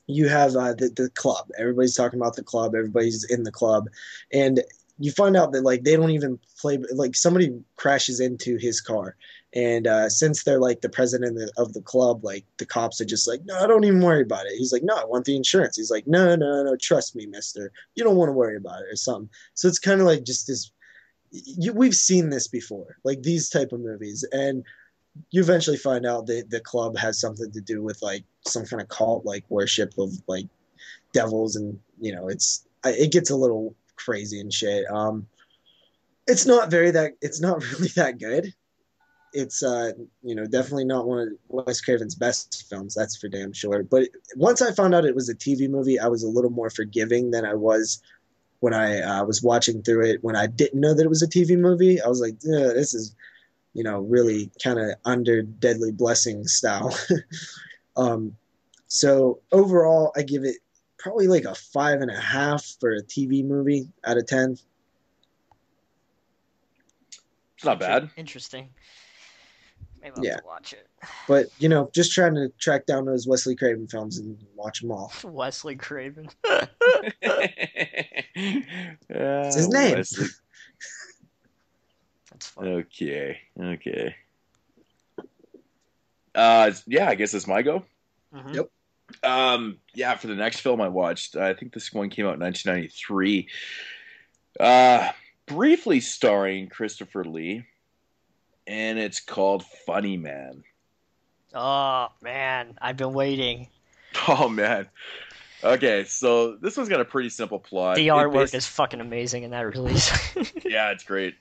you have the club. Everybody's talking about the club. Everybody's in the club, and you find out that like they don't even play, like somebody crashes into his car, and since they're like the president of the club, like the cops are just like, no, don't even worry about it. He's like, no, I want the insurance. He's like, no, no, no, trust me, mister, you don't want to worry about it or something. So it's kind of like just this, we've seen this before, like these type of movies, and you eventually find out that the club has something to do with like some kind of cult like worship of like devils, and it gets a little crazy and shit. It's not really that good. It's definitely not one of Wes Craven's best films, that's for damn sure. But once I found out it was a TV movie, I was a little more forgiving than I was when I was watching through it. When I didn't know that it was a TV movie, I was like, yeah, this is really kind of under Deadly Blessing style. So overall, I give it probably like a 5.5 for a TV movie out of 10. It's not bad. Interesting. Maybe I'll have to watch it. But, just trying to track down those Wesley Craven films and watch them all. Wesley Craven. It's his name. Wesley. That's funny. Okay. Yeah, I guess it's my go. Mm-hmm. Yep. Yeah, for the next film I watched, I think this one came out in 1993. Briefly starring Christopher Lee, and it's called Funny Man. Oh, man. I've been waiting. Oh, man. Okay, so this one's got a pretty simple plot. The artwork is fucking amazing in that release. Yeah, it's great.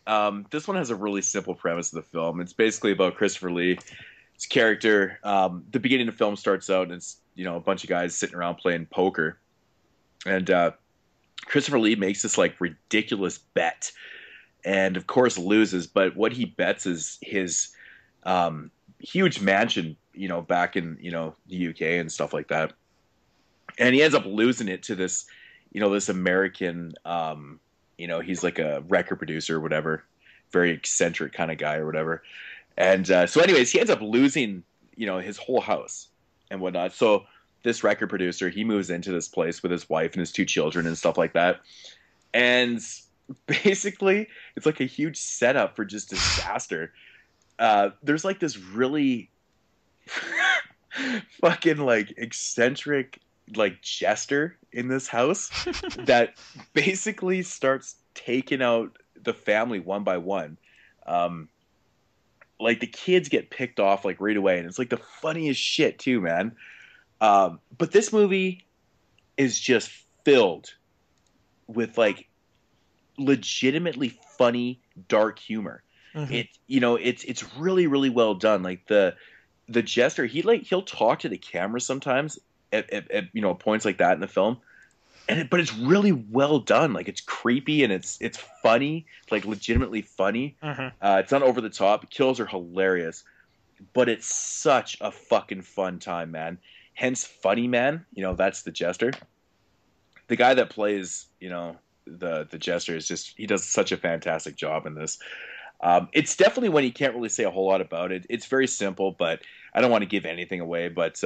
This one has a really simple premise of the film. It's basically about Christopher Lee, his character. The beginning of the film starts out, and it's a bunch of guys sitting around playing poker, and Christopher Lee makes this like ridiculous bet, and of course loses. But what he bets is his huge mansion, back in the UK and stuff like that. And he ends up losing it to this, this American, he's like a record producer or whatever, very eccentric kind of guy or whatever. And so anyways, he ends up losing, his whole house and whatnot. So this record producer, he moves into this place with his wife and his 2 children and stuff like that. And basically, it's like a huge setup for just disaster. There's like this really fucking like eccentric like jester in this house that basically starts taking out the family one by one. Like the kids get picked off like right away, and it's like the funniest shit too, man. But this movie is just filled with like legitimately funny dark humor. Mm-hmm. It's really, really well done. Like the jester, he'll talk to the camera sometimes at points like that in the film, but it's really well done. Like it's creepy and it's funny, like legitimately funny. Mm-hmm. It's not over the top. Kills are hilarious, but it's such a fucking fun time, man. Hence, Funny Man. That's the jester. The guy that plays the jester is he does such a fantastic job in this. It's definitely when you can't really say a whole lot about it. It's very simple, but I don't want to give anything away. But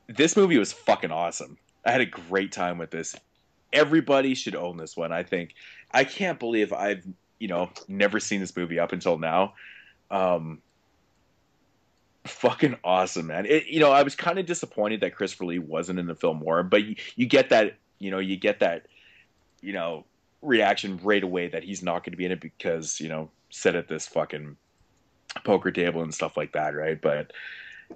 this movie was fucking awesome. I had a great time with this. Everybody should own this one, I think. I can't believe I've, never seen this movie up until now. Fucking awesome, man. I was kind of disappointed that Christopher Lee wasn't in the film more, but you get that, reaction right away that he's not going to be in it because, sit at this fucking poker table and stuff like that, right? But,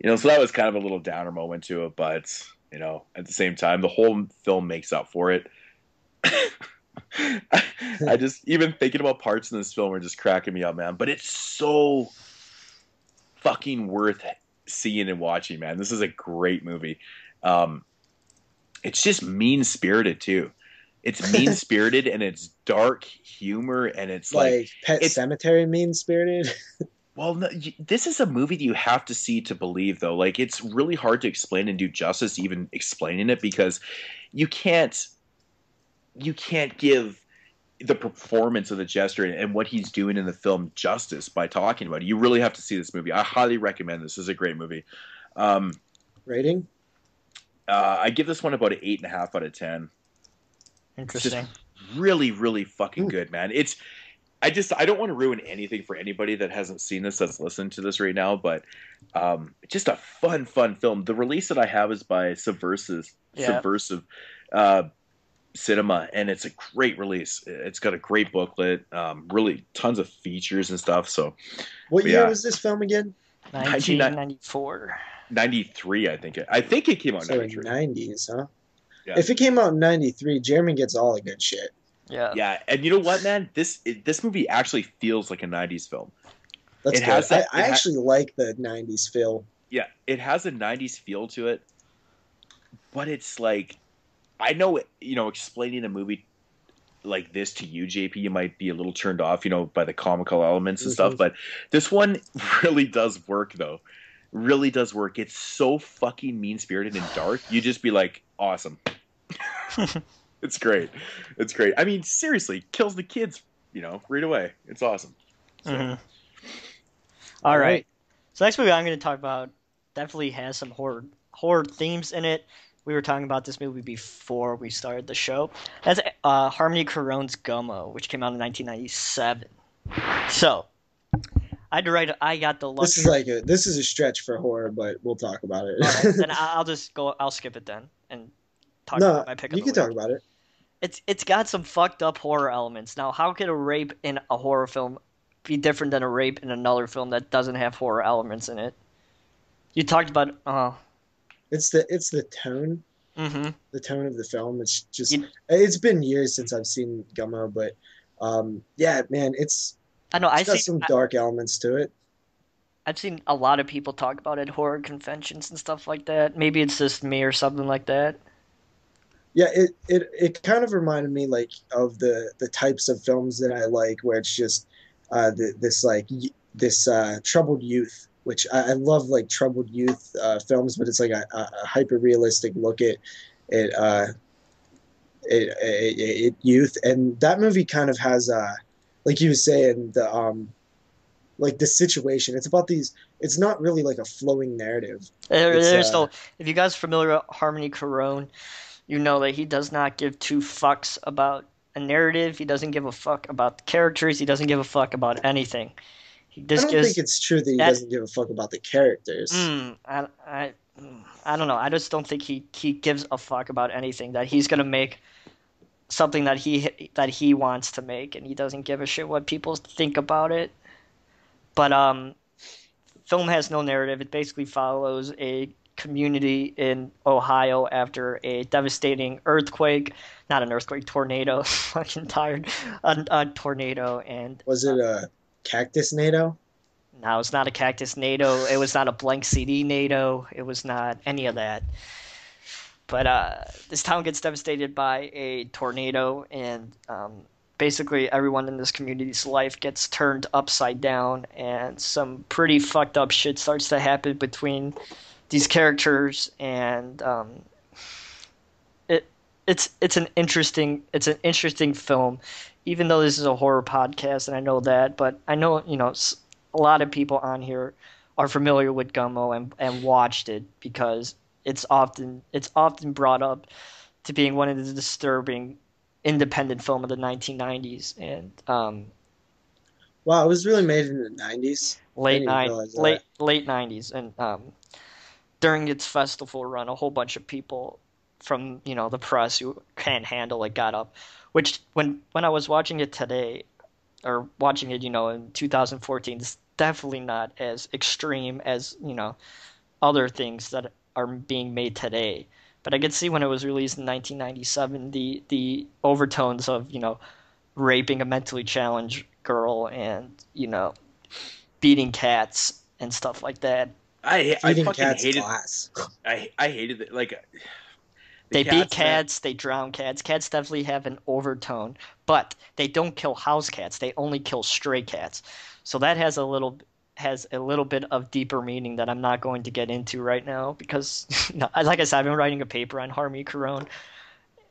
so that was kind of a little downer moment to it, but, at the same time, the whole film makes up for it. I just, even thinking about parts in this film are just cracking me up, man. But it's so fucking worth seeing and watching, man. This is a great movie. It's just mean-spirited, too. It's mean-spirited, and it's dark humor, and it's like Pet Sematary mean-spirited? Well, no, this is a movie that you have to see to believe, though. Like, it's really hard to explain and do justice even explaining it because you can't give the performance of the jester and what he's doing in the film justice by talking about it. You really have to see this movie. I highly recommend this. This is a great movie. Rating? I give this one about an 8.5 out of 10. Interesting. It's just really, really fucking good, man. I don't want to ruin anything for anybody that hasn't seen this, that's listening to this right now, but just a fun film. The release that I have is by Subversive Cinema, and it's a great release. It's got a great booklet, really tons of features and stuff. So, what year was this film again? 1994. 93, I think. I think it came out in 93. 90s, huh? Yeah. If it came out in 93, Jeremy gets all the good shit. Yeah, and you know what, man? This movie actually feels like a 90s film. That's good. I actually like the 90s feel. Yeah, it has a 90s feel to it, but it's like, I know, explaining a movie like this to you, JP, you might be a little turned off, by the comical elements and stuff, but this one really does work, though. Really does work. It's so fucking mean-spirited and dark. You just be like, awesome. It's great. It's great. I mean, seriously, kills the kids, right away. It's awesome. So. All right. So next movie I'm going to talk about definitely has some horror themes in it. We were talking about this movie before we started the show. That's Harmony Korine's Gummo, which came out in 1997. So I got the luxury. This is a stretch for horror, but we'll talk about it. All right, then I'll skip it then and talk about my pick. You can talk about it. It's got some fucked up horror elements. Now, how could a rape in a horror film be different than a rape in another film that doesn't have horror elements in it? You talked about it's the tone. Mm-hmm. The tone of the film. It's just it's been years since I've seen Gummo, but yeah, man, it's got some dark elements to it. I've seen a lot of people talk about it, horror conventions and stuff like that. Maybe it's just me or something like that. Yeah, it kind of reminded me like of the types of films that I like, where it's just this troubled youth, which I love, like troubled youth films, but it's like a hyper realistic look at youth, and that movie kind of has like you were saying, the situation. It's about these. It's not really like a flowing narrative. If you guys are familiar with Harmony Korine, you know that he does not give two fucks about a narrative. He doesn't give a fuck about the characters. He doesn't give a fuck about anything. I don't think it's true that he doesn't give a fuck about the characters. I don't know. I just don't think he gives a fuck about anything. That he's gonna make something that he wants to make, and he doesn't give a shit what people think about it. But film has no narrative. It basically follows a community in Ohio after a devastating earthquake. Not an earthquake, tornado. Fucking tired. A tornado. And was it a cactus NATO? No, it's not a cactus NATO. It was not a blank CD NATO. It was not any of that. But this town gets devastated by a tornado, and basically everyone in this community's life gets turned upside down, and some pretty fucked up shit starts to happen between these characters, and it's an interesting film, even though this is a horror podcast, and I know that, but I know a lot of people on here are familiar with Gummo and watched it because it's often brought up to being one of the disturbing independent film of the 1990s, and wow, it was really made in the 90s. Late 90s, and during its festival run, a whole bunch of people from the press who can't handle it got up. Which when I was watching it today, or watching it in 2014, it's definitely not as extreme as other things that are being made today. But I could see when it was released in 1997, the overtones of raping a mentally challenged girl and beating cats and stuff like that. I fucking hated class. I hated it. Like, they beat cats, they drown cats. Cats definitely have an overtone, but they don't kill house cats. They only kill stray cats. So that has a little bit of deeper meaning that I'm not going to get into right now because, like I said, I've been writing a paper on Harmony Korine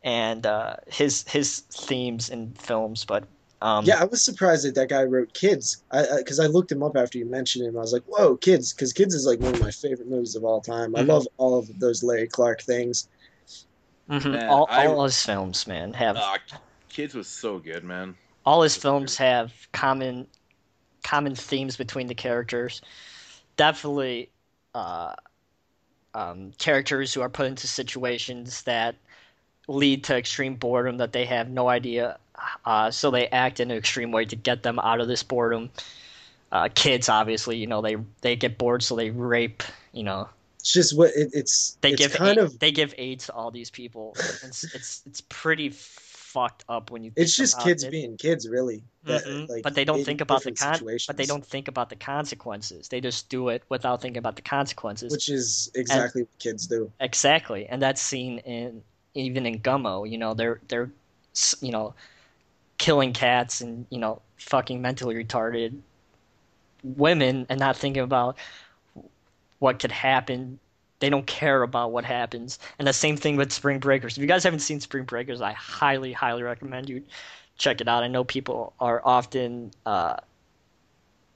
and his themes in films. But yeah, I was surprised that guy wrote Kids, because I looked him up after you mentioned him. I was like, whoa, Kids, because Kids is like one of my favorite movies of all time. Mm-hmm. I love all of those Larry Clark things. Mm-hmm. All his films, man, have. Kids was so good, man. All his films have common themes between the characters. Definitely characters who are put into situations that lead to extreme boredom that they have no idea. So they act in an extreme way to get them out of this boredom. Kids, obviously, they get bored, so they rape. It's just what it's. They it's give kind of. they give AIDS to all these people. It's pretty fucked up when you. It's think just about kids it. being kids, really. But they don't think about situations. But they don't think about the consequences. They just do it without thinking about the consequences. Which is exactly what kids do. Exactly, and that's seen even in Gummo. They're killing cats and fucking mentally retarded women and not thinking about what could happen. They don't care about what happens. And the same thing with Spring Breakers. If you guys haven't seen Spring Breakers, I highly, highly recommend you check it out. I know people are often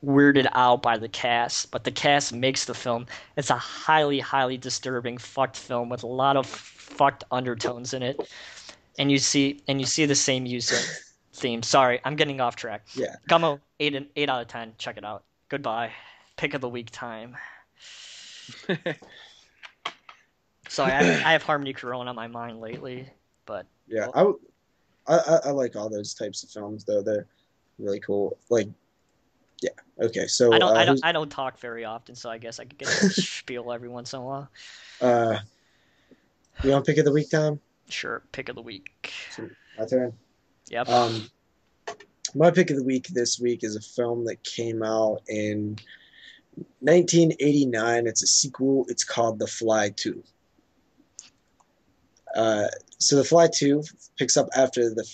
weirded out by the cast, but the cast makes the film. It's a highly, highly disturbing, fucked film with a lot of fucked undertones in it. And you see the same use of theme. Sorry, I'm getting off track. Yeah. Gummo, 8 out of 10. Check it out. Goodbye. Pick of the week time. Sorry, I have Harmony Korine on my mind lately, but yeah, I like all those types of films though. They're really cool. Like, yeah, okay. So I don't talk very often, so I guess I could get a spiel every once in a while. You want pick of the week time? Sure, pick of the week. So, my turn. Yep. My pick of the week this week is a film that came out in 1989. It's a sequel. It's called The Fly 2. So The Fly 2 picks up after the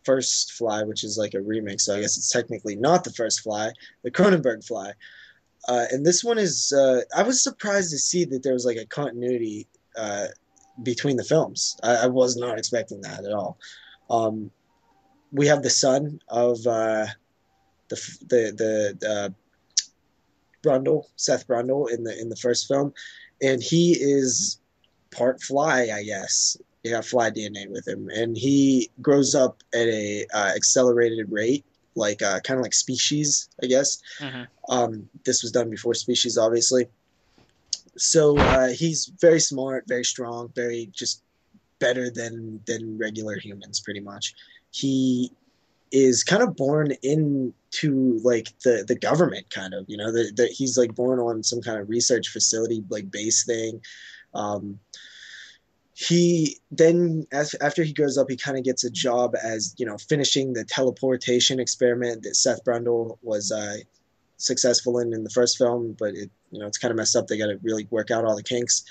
first Fly, which is like a remake. So I guess it's technically not the first Fly, the Cronenberg Fly. And this one is, I was surprised to see that there was like a continuity between the films. I was not expecting that at all. We have the son of the Brundle, Seth Brundle in the first film, and he is part fly, I guess. You have fly DNA with him, and he grows up at a accelerated rate, like kind of like Species, I guess. Mm-hmm. This was done before Species, obviously. So he's very smart, very strong, very just better than regular humans, pretty much. He is kind of born into like the government, kind of, he's like born on some kind of research facility, like base thing. He then, after he grows up, he kind of gets a job as, finishing the teleportation experiment that Seth Brundle was successful in the first film, but it's kind of messed up. They got to really work out all the kinks.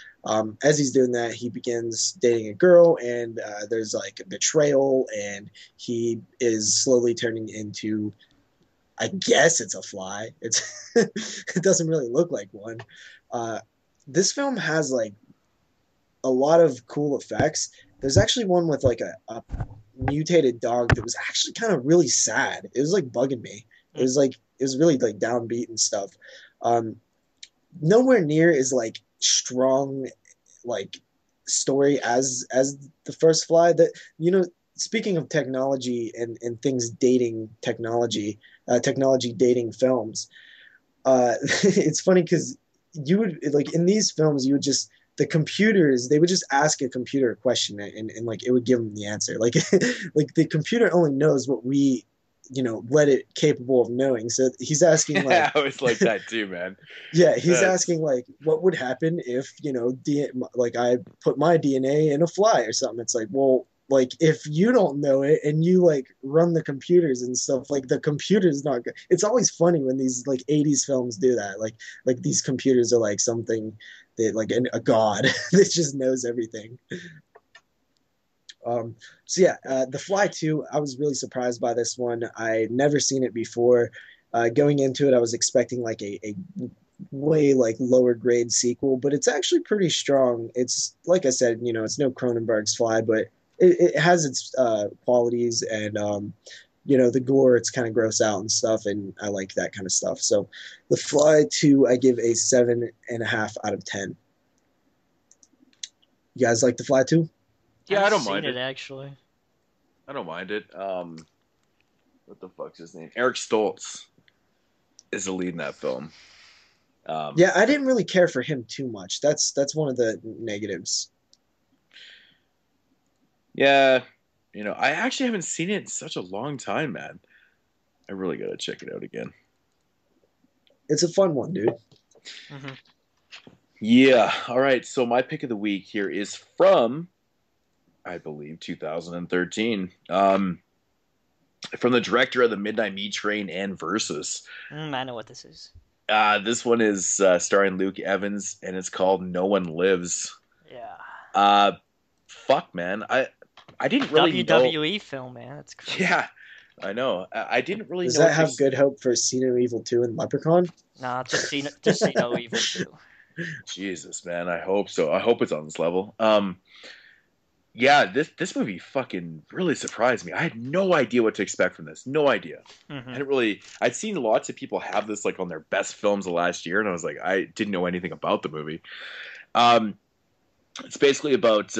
As he's doing that, he begins dating a girl, and there's like a betrayal, and he is slowly turning into, I guess it's a fly. It doesn't really look like one. This film has like a lot of cool effects. There's actually one with like a mutated dog that was actually kind of really sad. It was like bugging me. It was really like downbeat and stuff. Nowhere near as like strong like story as the first Fly. That speaking of technology and things dating technology dating films, it's funny because you would like in these films you would just the computers, they would just ask a computer a question and like it would give them the answer. Like like the computer only knows what we let it capable of knowing. So he's asking like I was like that too, man. Yeah, he's asking like what would happen if like I put my DNA in a fly or something. It's like, well, like if you don't know it and you like run the computers and stuff, like the computer's not good. It's always funny when these like 80s films do that. Like these computers are like something that like a god that just knows everything. So yeah, The Fly 2, I was really surprised by this one. I'd never seen it before. Going into it, I was expecting like a way like lower grade sequel, but it's actually pretty strong. It's like I said, it's no Cronenberg's Fly, but it has its qualities, and the gore, it's kind of gross out and stuff, and I like that kind of stuff. So The Fly 2, I give a 7.5 out of 10. You guys like The Fly 2? Yeah, I don't seen mind it actually. I don't mind it. What the fuck's his name? Eric Stoltz is the lead in that film. Yeah, I didn't really care for him too much. That's one of the negatives. Yeah, I actually haven't seen it in such a long time, man. I really gotta check it out again. It's a fun one, dude. Mm-hmm. Yeah. All right. So my pick of the week here is from, I believe, 2013. From the director of The Midnight Meat Train and Versus. I know what this is. This one is starring Luke Evans, and it's called No One Lives. Yeah. Fuck, man. I didn't really WWE film, man. That's crazy. Yeah, I know. I didn't really Does know. that have good hope for See No Evil 2 and Leprechaun? Nah, just see No Evil 2. Jesus, man. I hope so. I hope it's on this level. Yeah, this movie fucking really surprised me. I had no idea what to expect from this. No idea. Mm-hmm. I'd seen lots of people have this like on their best films of last year, and I was like, I didn't know anything about the movie. It's basically about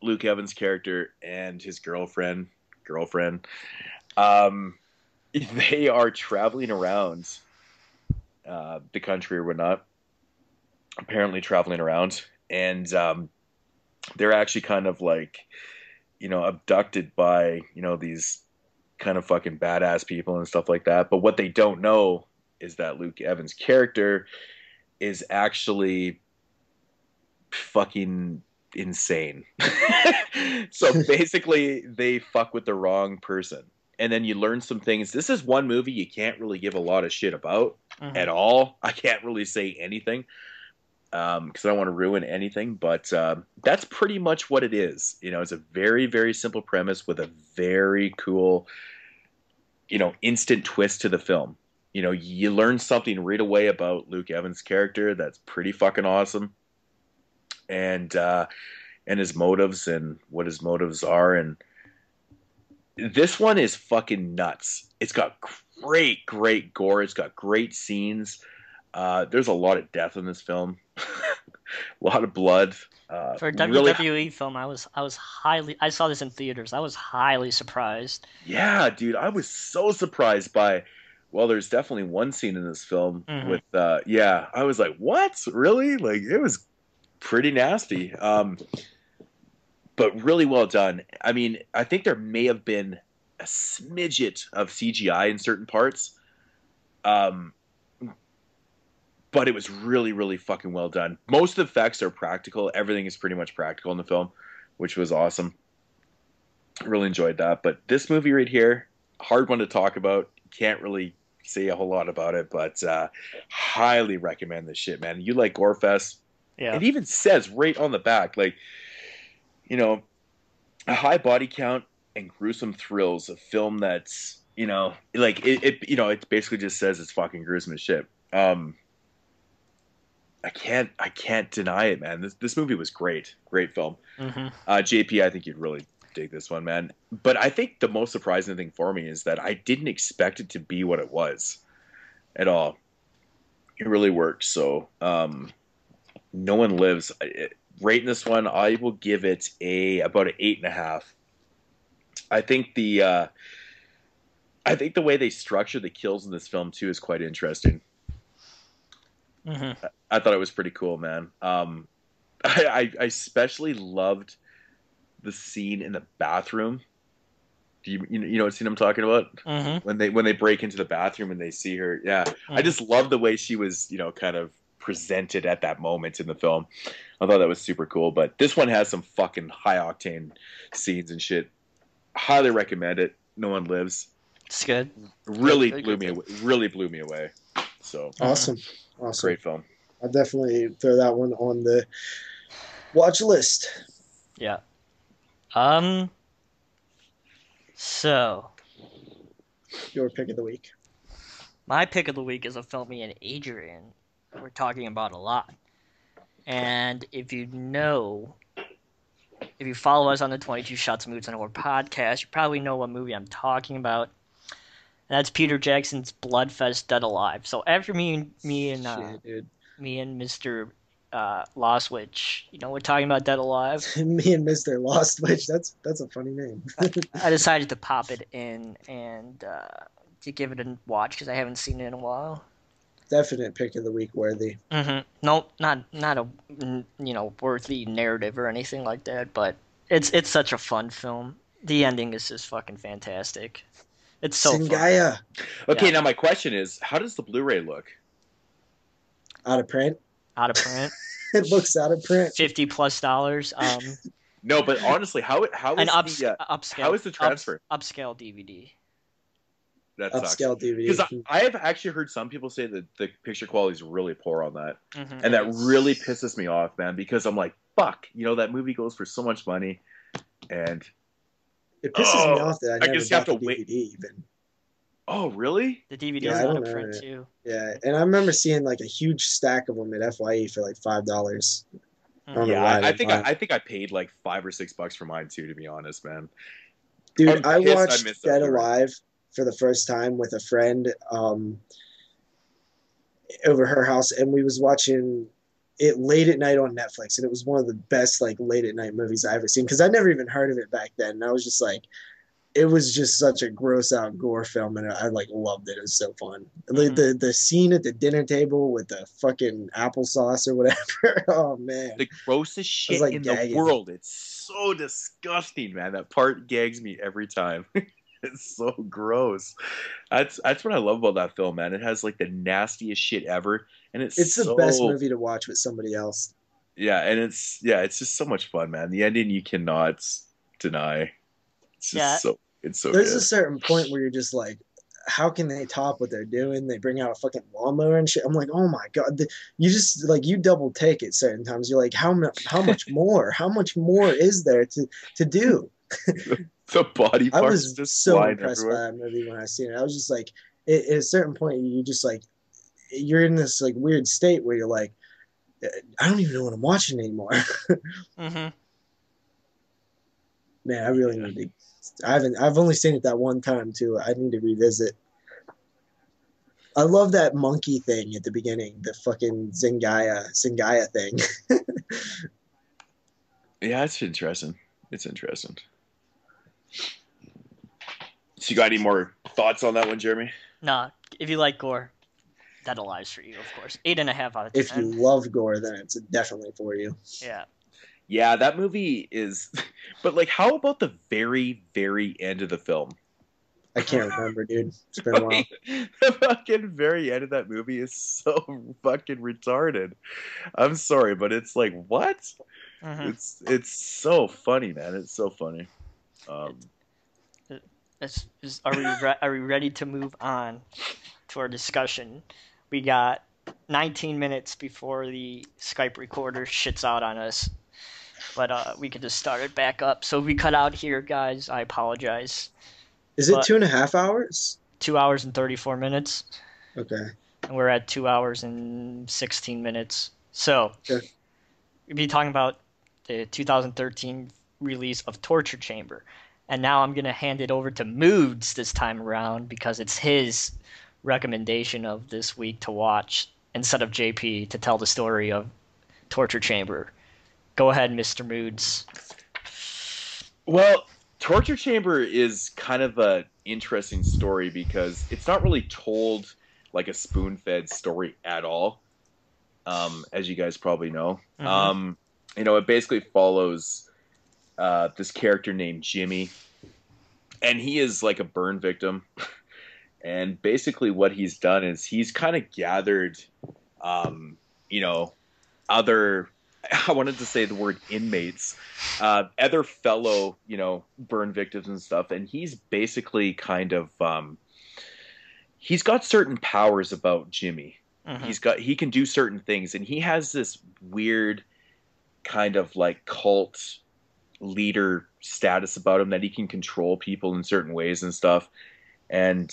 Luke Evans' character and his girlfriend. They are traveling around the country or whatnot. Apparently traveling around, and they're actually kind of like, abducted by, these kind of fucking badass people and stuff like that. But what they don't know is that Luke Evans' character is actually fucking insane. So basically they fuck with the wrong person. And then you learn some things. This is one movie you can't really give a lot of shit about at all. I can't really say anything because I don't want to ruin anything, but that's pretty much what it is. It's a very, very simple premise with a very cool, instant twist to the film. You learn something right away about Luke Evans' character that's pretty fucking awesome, and his motives and what his motives are. And this one is fucking nuts. It's got great, great gore. It's got great scenes. There's a lot of death in this film, a lot of blood. For a WWE film, I saw this in theaters. I was highly surprised. Yeah, dude, I was so surprised by. Well, there's definitely one scene in this film with. I was like, what? Really? Like, it was pretty nasty. But really well done. I mean, I think there may have been a smidget of CGI in certain parts. But it was really, really fucking well done. Most of the effects are practical. Everything is pretty much practical in the film, which was awesome. Really enjoyed that. But this movie right here, hard one to talk about. Can't really say a whole lot about it, but highly recommend this shit, man. You like Gorefest? Yeah. It even says right on the back, like, a high body count and gruesome thrills, a film that's, like it basically just says it's fucking gruesome as shit. I can't deny it, man. This movie was great film. JP, I think you'd really dig this one, man. But I think the most surprising thing for me is that I didn't expect it to be what it was at all. It really worked. So No One Lives. Rating this one, I will give it about an 8.5. I think the way they structure the kills in this film too is quite interesting. I thought it was pretty cool, man. I especially loved the scene in the bathroom. Do you know what scene I'm talking about? When they break into the bathroom and they see her. Yeah, I just love the way she was, kind of presented at that moment in the film. I thought that was super cool. But this one has some fucking high octane scenes and shit. Highly recommend it. No One Lives. It's good. Really blew me away. So awesome. Great film. I'll definitely throw that one on the watch list. Yeah. So your pick of the week. My pick of the week is a film me and Adrian we're talking about a lot. And if you follow us on the 22 Shots Moodz and Horror podcast, you probably know what movie I'm talking about. And that's Peter Jackson's Bloodfest Dead Alive. So after me and Mr. Lost Witch. We're talking about Dead Alive. Me and Mr. Lost Witch. That's a funny name. I decided to pop it in and to give it a watch because I haven't seen it in a while. Definite pick of the week worthy. Nope, not a worthy narrative or anything like that, but it's such a fun film. The ending is just fucking fantastic. It's so Singaya. fun. Okay, Now my question is, how does the Blu-ray look? Out of print. Out of print. It looks out of print. $50+. No, but honestly, how is upscale? How is the transfer? Upscale DVD. That Upscale sucks. DVD. Because I have actually heard some people say that the picture quality is really poor on that, Mm-hmm. and that really pisses me off, man. Because I'm like, fuck, that movie goes for so much money, and it pisses me off that I never just got have the to DVD wait. even. Oh, really? The DVD Yeah, is I out don't of know print that. too. Yeah, and I remember seeing like a huge stack of them at FYE for like $5. I don't know Yeah, why I think I paid like $5 or $6 for mine too, to be honest, man. Dude, I pissed I watched missed that Dead Blu-ray. Alive for the first time with a friend over her house, and we was watching it late at night on Netflix, and it was one of the best like late at night movies I ever seen because I never even heard of it back then. And I was just like, it was just such a gross out gore film, and I like loved it. It was so fun. Mhm. The scene at the dinner table with the fucking applesauce or whatever. Oh man, The grossest shit like in gagging. the world. It's so disgusting, man. That part gags me every time. It's so gross. That's what I love about that film, man. It has like the nastiest shit ever, and it's it's the so best movie to watch with somebody else. yeah, and it's just so much fun, man. The ending you cannot deny. It's just it's so There's good. a certain point where you're just like, how can they top what they're doing? They bring out a fucking lawnmower and shit. I'm like, oh my god, you just like you double take it certain times. You're like, how much more? How much more is there to do? The body I parts was just so flying impressed everywhere. by that movie when I seen it. I was just like, at a certain point, you just like, you're in this like weird state where you're like, I don't even know what I'm watching anymore. Mm-hmm. Man, I really need to. I've only seen it that one time too. I need to revisit. I love that monkey thing at the beginning, the fucking Zingaya thing. Yeah, it's interesting. It's interesting. So you got any more thoughts on that one, Jeremy? Nah, if you like gore, Dead Alive's for you, of course. 8.5 out of 10. If you love gore, then it's definitely for you. Yeah. Yeah, that movie is. But like, how about the very, very end of the film? I can't remember, dude. It's been a while. The fucking very end of that movie is so fucking retarded. I'm sorry, but it's like, what? Mm-hmm. It's so funny, man. It's so funny. Are we ready to move on to our discussion? We got 19 minutes before the Skype recorder shits out on us, but we could just start it back up. So if we cut out here, guys, I apologize. Is it 2.5 hours? 2 hours and 34 minutes. Okay. And we're at 2 hours and 16 minutes. So Sure. we'll be talking about the 2013 release of Torture Chamber. And now I'm going to hand it over to Moodz this time around because it's his recommendation of this week to watch instead of JP to tell the story of Torture Chamber. Go ahead, Mr. Moodz. Well, Torture Chamber is kind of an interesting story because it's not really told like a spoon-fed story at all, as you guys probably know. Mhm. It basically follows this character named Jimmy, and he is like a burn victim. And basically what he's done is he's kind of gathered, other, I wanted to say the word inmates, other fellow, burn victims and stuff. And he's basically kind of, he's got certain powers about Jimmy. Mhm. He can do certain things, and he has this weird kind of like cult leader status about him that he can control people in certain ways and stuff. And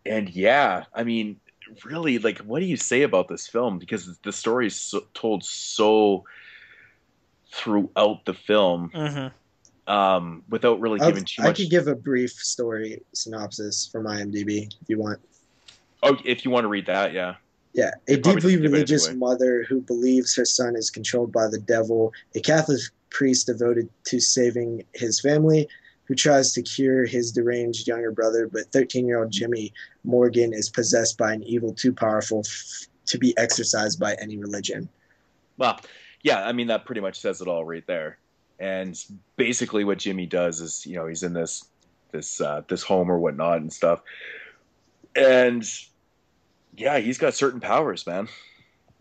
yeah, I mean, really, like, what do you say about this film? Because the story is told so throughout the film, without really giving too much. I could give a brief story synopsis from IMDb if you want. Oh, if you want to read that, yeah. Yeah, a They'd probably deeply just give it religious anyway. mother who believes her son is controlled by the devil, a Catholic priest devoted to saving his family, who tries to cure his deranged younger brother, but 13-year-old Jimmy Morgan is possessed by an evil too powerful to be exorcised by any religion. Well, yeah, I mean that pretty much says it all right there. And basically, what Jimmy does is, he's in this home or whatnot and stuff, and yeah, he's got certain powers, man.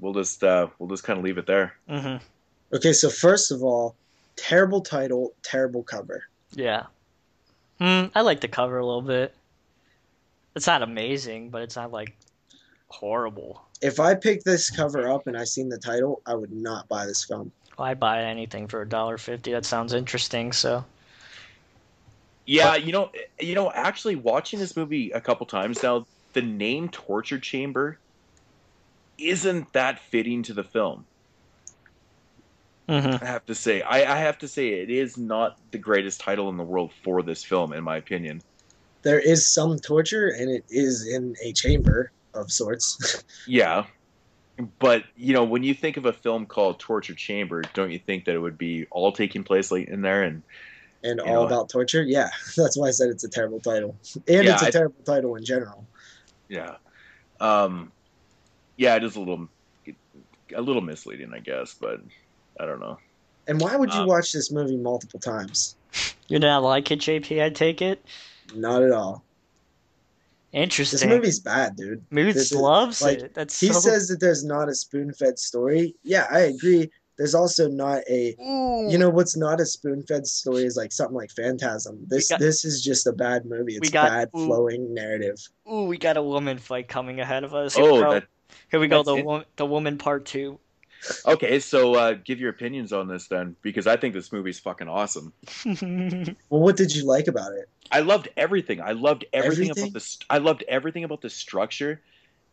We'll just kind of leave it there. Mm-hmm. Okay, so first of all, terrible title, terrible cover. Yeah. I like the cover a little bit. It's not amazing, but it's not like horrible. If I picked this cover up and I seen the title, I would not buy this film. Well, I'd buy anything for $1.50. That sounds interesting. So Yeah, actually watching this movie a couple times now, the name Torture Chamber isn't that fitting to the film. mm-hmm. I have to say, I have to say, it is not the greatest title in the world for this film, in my opinion. There is some torture, and it is in a chamber of sorts. Yeah, but when you think of a film called Torture Chamber, don't you think that it would be all taking place like in there and And you all know, about torture. Yeah, that's why I said it's a terrible title, and yeah, it's a terrible title in general. yeah, um, yeah, it is a little misleading, I guess, but I don't know. And why would you Um, watch this movie multiple times? You not like it, JP? I take it. Not at all. This Interesting. movie's bad, dude. Moodz loves Like it. That's he so. says that there's not a spoon-fed story. Yeah, I agree. There's also not a. Ooh, What's not a spoon-fed story is like something like Phantasm. This is just a bad movie. It's bad flowing narrative. we got a woman fight coming ahead of us. oh, that Here we go. that's it. The woman part 2. Okay, so give your opinions on this then, because I think this movie's fucking awesome. Well, what did you like about it? I loved everything. I loved everything Everything? about this. I loved everything about the structure.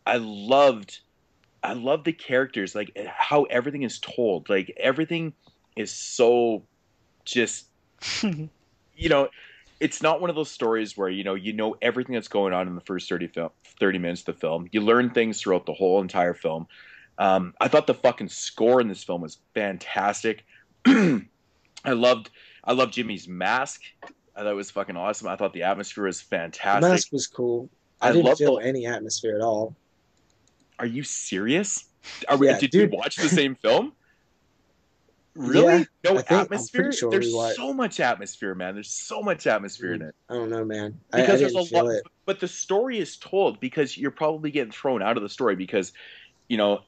I loved, I loved the characters, like how everything is told. Like everything is so just, you know, it's not one of those stories where you know everything that's going on in the first 30 minutes of the film. You learn things throughout the whole entire film. I thought the fucking score in this film was fantastic. I loved Jimmy's mask. I thought it was fucking awesome. I thought the atmosphere was The fantastic. mask was cool. I I didn't love feel the. any atmosphere at all. Are you serious? Are we? Yeah, Did dude. we watch the same film? Really? Yeah, No I'm atmosphere? pretty sure There's we watched. so much atmosphere, man. There's so much atmosphere in it. I don't know, man. I Because there's a didn't feel lot, it. but the story is told because you're probably getting thrown out of the story because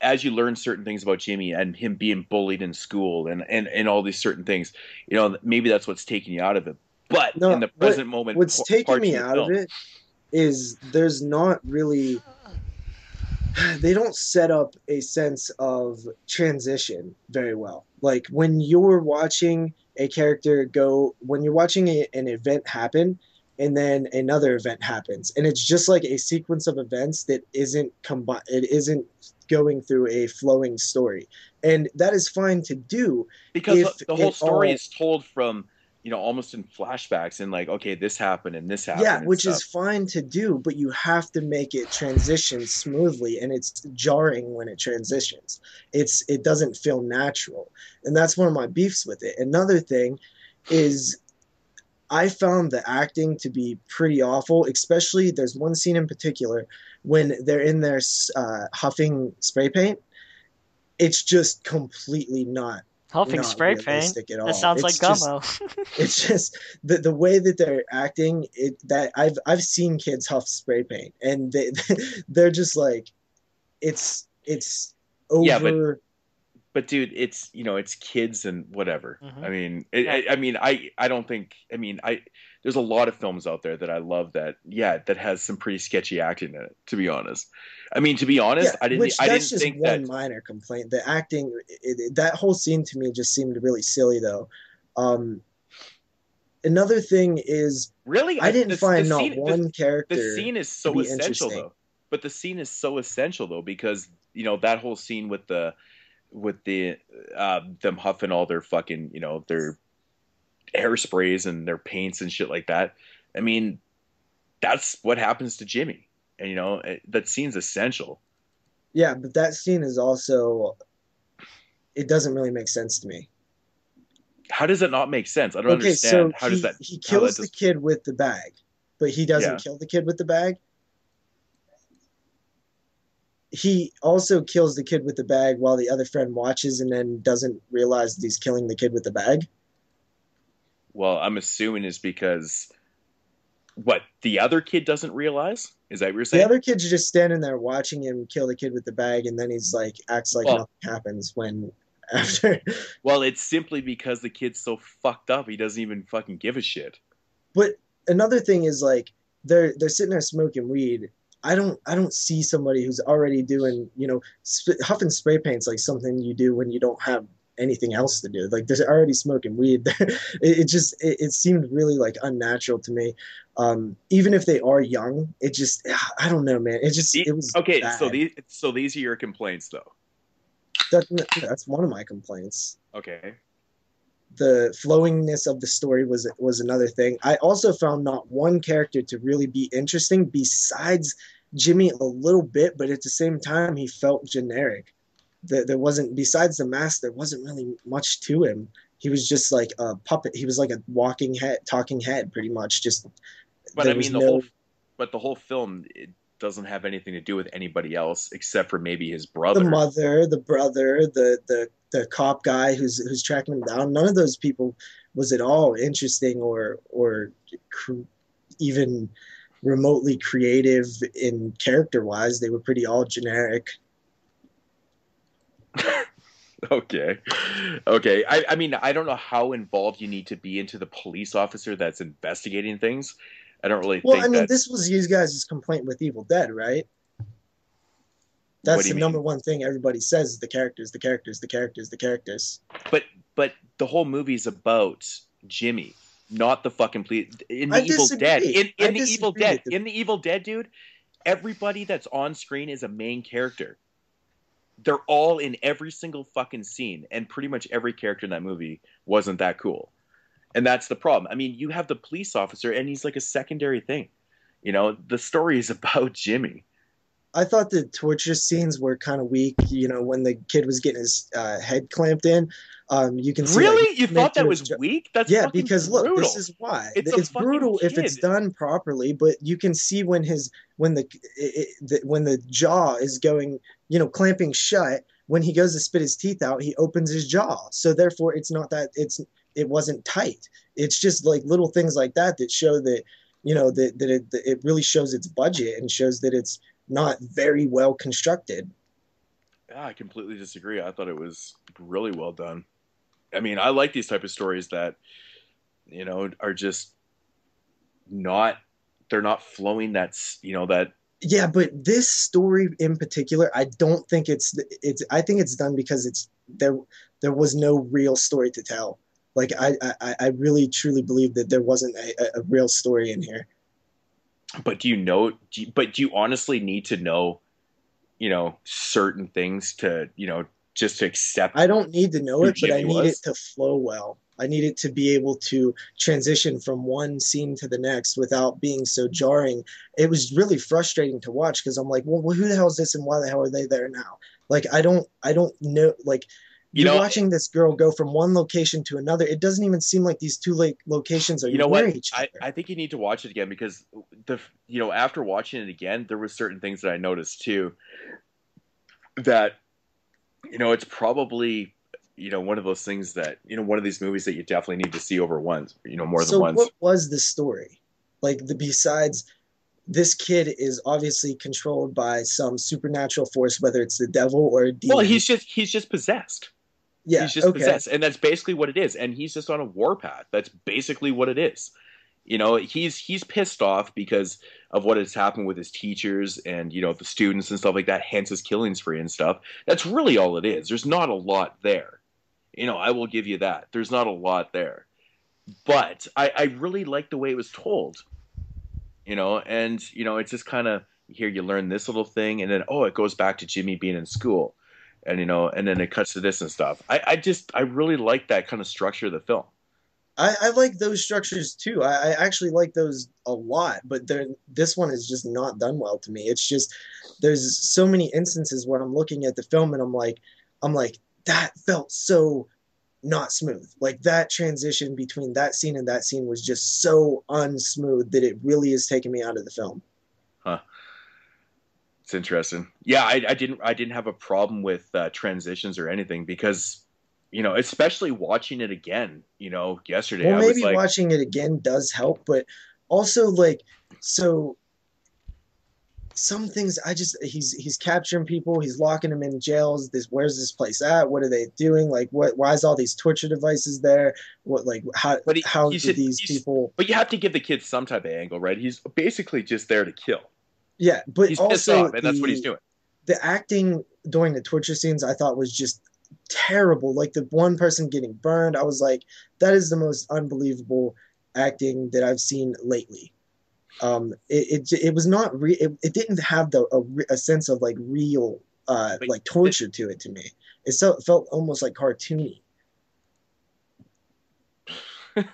as you learn certain things about Jimmy and him being bullied in school and all these certain things, maybe that's what's taking you out of it. But No, in the present moment, what's taking parts me of the out of film, it is there's not really. They don't set up a sense of transition very well. Like when you're watching when you're watching an event happen, and then another event happens, and it's just like a sequence of events that isn't combined. It isn't going through a flowing story, and that is fine to do because if the whole it story all is told from almost in flashbacks and like, okay, this happened and this happened. yeah, and which stuff. is fine to do, but you have to make it transition smoothly, and it's jarring when it transitions. It doesn't feel natural, and that's one of my beefs with it. Another thing is I found the acting to be pretty awful. Especially there's one scene in particular when they're in there huffing spray paint. It's just completely Huffing not spray paint. realistic at all. That sounds like It's just Gummo. it's just the way that they're acting. That I've seen kids huff spray paint, and they're just like it's Yeah, over. but dude, it's kids and whatever. Mhm. I mean, Yeah. I don't think. I mean, there's a lot of films out there that I love that has some pretty sketchy acting in it. To be honest, Yeah, I didn't that's just think one that. minor complaint. The acting, that whole scene to me just seemed really silly, though. Um, Another thing is, Really, I didn't find not scene one the character scene is to so be essential interesting. though. But the scene is so essential though because that whole scene with the them huffing all their fucking their hairsprays and their paints and shit like that. I mean, that's what happens to Jimmy, and that scene's essential. Yeah, but that scene is also, it doesn't really make sense to me. How does it not make sense? I don't Okay, so understand. How does that? he How that kills the just? kid with the bag, but he doesn't Yeah. kill the kid with the bag. He also kills the kid with the bag while the other friend watches and then doesn't realize that he's killing the kid with the bag. Well, I'm assuming is because what the other kid doesn't realize. Is that what you're The saying? other kid's just standing there watching him kill the kid with the bag, and then he's like acts like Well, nothing happens when after. well, it's simply because the kid's so fucked up. He doesn't even fucking give a shit. But another thing is like they're sitting there smoking weed. I don't see somebody who's already doing huffing spray paint's like something you do when you don't have anything else to do. Like they're already smoking weed. It seemed really like unnatural to me. Even if they are young, it just I don't know, man. It was Okay, bad. so these are your complaints, though. That's one of my complaints. Okay. The flowingness of the story was another thing. I also found not one character to really be interesting besides Jimmy a little bit, but at the same time he felt generic. There wasn't besides the mask, there wasn't really much to him. He was just like a puppet. He was like a walking head, talking head, pretty much. Just But I there was mean the whole no but the whole film it doesn't have anything to do with anybody else except for maybe his the brother. mother, the brother, the cop guy who's tracking him down. None of those people was at all interesting or even remotely creative in character wise. They were pretty all generic. Okay. Okay. I mean, I don't know how involved you need to be into the police officer that's investigating things. I don't really Well, I think mean, that's this was you guys' complaint with Evil Dead, right? what That's do the you number mean? one thing everybody says is the characters, the characters, the characters, the characters. But the whole movie's about Jimmy, not the fucking police in I the Evil Dead. disagree. I In the Evil disagree Dead. with the In the Evil Dead, dude, everybody that's on screen is a main character. They're all in every single fucking scene, and pretty much every character in that movie wasn't that cool. And that's the problem. I mean, you have the police officer, and he's like a secondary thing. The story is about Jimmy. I thought the torture scenes were kind of weak. When the kid was getting his head clamped in, you can see like Really? You meant thought to that his was weak? That's yeah, fucking because look, this brutal. is why It's a it's fucking brutal if it's kid. done properly. But you can see when the jaw is going, clamping shut. When he goes to spit his teeth out, he opens his jaw. So therefore, it's not that it wasn't tight. It's just like little things like that that show that that it really shows its budget and shows that it's not very well constructed. Yeah, I completely disagree. I thought it was really well done. I mean, I like these type of stories that, are just not they're not flowing that Yeah, but this story in particular, I don't think it's. I think it's done because there was no real story to tell. Like I really truly believe that there wasn't a real story in here. but do you honestly need to know, certain things to, just to accept I don't need to know who it, but I Jimmy need it was? to flow well. I need it to be able to transition from one scene to the next without being so jarring. It was really frustrating to watch because I'm like, well, who the hell is this and why the hell are they there now? Like, I don't know. Like, You you're know, watching this girl go from one location to another. It doesn't even seem like these two locations are you know near what? each other. I think you need to watch it again because after watching it again, there were certain things that I noticed too that it's probably one of those things that one of these movies that you definitely need to see over once, more than So, once. what was the story? Like, besides this kid is obviously controlled by some supernatural force, whether it's the devil or a Well, demon. he's just possessed. Yeah, He's just okay. possessed, and that's basically what it is. And he's just on a warpath. That's basically what it is. He's pissed off because of what has happened with his teachers and the students and stuff like that. Hence his killing spree and stuff. That's really all it is. There's not a lot there. I will give you that. There's not a lot there. But I really like the way it was told. And it's just kind of here you learn this little thing, and then it goes back to Jimmy being in school, and and then it cuts to this and stuff. I really like that kind of structure of the film. I like those structures too. I actually like those a lot, but this one is just not done well to me. It's just there's so many instances where I'm looking at the film and I'm like that felt so not smooth. Like that transition between that scene and that scene was just so unsmooth that it really is taking me out of the film. Huh. It's interesting. Yeah, I didn't have a problem with transitions or anything because, especially watching it again, yesterday, Well, I was maybe like, watching it again does help, but also like so some things I just he's capturing people, he's locking them in jails. Where's this place at? What are they doing? Like why is all these torture devices there? What like but how do these people but you have to give the kid some type of angle, right? He's basically just there to kill. yeah, but He's pissed also off, and that's what he's doing. the acting during the torture scenes I thought was just terrible. Like the one person getting burned, I was like, that is the most unbelievable acting that I've seen lately. It was not it didn't have a sense of like real But like torture to it to me. It felt almost like cartoony.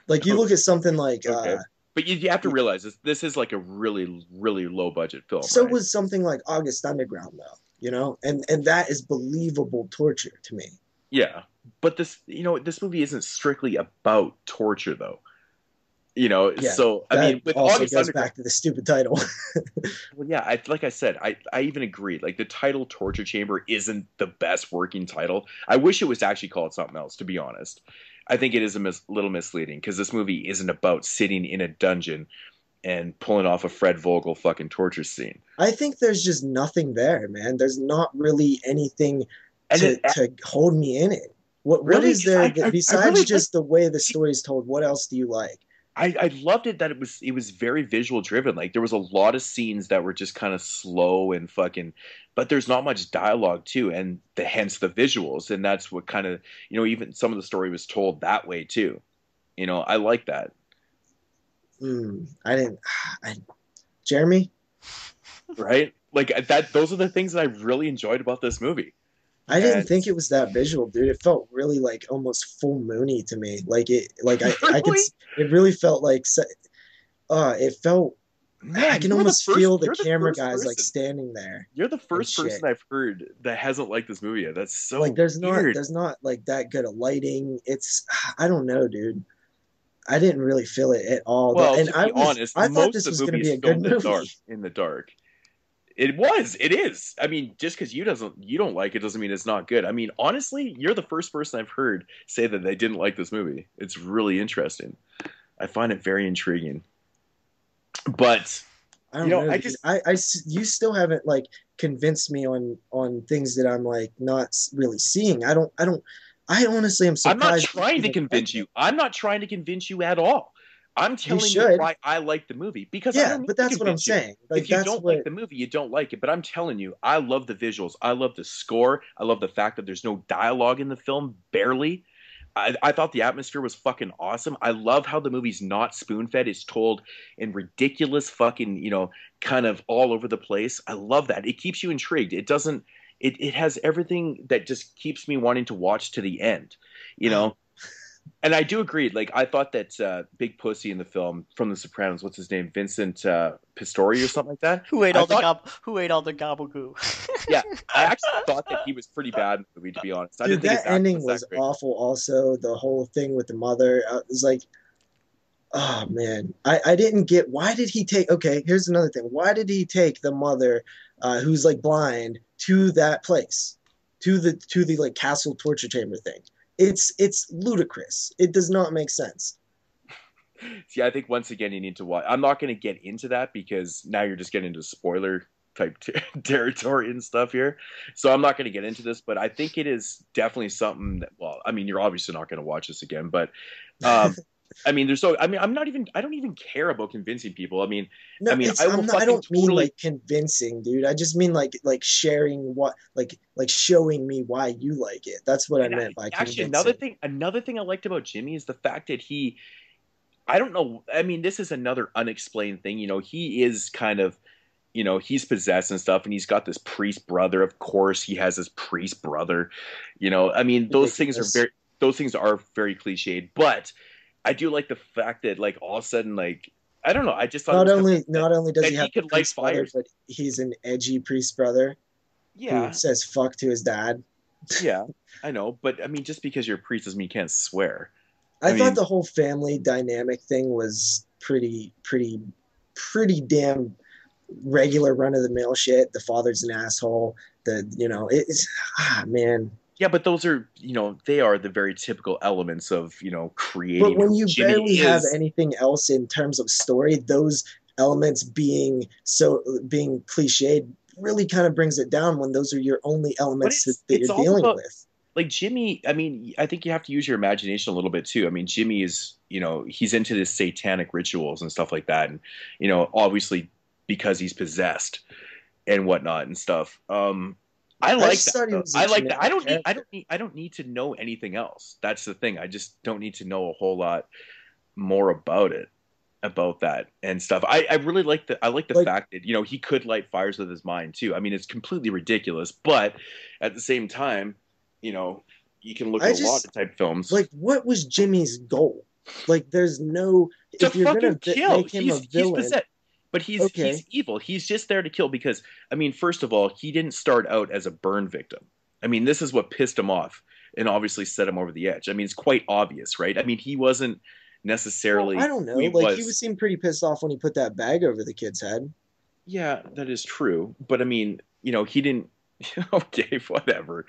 Like you look at something like okay. But you have to realize this is like a really, really low budget film, so right? was something like August Underground though, and that is believable torture to me. Yeah. But this movie isn't strictly about torture, though. Yeah, So I that mean, with also August goes Underground, back to the stupid title. well, yeah, like I said, I even agreed. Like the title "Torture Chamber" isn't the best working title. I wish it was actually called something else. To be honest, I think it is a little misleading because this movie isn't about sitting in a dungeon and pulling off a Fred Vogel fucking torture scene. I think there's just nothing there, man. There's not really anything And to hold me in it. What really, is there I besides really just the way the story is told? What else do you like? I loved it that it was very visual driven. Like there was a lot of scenes that were just kind of slow and fucking, but there's not much dialogue too, and hence the visuals, and that's what kind of even some of the story was told that way too. I like that. I didn't. Jeremy, Right? Like that. Those are the things that I really enjoyed about this movie. I didn't And think it was that visual, dude. It felt really like almost full moony to me. Like I could. really, It really felt like. It felt. I man, can almost feel the you're the camera first guys like person. standing there You're the and first shit. person I've heard that hasn't liked this movie yet. That's so Like weird. there's not like that good of lighting. It's I don't know, dude. I didn't really feel it at all. Well, And to be honest, I thought most this of was the going to movie be is a good filmed in movie. dark. In the dark. It is. I mean, just because you don't like it doesn't mean it's not good. I mean, honestly, you're the first person I've heard say that they didn't like this movie. It's really interesting. I find it very intriguing. But I don't know. I Dude. just You still haven't like convinced me on things that I'm like not really seeing. I honestly am I'm not surprised. trying to convince you. I'm not trying to convince you at all. I'm You telling you should. why I like the movie because I Yeah, don't need but to that's what I'm convince you. saying. Like If you that's don't like what the movie, you don't like it. But I'm telling you, I love the visuals. I love the score. I love the fact that there's no dialogue in the film, barely. I thought the atmosphere was fucking awesome. I love how the movie's not spoon fed. It's told in ridiculous fucking, kind of all over the place. I love that. It keeps you intrigued. It doesn't, it has everything that just keeps me wanting to watch to the end, you know? And I do agree. Like, I thought that Big Pussy in the film from The Sopranos, what's his name? Vincent Pistori or something like that? Who ate I all thought, who ate all the gobble-goo? yeah, I actually thought that he was pretty bad in the movie, to be honest. I dude, didn't think that his acting ending was that was great. awful. Also, the whole thing with the mother, it was like, oh man, I didn't get why did he take. Okay, here's another thing. Why did he take the mother, who's like blind, to that place, to the like castle torture chamber thing? It's ludicrous. It does not make sense. See, I think once again you need to watch. I'm not going to get into that because now you're just getting into spoiler type territory and stuff here. So I'm not going to get into this, but I think it is definitely something that. Well, I mean, you're obviously not going to watch this again, but I mean, I don't even care about convincing people. No, I will I fucking don't mean totally. like convincing, dude. I just mean like sharing what like showing me why you like it. That's what I And meant by actually, convincing. another thing I liked about Jimmy is the fact that I don't know. I mean, this is another unexplained thing. He is kind of, he's possessed and stuff, and he's got this priest brother. Of course, he has this priest brother. I mean, Ridiculous. those things are very cliched, but I do like the fact that like all of a sudden like I don't know. I just thought it Not was kind only of not only does that he he have a could light priest brother, fires. but he's an edgy priest brother who Yeah, says fuck to his dad. yeah, I know. But I mean, just because you're a priest doesn't mean you can't swear. I I thought mean, the whole family dynamic thing was pretty damn regular run of the mill shit. The father's an asshole. It's man. yeah, but those are they are the very typical elements of But creating when who you Jimmy barely have is. anything else in terms of story, those elements being cliched really kind of brings it down when those are your only But elements that you're it's all dealing about with. like Jimmy. I mean, I think you have to use your imagination a little bit too. I mean, Jimmy is he's into this satanic rituals and stuff like that, and obviously because he's possessed and whatnot and stuff. I I like just that thought he though. was a I like that. generic character. I don't need to know anything else. That's the thing. I just don't need to know a whole lot more about that and stuff. I really like the Like fact that he could light fires with his mind too. I mean, it's completely ridiculous, but at the same time, you can look at I a lot just of type films like what was Jimmy's goal? Like there's no to if you're fucking gonna kill. make him a He's villain, possessed, but he's okay. evil. He's just there to kill because I mean, first of all, he didn't start out as a burn victim. I mean, this is what pissed him off and obviously set him over the edge. I mean, it's quite obvious, right? I mean, he wasn't Well, I necessarily don't who know. he Like he was was. seemed pretty pissed off when he put that bag over the kid's head. Yeah, that is true. But I mean, he didn't. Okay, whatever,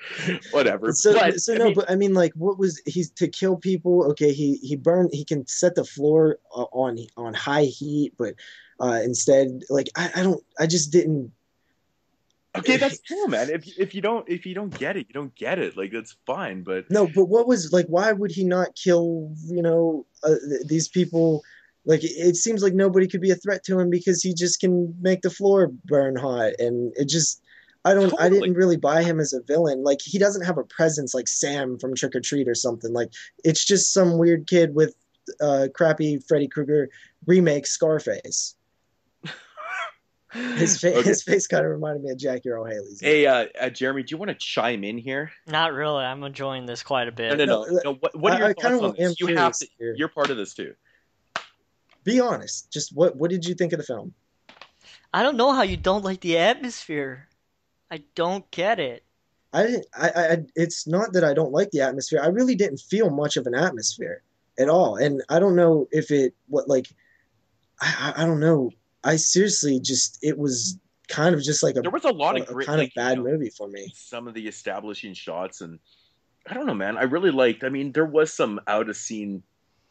whatever. So But so I no, mean, but I mean like what was he's to kill people? Okay, he can set the floor on high heat, but instead like I don't I just didn't. okay, that's cool, man. If you don't get it, you don't get it. Like that's fine. But No, but what was like? Why would he not kill? These people. Like it seems like nobody could be a threat to him because he just can make the floor burn hot, and it just. I totally. didn't really buy him as a villain. Like he doesn't have a presence like Sam from Trick or Treat or something. Like it's just some weird kid with crappy Freddy Krueger remake Scarface. Okay. His face kind of reminded me of Jackie Earl Haley's. Hey, Jeremy, do you want to chime in here? Not really. I'm enjoying this quite a No, bit. no, No, no, no. What are your I kind thoughts of on am this? You have to. curious here. You're part of this too. Be honest. Just what did you think of the film? I don't know how you don't like the atmosphere. I don't get it. I didn't. It's not that I don't like the atmosphere. I really didn't feel much of an atmosphere at all, and I don't know if it what like. I don't know. I seriously just it was kind of just like There was a lot of a great, kind of like bad movie for me. some of the establishing shots, and I don't know, man. I really liked. I mean, there was some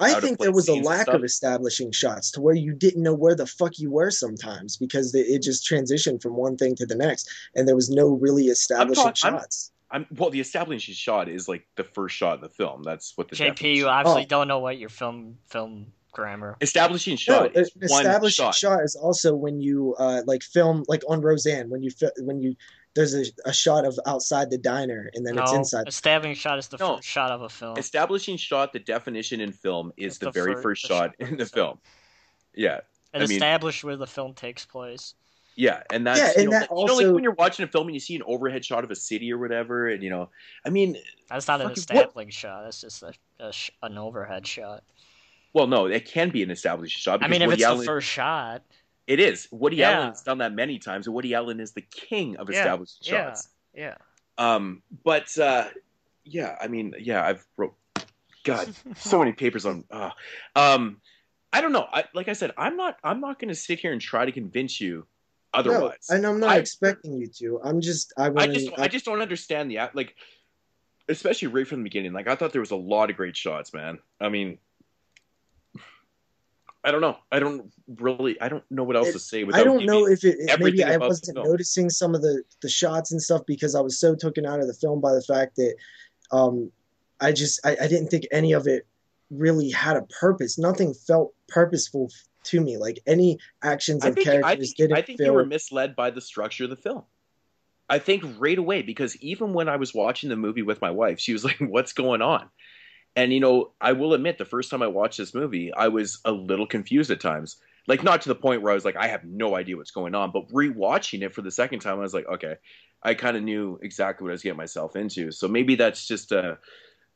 I out of think there place was a scenes and lack stuff. of establishing shots to where you didn't know where the fuck you were sometimes because it just transitioned from one thing to the next, and there was no really I'm establishing talking. shots. I'm well. The establishing shot is like the first shot in the film. That's what the JP, you definition. obviously Oh, don't know what your film grammar. Establishing no, shot an is one establishing shot. shot is also when you like film like on Roseanne when you there's a shot of outside the diner and then it's No, inside. a stabbing shot is the No, first shot of a film. establishing shot. The definition in film is It's the very first the shot shot of in the the film. film. Yeah, It I mean, established where the film takes place. yeah, and Yeah, that's and that like also when you're watching a film and you see an overhead shot of a city or whatever, and I mean, That's not an fucking what? establishing shot. That's just an overhead shot. Well, no, it can be an establishing shot I because mean, if Woody it's the Allen. first shot, It is. Woody yeah, Allen's done that many times, and Woody Allen is the king of yeah, establishing yeah, shots. yeah. But yeah, I mean, yeah, I've wrote God so many papers on. I don't know. Like I said, I'm not going to sit here and try to convince you no, otherwise. and I'm not expecting you to. I just don't understand like, especially right from the beginning. Like I thought there was a lot of great shots, man. I mean, I don't know. I don't know what else to say I without don't know giving if maybe everything I about the wasn't film. noticing some of the shots and stuff because I was so taken out of the film by the fact that um, I didn't think any of it really had a purpose. Nothing felt purposeful to me. Like any actions of characters I didn't think you were feel. misled by the structure of the film. I think right away because even when I was watching the movie with my wife, she was like, "What's going on?" And I will admit, the first time I watched this movie, I was a little confused at times. Like not to the point where I was like, I have no idea what's going on. But rewatching it for the second time, I was like, okay, I kind of knew exactly what I was getting myself into. So maybe that's just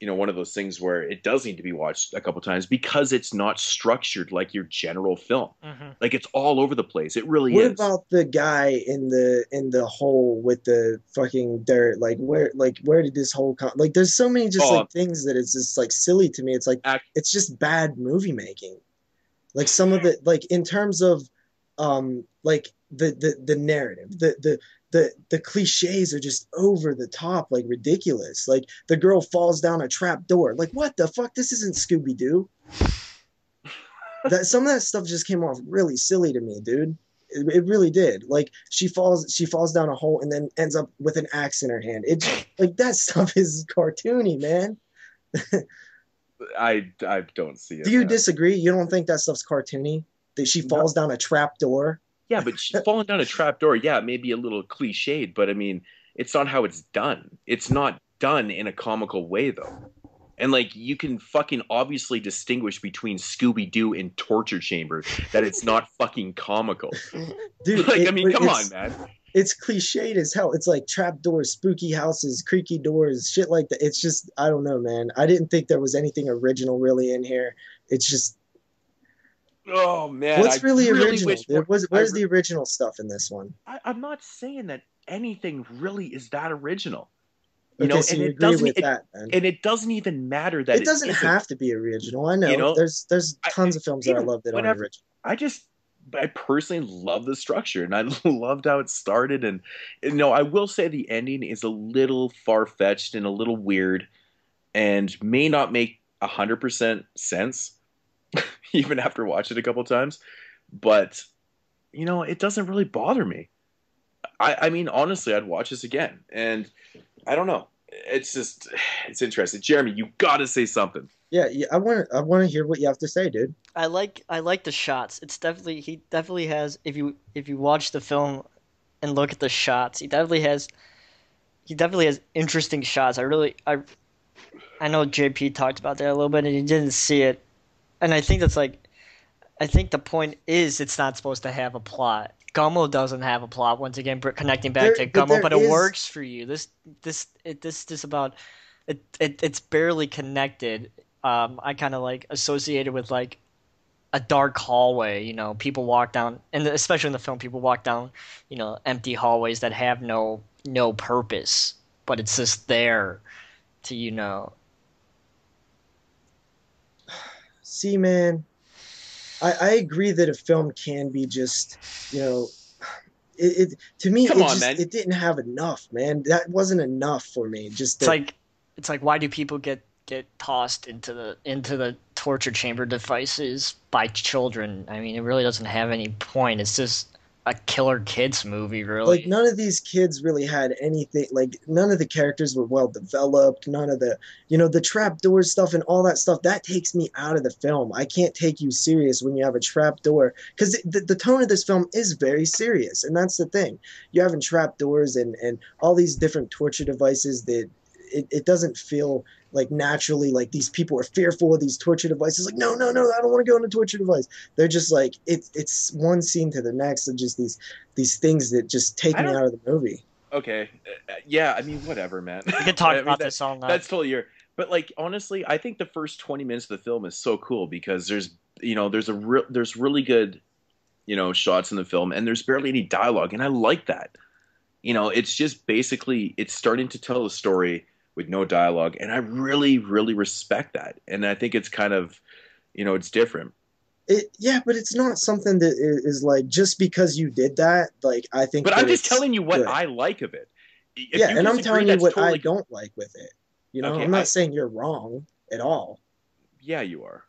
one of those things where it does need to be watched a couple times because it's not structured like your general film. Mm-hmm. Like it's all over the place. It really What is. about the guy in the hole with the fucking dirt? Where did this hole come? Like there's so many just like things that it's just like silly to me. It's like it's just bad movie making. Like some of the like in terms of like the narrative, the cliches are just over the top, like ridiculous. Like the girl falls down a trap door. Like what the fuck? This isn't Scooby Doo. That some of that stuff just came off really silly to me, dude. It really did. Like she falls down a hole and then ends up with an axe in her hand. It like that stuff is cartoony, man. I don't see it. Do you disagree? You don't think that stuff's cartoony? That she falls down a trap door? Yeah, but she's falling down a trap door. Yeah, it may be a little cliched, but I mean, it's not how it's done. It's not done in a comical way, though. And like, you can fucking obviously distinguish between Scooby Doo and Torture Chamber that it's not fucking comical. Dude, like, I mean, come on, man. It's cliched as hell. It's like trap doors, spooky houses, creaky doors, shit like that. It's just, I don't know, man. I didn't think there was anything original really in here. It's just, oh man, what's really original? Where's the original stuff in this one? I'm not saying that anything really is that original. So you agree with that, man. And it doesn't even matter that it doesn't have to be original. I know, there's tons of films that I love that aren't original. I personally love the structure, and I loved how it started. And I will say the ending is a little far-fetched and a little weird, and may not make 100% sense, even after watching it a couple times. But it doesn't really bother me. I mean, honestly, I'd watch this again, and I don't know. It's interesting. Jeremy, you got to say something. Yeah, I want to hear what you have to say, dude. I like the shots. He definitely has. If you watch the film and look at the shots, he definitely has interesting shots. I know JP talked about that a little bit, and he didn't see it. And I think the point is it's not supposed to have a plot. Gummo doesn't have a plot. Once again, connecting back to Gummo, but it works for you. It's barely connected. I kind of like associated with like a dark hallway. People walk down, and especially in the film, people walk down, empty hallways that have no purpose, but it's just there to. See, man, I agree that a film can be just, it to me. Man. It didn't have enough, man. That wasn't enough for me. Just it's like why do people get tossed into the torture chamber devices by children? I mean, it really doesn't have any point. It's just a killer kids movie, really. Like none of these kids really had anything. Like none of the characters were well developed. None of the the trapdoor stuff and all that stuff that takes me out of the film. I can't take you serious when you have a trapdoor because the tone of this film is very serious, and that's the thing. You're having trapdoors and all these different torture devices that it doesn't feel like naturally like these people are fearful of these torture devices. Like no, I don't want to go on a torture device. They're just like it's one scene to the next of just these things that just take me out of the movie. Okay, yeah, I mean whatever, man. We could talk about this all night. That's totally your. But like honestly, I think the first 20 minutes of the film is so cool because there's really good shots in the film and there's barely any dialogue, and I like that. It's just basically it's starting to tell a story with no dialogue, and I really, really respect that. And I think it's kind of, it's different. Yeah, but it's not something that is like just because you did that. Like I think. But I'm just telling you what I like of it. And I'm telling you what I don't like with it. Okay, I'm not saying you're wrong at all. Yeah, you are.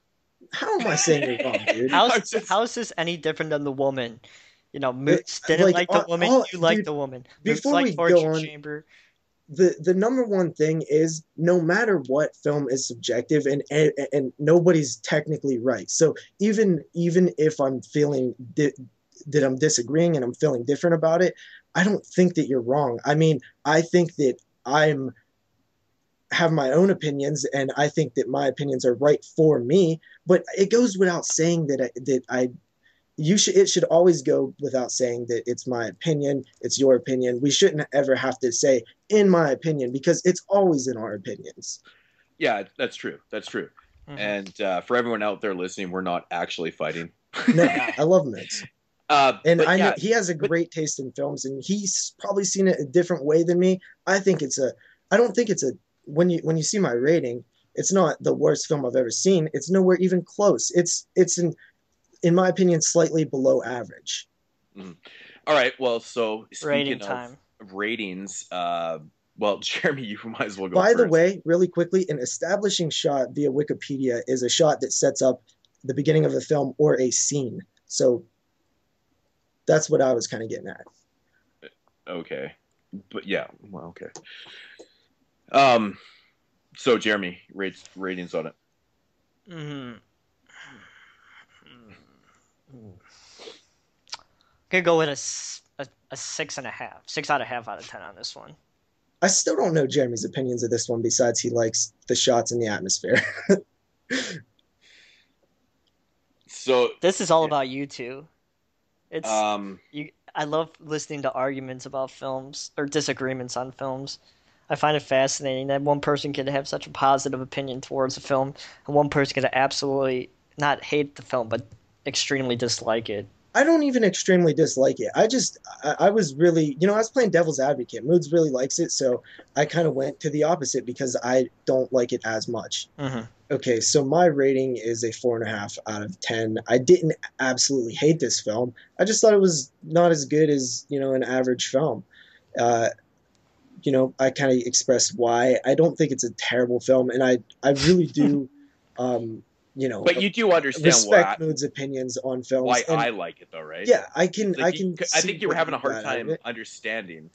How am I saying you're wrong, dude? How is this any different than the woman? Moodz didn't like the woman. You like the woman. Before we go on, chamber. The number one thing is no matter what, film is subjective and nobody's technically right. So even if I'm feeling that I'm disagreeing and I'm feeling different about it, I don't think that you're wrong. I mean, I think that have my own opinions and I think that my opinions are right for me, but it goes without saying it should always go without saying that it's my opinion, it's your opinion. We shouldn't ever have to say, in my opinion, because it's always in our opinions. Yeah, that's true. That's true. Mhm. And for everyone out there listening, we're not actually fighting. No, I love Moodz. And But I know yeah, he has a but great taste in films, and he's probably seen it a different way than me. I think it's a. I don't think it's a. When you see my rating, it's not the worst film I've ever seen. It's nowhere even close. It's in my opinion, slightly below average. mhm. All right. Well, so Rating speaking of time. ratings, well, Jeremy, you might as well go By the first. way, really quickly, an establishing shot via Wikipedia is a shot that sets up the beginning of a film or a scene. So that's what I was kind of getting at. Okay, but yeah, well, okay. Um, so Jeremy, ratings on it. Mm-hmm. Could go with a 6.5, 6.5 out of 10 on this one. I still don't know Jeremy's opinions of this one besides he likes the shots and the atmosphere. So This is all about you two. It's um, you. I love listening to arguments about films or disagreements on films. I find it fascinating that one person can have such a positive opinion towards a film, and one person can absolutely not hate the film, but extremely dislike it. I don't even extremely dislike it. I was really, I was playing devil's advocate. Moodz really likes it, so I kind of went to the opposite because I don't like it as much. Mm-hmm. Okay, so my rating is a 4.5 out of 10. I didn't absolutely hate this film. I just thought it was not as good as, an average film. Uh, I kind of expressed why. I don't think it's a terrible film, and I really do, um, but you do understand respect Mood's opinions on films. why And I like it, though, right? yeah, I can. Like I see think you were what having a hard got out of time it. understanding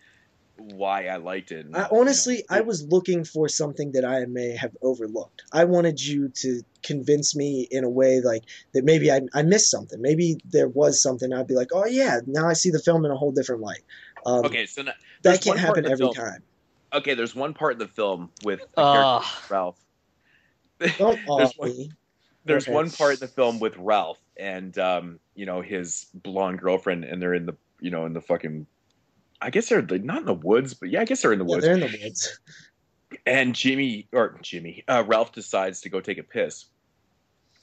why I liked it. And, Honestly, I was looking for something that I may have overlooked. I wanted you to convince me in a way like that maybe I missed something. Maybe there was something I'd be like, oh yeah, now I see the film in a whole different light. Okay, so that can't happen every time. Okay, there's one part in the film with a character, Ralph. Don't there's off me. there's Okay. one part in the film with Ralph and his blonde girlfriend, and they're in the in the fucking. I guess they're not in the woods, but yeah, I guess they're in the Yeah, woods. they're in the woods. And Ralph decides to go take a piss,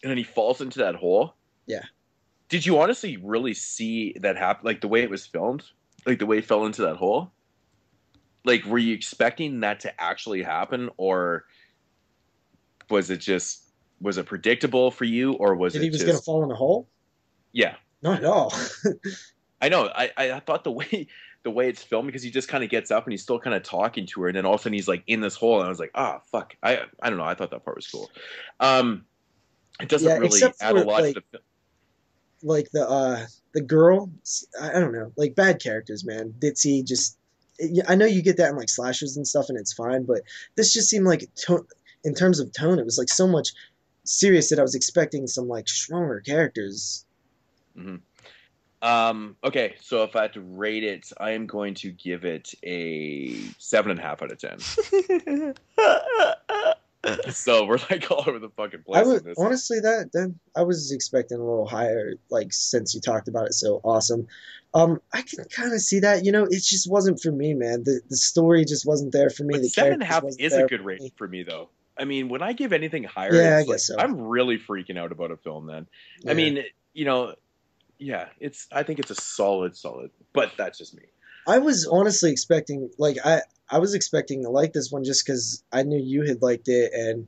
and then he falls into that hole. Yeah. Did you honestly really see that happen? Like the way it was filmed, like the way he fell into that hole. Like, were you expecting that to actually happen, or was it predictable for you, or was That it he was just going to fall in a hole? Yeah, Not at all. I know. I thought the way it's filmed, because he just kind of gets up and he's still kind of talking to her, and then all of a sudden he's like in this hole, and I was like, ah, fuck. I don't know. I thought that part was cool. It doesn't really add a lot to the film. Like the girl, I don't know, like bad characters, man. Ditzy, just I know you get that in like slashers and stuff, and it's fine, but this just seemed like in terms of tone, it was like so much serious that I was expecting some like stronger characters. Mm-hmm. Okay, so if I had to rate it, I am going to give it a 7.5 out of 10. So we're like all over the fucking place. I would honestly that I was expecting a little higher, like since you talked about it so awesome. I can kind of see that, it just wasn't for me, man. The story just wasn't there for me. But The 7.5 is a good rating for me, though. I mean, when I give anything higher, yeah, I it's guess so. I'm really freaking out about a film then. Yeah. I mean, yeah, I think it's a solid, but that's just me. I was honestly expecting, like, I was expecting to like this one just because I knew you had liked it, and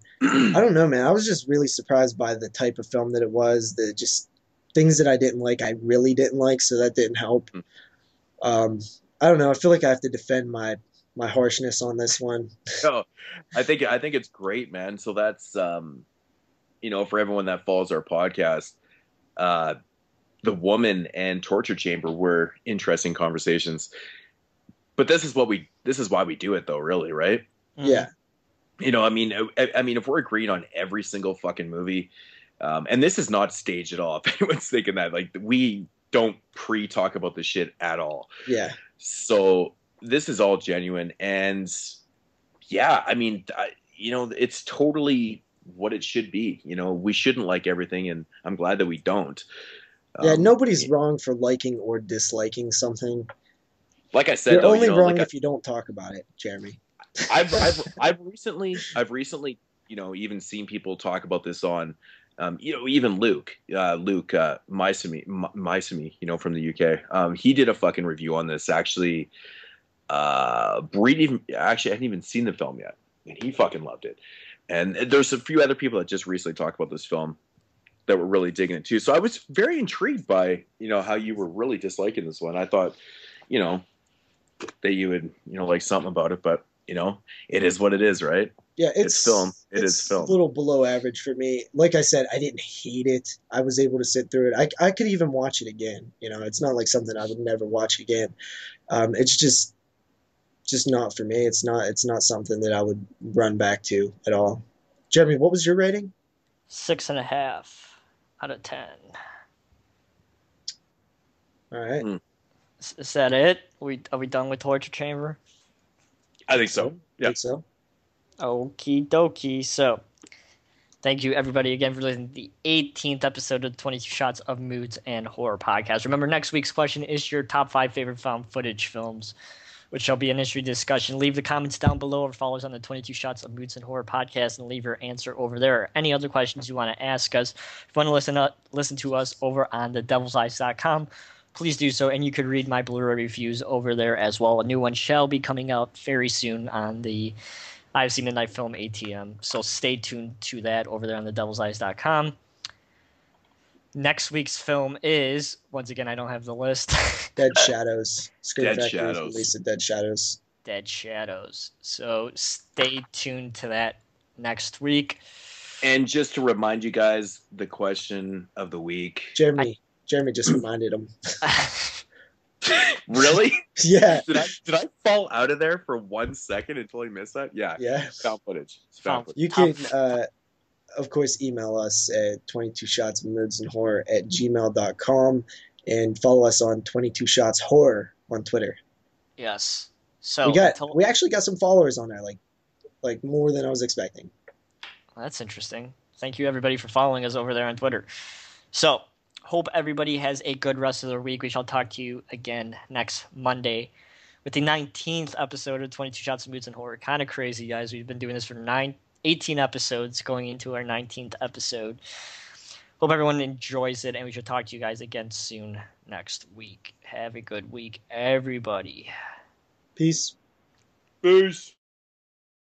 I don't know, man. I was just really surprised by the type of film that it was. The just things that I didn't like, I really didn't like, so that didn't help. I don't know. I feel like I have to defend my harshness on this one. No, I think it's great, man. So that's for everyone that follows our podcast, the woman and torture chamber were interesting conversations. But this is why we do it, though, really, right? Yeah. I mean, if we're agreeing on every single fucking movie, and this is not staged at all. If anyone's thinking that, like, we don't pre-talk about this shit at all. Yeah. So this is all genuine, and yeah, I mean, it's totally what it should be. We shouldn't like everything, and I'm glad that we don't. Yeah, nobody's wrong for liking or disliking something. Like I said, you're though, only wrong if you don't talk about it, Jeremy. I've recently, even seen people talk about this on, even Luke Mysamy, from the UK. He did a fucking review on this actually. Actually, I hadn't even seen the film yet, and he fucking loved it. And there's a few other people that just recently talked about this film that were really digging it too. So I was very intrigued by, how you were really disliking this one. I thought, that you would, like something about it, but it is what it is, right? Yeah, it's film. It's film. A little below average for me. Like I said, I didn't hate it. I was able to sit through it. I could even watch it again. It's not like something I would never watch again. It's just not for me. It's not something that I would run back to at all. Jeremy, what was your rating? 6.5 out of 10. All right. Is that it? Are we done with Torture Chamber? I think so. Yeah. I think so. Okie dokie. So, thank you everybody again for listening to the 18th episode of the 22 Shots of Moods and Horror podcast. Remember, next week's question is your top 5 favorite found footage films, which shall be an issue discussion. Leave the comments down below or follow us on the 22 Shots of Moods and Horror podcast and leave your answer over there. Any other questions you want to ask us, if you want to listen to us over on thedevilseyes.com, please do so, and you could read my Blu-ray reviews over there as well. A new one shall be coming out very soon on the I've Seen Midnight Film ATM, so stay tuned to that over there on thedevilseyes.com. Next week's film is, once again, I don't have the list. Dead Shadows. Dead Shadows. Release of Dead Shadows. Dead Shadows. So stay tuned to that next week. And just to remind you guys, the question of the week. Jeremy just reminded him. Really? Yeah. Did I fall out of there for 1 second and totally miss that? Yeah. Yeah. Found footage. Found footage. You can, of course, email us at 22shotsmoodsandhorror@gmail.com and follow us on 22 Shots Horror on Twitter. Yes. So we actually got some followers on there, like more than I was expecting. Well, that's interesting. Thank you everybody for following us over there on Twitter. So, hope everybody has a good rest of their week. We shall talk to you again next Monday with the 19th episode of 22 Shots of Moods and Horror. Kind of crazy, guys. We've been doing this for 18 episodes, going into our 19th episode. Hope everyone enjoys it, and we should talk to you guys again soon next week. Have a good week, everybody. Peace. Peace.